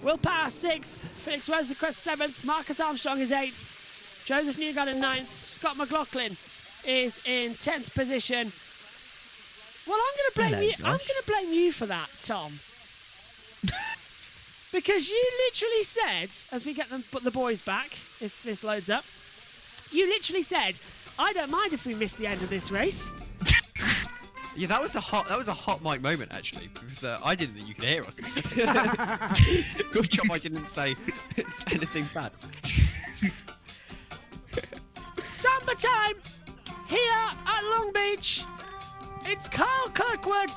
Will Power sixth, Felix Rosenquist seventh, Marcus Armstrong is eighth, Joseph Newgarden ninth, Scott McLaughlin is in 10th position. Well, I'm going to blame you for that, Tom. Because you literally said, as we get the boys back, if this loads up, you literally said, I don't mind if we miss the end of this race. Yeah, that was a hot mic moment actually, because I didn't think you could hear us. Good job I didn't say anything bad. Samba time here at Long Beach. It's Carl Kirkwood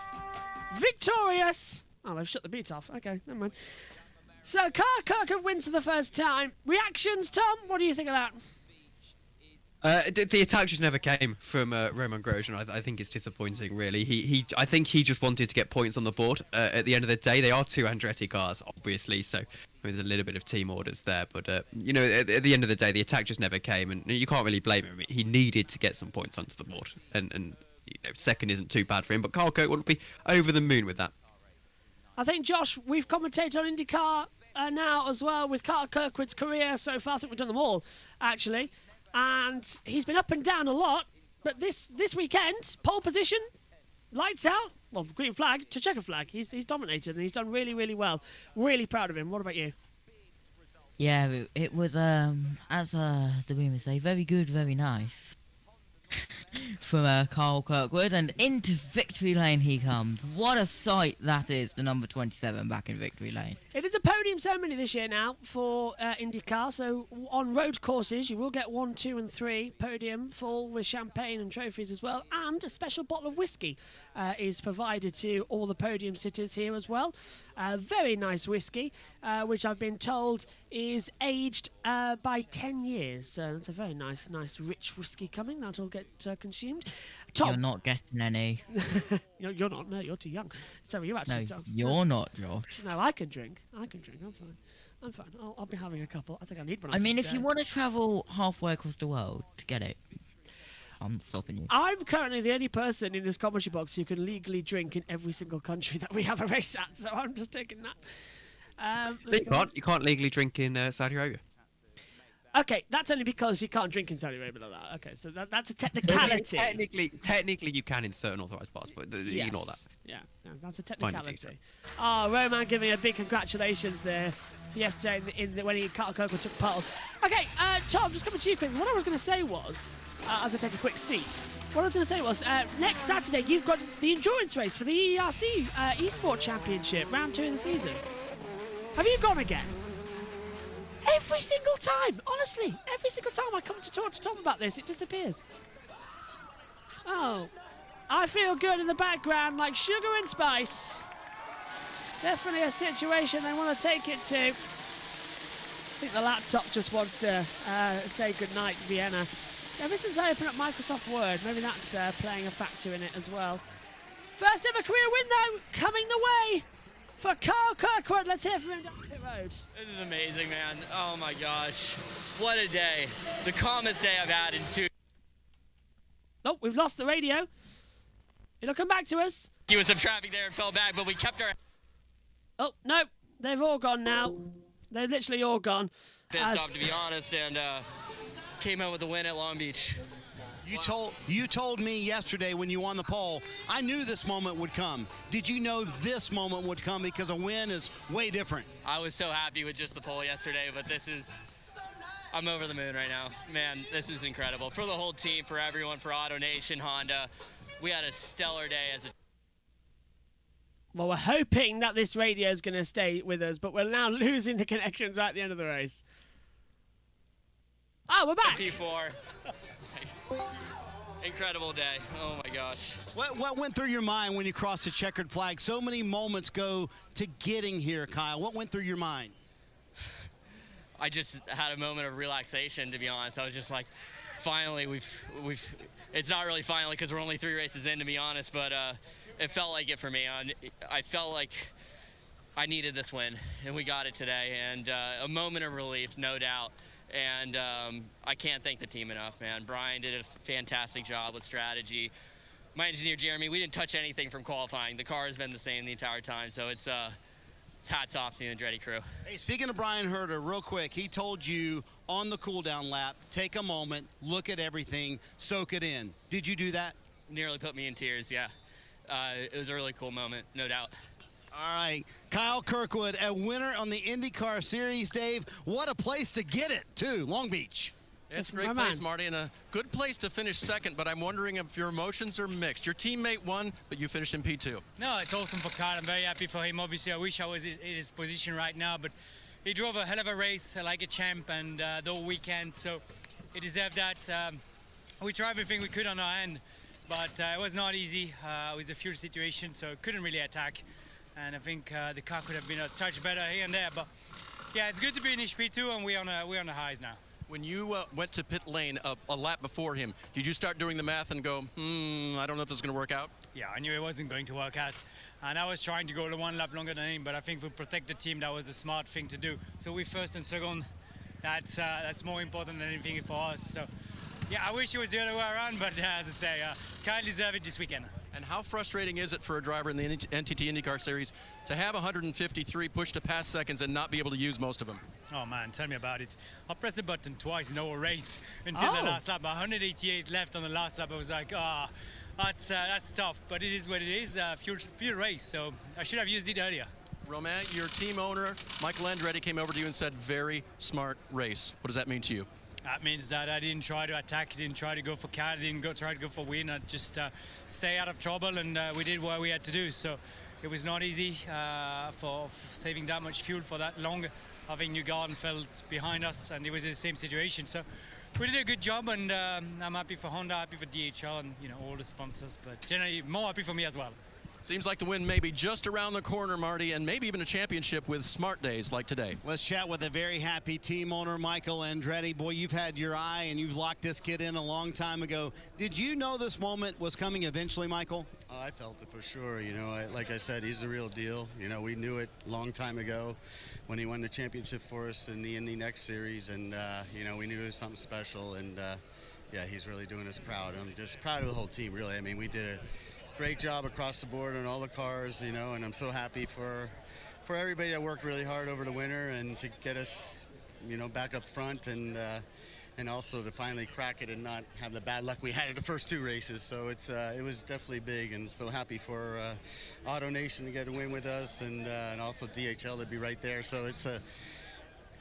victorious. Oh, they've shut the beat off. Okay, never mind. So Carl Kirkwood wins for the first time. Reactions, Tom? What do you think of that? The attack just never came from Romain Grosjean. I think it's disappointing, really. I think he just wanted to get points on the board. At the end of the day, they are two Andretti cars, obviously, so there's a little bit of team orders there. But, you know, at the end of the day, the attack just never came, and you can't really blame him. He needed to get some points onto the board, and you know, second isn't too bad for him. But Carl Kirkwood would be over the moon with that. I think, Josh, we've commentated on IndyCar now as well with Carl Kirkwood's career so far. I think we've done them all, actually. And he's been up and down a lot. But this weekend, pole position, lights out. Well, green flag to checkered flag. He's dominated and he's done really, really well. Really proud of him. What about you? Yeah, it was, as the women say, very good, very nice. From Carl Kirkwood, and into victory lane he comes. What a sight that is, the number 27 back in victory lane. It is a podium ceremony this year now for IndyCar, so on road courses you will get 1, 2 and 3 podium full with champagne and trophies as well, and a special bottle of whiskey is provided to all the podium sitters here as well. Very nice whiskey, which I've been told is aged by 10 years, so it's a very nice rich whiskey coming. That'll get consumed. Tom, You're not getting any. you're not. No, you're too young. So you actually. No, Tom. you're not, Josh. No, I can drink. I'm fine. I'll be having a couple. I think I need one. I mean, if today. you want to travel halfway across the world to get it, I'm not stopping you. I'm currently the only person in this commentary box who can legally drink in every single country that we have a race at, so I'm just taking that. You can't legally drink in Saudi Arabia. Okay, that's only because you can't drink in Saudi Arabia like that. Okay, so that's a technicality. Technically, you can in certain authorised parts, but ignore that. Yeah, that's a technicality. Oh, Roman giving a big congratulations there yesterday when Carl Kirkwood took pole. Okay, Tom, just coming to you quickly. What I was going to say was, as I take a quick seat, what I was going to say was, next Saturday you've got the endurance race for the ERC eSport Championship, round 2 of the season. Have you gone again? Every single time, honestly, every single time I come to talk to Tom about this, it disappears. Oh, I feel good in the background, like sugar and spice. Definitely a situation they want to take it to. I think the laptop just wants to say goodnight, Vienna. Ever since I opened up Microsoft Word, maybe that's playing a factor in it as well. First ever career win, though, coming the way for Carl Kirkwood. Let's hear from him down pit road. This is amazing, man. Oh my gosh. What a day. The calmest day I've had in 2 years. Oh, we've lost the radio. It'll come back to us. There was some traffic there and fell back, but we kept our... Oh, no. They've all gone now. They're literally all gone. Pissed off, to be honest, and came out with a win at Long Beach. You told me yesterday when you won the pole, I knew this moment would come. Did you know this moment would come, because a win is way different? I was so happy with just the pole yesterday, but this is... I'm over the moon right now. Man, this is incredible. For the whole team, for everyone, for Auto Nation, Honda, we had a stellar day as a... Well, we're hoping that this radio is going to stay with us, but we're now losing the connections right at the end of the race. Oh, we're back. P4. Incredible day. Oh my gosh. What went through your mind when you crossed the checkered flag? So many moments go to getting here, Kyle. What went through your mind? I just had a moment of relaxation, to be honest. I was just like, finally, we've. It's not really finally because we're only 3 races in, to be honest, but it felt like it for me. I felt like I needed this win, and we got it today, and a moment of relief, no doubt. And I can't thank the team enough, man. Brian did a fantastic job with strategy. My engineer, Jeremy, we didn't touch anything from qualifying. The car has been the same the entire time, so it's hats off to the Andretti crew. Hey, speaking of Brian Herter, real quick, he told you on the cool-down lap, take a moment, look at everything, soak it in. Did you do that? Nearly put me in tears, yeah. It was a really cool moment, no doubt. All right, Kyle Kirkwood, a winner on the IndyCar Series, Dave. What a place to get it, too, Long Beach. It's a great place, Marty, and a good place to finish second, but I'm wondering if your emotions are mixed. Your teammate won, but you finished in P2. No, it's awesome for Kyle. I'm very happy for him. Obviously, I wish I was in his position right now, but he drove a hell of a race like a champ and the whole weekend, so he deserved that. We tried everything we could on our end, but it was not easy. It was a fuel situation, so couldn't really attack. And I think the car could have been a touch better here and there, but yeah, it's good to be in P2, and we're on the highs now. When you went to pit lane a lap before him, did you start doing the math and go, I don't know if this is going to work out? Yeah, I knew it wasn't going to work out. And I was trying to go 1 lap longer than him, but I think to protect the team, that was the smart thing to do. So we first and second, that's more important than anything for us. So yeah, I wish it was the other way around, but as I say, Kyle deserved it this weekend. And how frustrating is it for a driver in the NTT IndyCar Series to have 153 push to pass seconds and not be able to use most of them? Oh man, tell me about it. I pressed the button twice in the whole race until the last lap. 188 left on the last lap. I was like, that's tough, but it is what it is. Fuel race, so I should have used it earlier. Romain, your team owner, Michael Andretti, came over to you and said, very smart race. What does that mean to you? That means that I didn't try to attack, didn't try to go for cat, didn't try to go for win. I just stay out of trouble, and we did what we had to do. So it was not easy for saving that much fuel for that long. Having Newgarden felt behind us, and it was the same situation. So we did a good job, and I'm happy for Honda, happy for DHL, and all the sponsors. But generally, more happy for me as well. Seems like the win may be just around the corner, Marty, and maybe even a championship with smart days like today. Let's chat with a very happy team owner, Michael Andretti. Boy, you've had your eye and you've locked this kid in a long time ago. Did you know this moment was coming eventually, Michael? I felt it for sure. Like I said, he's the real deal. We knew it a long time ago when he won the championship for us in the Indy Next Series, and we knew it was something special. And yeah, he's really doing us proud. I'm just proud of the whole team, really. I mean, we did a great job across the board on all the cars, and I'm so happy for everybody that worked really hard over the winter and to get us, back up front, and also to finally crack it and not have the bad luck we had at the first two races. So it was definitely big, and so happy for Auto Nation to get a win with us, and also DHL to be right there. So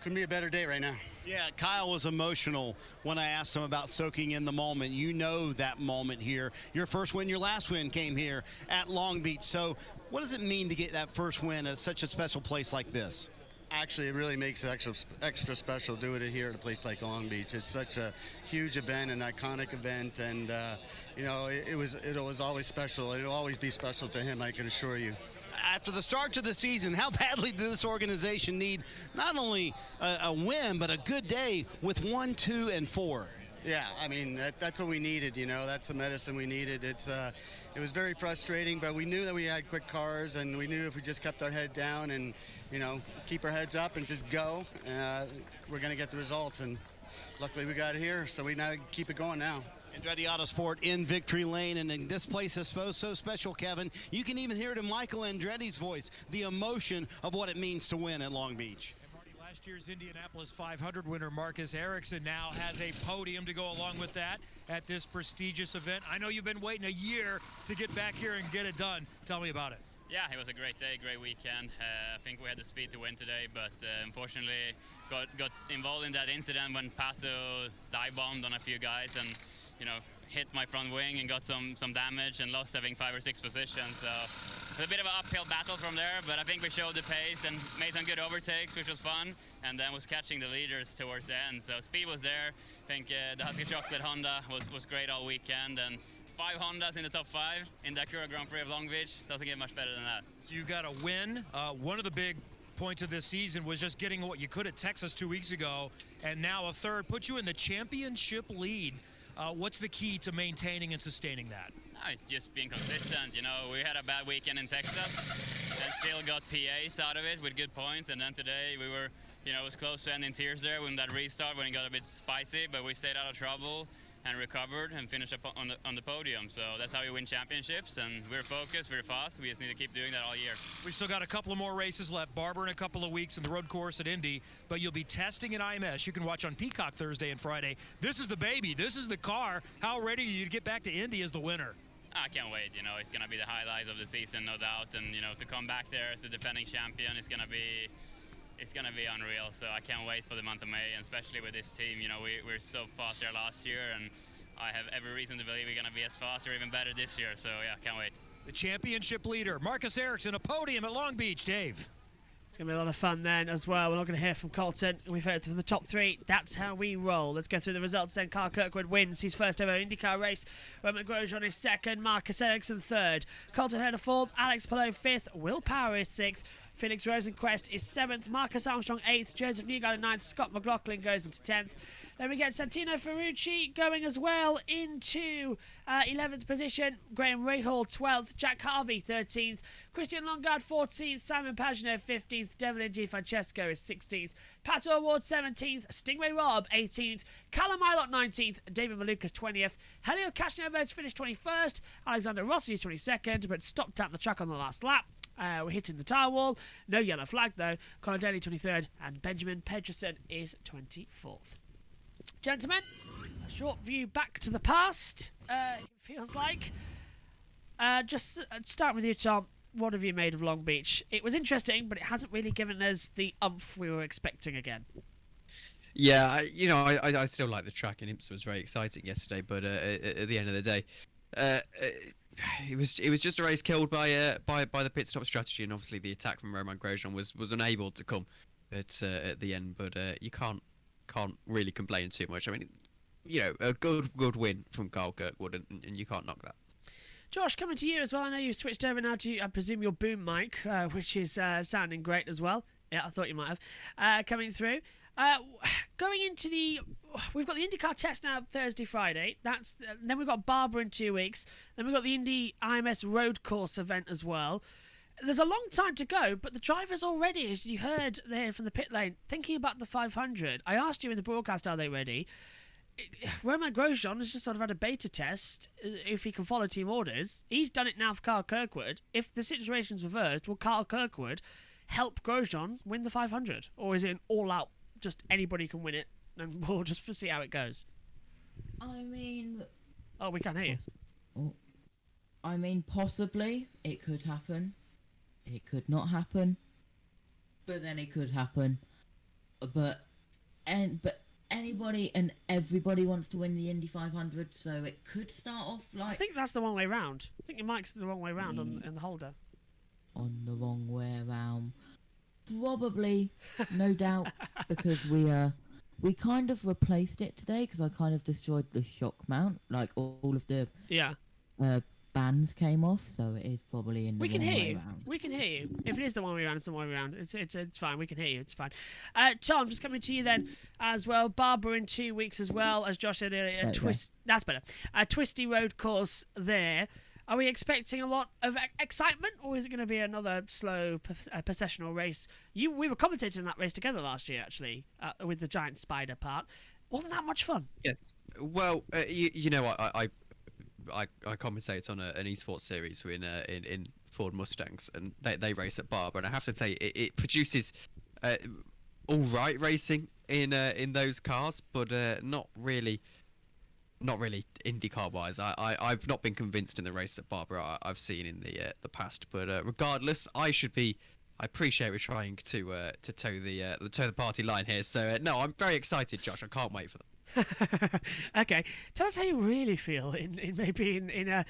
couldn't be a better day right now. Yeah, Kyle was emotional when I asked him about soaking in the moment. You know that moment here. Your first win, your last win came here at Long Beach. So what does it mean to get that first win at such a special place like this? Actually, it really makes it extra special doing it here at a place like Long Beach. It's such a huge event, an iconic event, and it was always special. It'll always be special to him, I can assure you. After the start to the season, how badly did this organization need not only a win, but a good day with 1, 2, and 4? Yeah, I mean, that's what we needed, That's the medicine we needed. It was very frustrating, but we knew that we had quick cars, and we knew if we just kept our head down and, keep our heads up and just go, we're going to get the results. And luckily we got it here, so we now keep it going now. Andretti Autosport in victory lane, and this place is so special, Kevin. You can even hear it in Michael Andretti's voice, the emotion of what it means to win at Long Beach. Last year's Indianapolis 500 winner Marcus Ericsson now has a podium to go along with that at this prestigious event. I know you've been waiting a year to get back here and get it done. Tell me about it. Yeah, it was a great day, great weekend. I think we had the speed to win today, but unfortunately got involved in that incident when Pato dive bombed on a few guys and hit my front wing and got some damage and lost, I think, 5 or 6 positions. So it's a bit of an uphill battle from there, but I think we showed the pace and made some good overtakes, which was fun, and then was catching the leaders towards the end. So speed was there. I think the Husky Chocolate Honda was great all weekend, and 5 Hondas in the top 5 in the Acura Grand Prix of Long Beach doesn't get much better than that. So you got a win. One of the big points of this season was just getting what you could at Texas 2 weeks ago, and now a third put you in the championship lead. What's the key to maintaining and sustaining that? It's just being consistent. We had a bad weekend in Texas and still got P8 out of it with good points. And then today we were, it was close to ending tears there when that restart, when it got a bit spicy, but we stayed out of trouble and recovered and finished up on the podium. So that's how you win championships, and we're focused, we're fast. We just need to keep doing that all year. We've still got a couple of more races left. Barber in a couple of weeks and the road course at Indy, but you'll be testing at IMS. You can watch on Peacock Thursday and Friday. This is the baby. This is the car. How ready are you to get back to Indy as the winner? I can't wait. It's going to be the highlight of the season, no doubt. And, to come back there as the defending champion is going to be... It's going to be unreal, so I can't wait for the month of May, and especially with this team. We're so fast there last year, and I have every reason to believe we're going to be as fast or even better this year, so yeah, can't wait. The championship leader, Marcus Ericsson, a podium at Long Beach. Dave. It's going to be a lot of fun then as well. We're not going to hear from Colton. We've heard from the top 3. That's how we roll. Let's go through the results then. Carl Kirkwood wins his first ever IndyCar race. Romain Grosjean is 2nd. Marcus Ericsson 3rd. Colton Herta 4th. Alex Palou 5th. Will Power is 6th. Felix Rosenquist is 7th. Marcus Armstrong 8th. Joseph Newgarden 9th. Scott McLaughlin goes into 10th. Then we get Santino Ferrucci going as well into 11th position. Graham Rahal 12th. Jack Harvey 13th. Christian Longard 14th. Simon Pagenaud 15th. Devlin Di Francesco is 16th. Pato Award 17th. Stingray Rob 18th. Callum Ilott 19th. David Malukas 20th. Helio Cashnobos finished 21st. Alexander Rossi is 22nd, but stopped at the track on the last lap. We're hitting the tyre wall. No yellow flag though. Conor Daly 23rd and Benjamin Pedersen is 24th. Gentlemen, a short view back to the past. It feels like. Just start with you, Tom. What have you made of Long Beach? It was interesting, but it hasn't really given us the umph we were expecting again. Yeah, I still like the track, and IMSA was very exciting yesterday. But at the end of the day, it was just a race killed by the pit stop strategy, and obviously the attack from Romain Grosjean was unable to come at the end. But you can't really complain too much. I mean, a good win from Carl Kirkwood, and you can't knock that. Josh, coming to you as well. I know you've switched over now to, I presume, your boom mic, which is sounding great as well. Yeah, I thought you might have. Coming through. Going into we've got the IndyCar test now Thursday, Friday. Then we've got Barber in 2 weeks. Then we've got the Indy IMS road course event as well. There's a long time to go, but the drivers already, as you heard there from the pit lane, thinking about the 500. I asked you in the broadcast, are they ready? Romain Grosjean has just sort of had a beta test if he can follow team orders. He's done it now for Carl Kirkwood. If the situation's reversed, will Carl Kirkwood help Grosjean win the 500? Or is it an all-out, just anybody can win it, and we'll just see how it goes? I mean... Oh, we can't hear you. I mean, possibly it could happen. It could not happen. But then it could happen. But anybody and everybody wants to win the Indy 500, so it could start off like... I think that's the wrong way round. I think your mic's the wrong way round on the holder. On the wrong way around. Probably, no doubt, because we kind of replaced it today, because I kind of destroyed the shock mount, like all of the bands came off, so it is probably in the wrong way round. We can hear you. If it is the one way round, it's the one way round. It's fine. We can hear you. It's fine. Tom, just coming to you then as well. Barber in 2 weeks as well, as Josh said earlier. That's better. A twisty road course there. Are we expecting a lot of excitement, or is it going to be another slow processional race? We were commentating that race together last year, actually, with the giant spider part. Wasn't that much fun? Yes. Well, I commentate on an esports series in Ford Mustangs, and they race at Barber, and I have to say it produces all right racing in those cars, but not really IndyCar wise. I've not been convinced in the race at Barber I've seen in the past, but regardless, I appreciate we're trying to toe the party line here. So no, I'm very excited, Josh. I can't wait for them. Okay, tell us how you really feel in a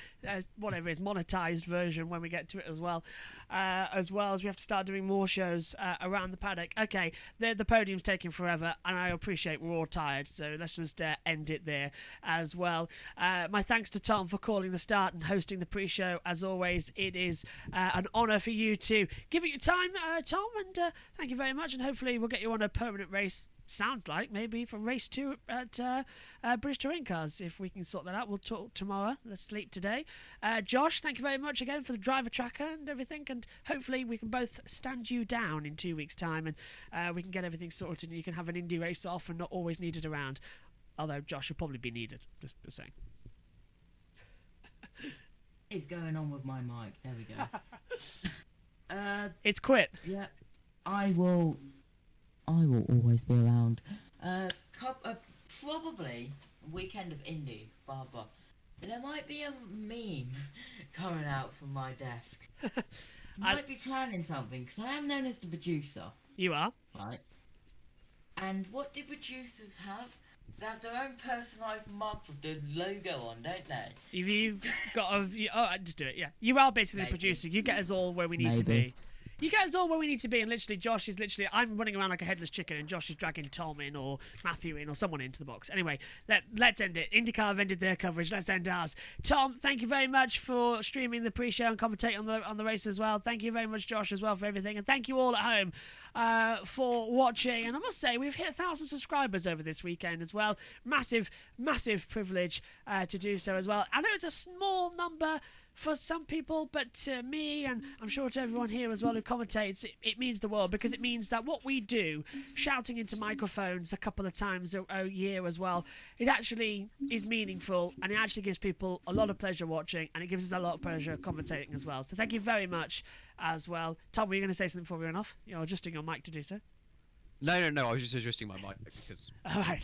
whatever is monetized version when we get to it as well as we have to start doing more shows around the paddock. Okay, the podium's taking forever, and I appreciate we're all tired, so let's just end it there as well. My thanks to Tom for calling the start and hosting the pre-show. As always, it is an honour for you to give it your time, Tom, and thank you very much, and hopefully we'll get you on a permanent race. Sounds like maybe from race 2 at British Touring Cars. If we can sort that out, we'll talk tomorrow. Let's sleep today. Josh, thank you very much again for the driver tracker and everything, and hopefully we can both stand you down in 2 weeks' time, and we can get everything sorted, and you can have an Indy race off and not always needed around. Although Josh will probably be needed, just saying. What's going on with my mic? There we go. It's quit. Yeah, I will always be around. Probably weekend of Indy, Barber. There might be a meme coming out from my desk. Might be planning something, because I am known as the producer. You are? Right. And what do producers have? They have their own personalised mug with the logo on, don't they? You've got just do it, yeah. You are basically the producer. You get us all where we need to be. You guys all where we need to be, and literally Josh is literally, I'm running around like a headless chicken, and Josh is dragging Tom in or Matthew in or someone into the box. Anyway, let's end it. IndyCar have ended their coverage. Let's end ours. Tom, thank you very much for streaming the pre-show and commentating on the race as well. Thank you very much, Josh, as well for everything, and thank you all at home for watching. And I must say, we've hit 1,000 subscribers over this weekend as well. Massive privilege to do so as well. I know it's a small number for some people, but to me, and I'm sure to everyone here as well who commentates, it means the world, because it means that what we do, shouting into microphones a couple of times a year as well, it actually is meaningful, and it actually gives people a lot of pleasure watching, and it gives us a lot of pleasure commentating as well. So thank you very much as well. Tom, were you going to say something before we went off? You're adjusting your mic to do so. No, I was just adjusting my mic because all right.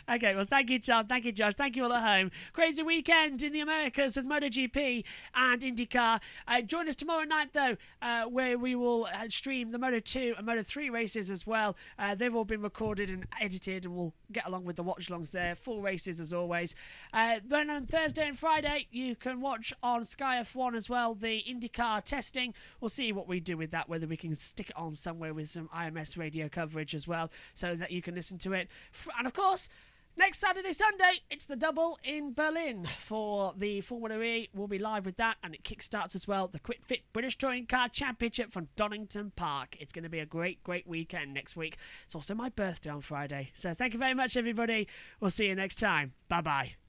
Okay, well, thank you, Tom. Thank you, Josh. Thank you all at home. Crazy weekend in the Americas with MotoGP and IndyCar. Join us tomorrow night, though, where we will stream the Moto2 and Moto3 races as well. They've all been recorded and edited, and we'll get along with the watch-alongs there. Full races, as always. Then on Thursday and Friday, you can watch on Sky F1 as well the IndyCar testing. We'll see what we do with that, whether we can stick it on somewhere with some IMS radio coverage as well, so that you can listen to it. And of course, next Saturday, Sunday, it's the double in Berlin for the Formula E. We'll be live with that, and it kickstarts as well the Quick Fit British Touring Car Championship from Donington Park. It's going to be a great weekend next week. It's also my birthday on Friday. So thank you very much, everybody. We'll see you next time. Bye-bye.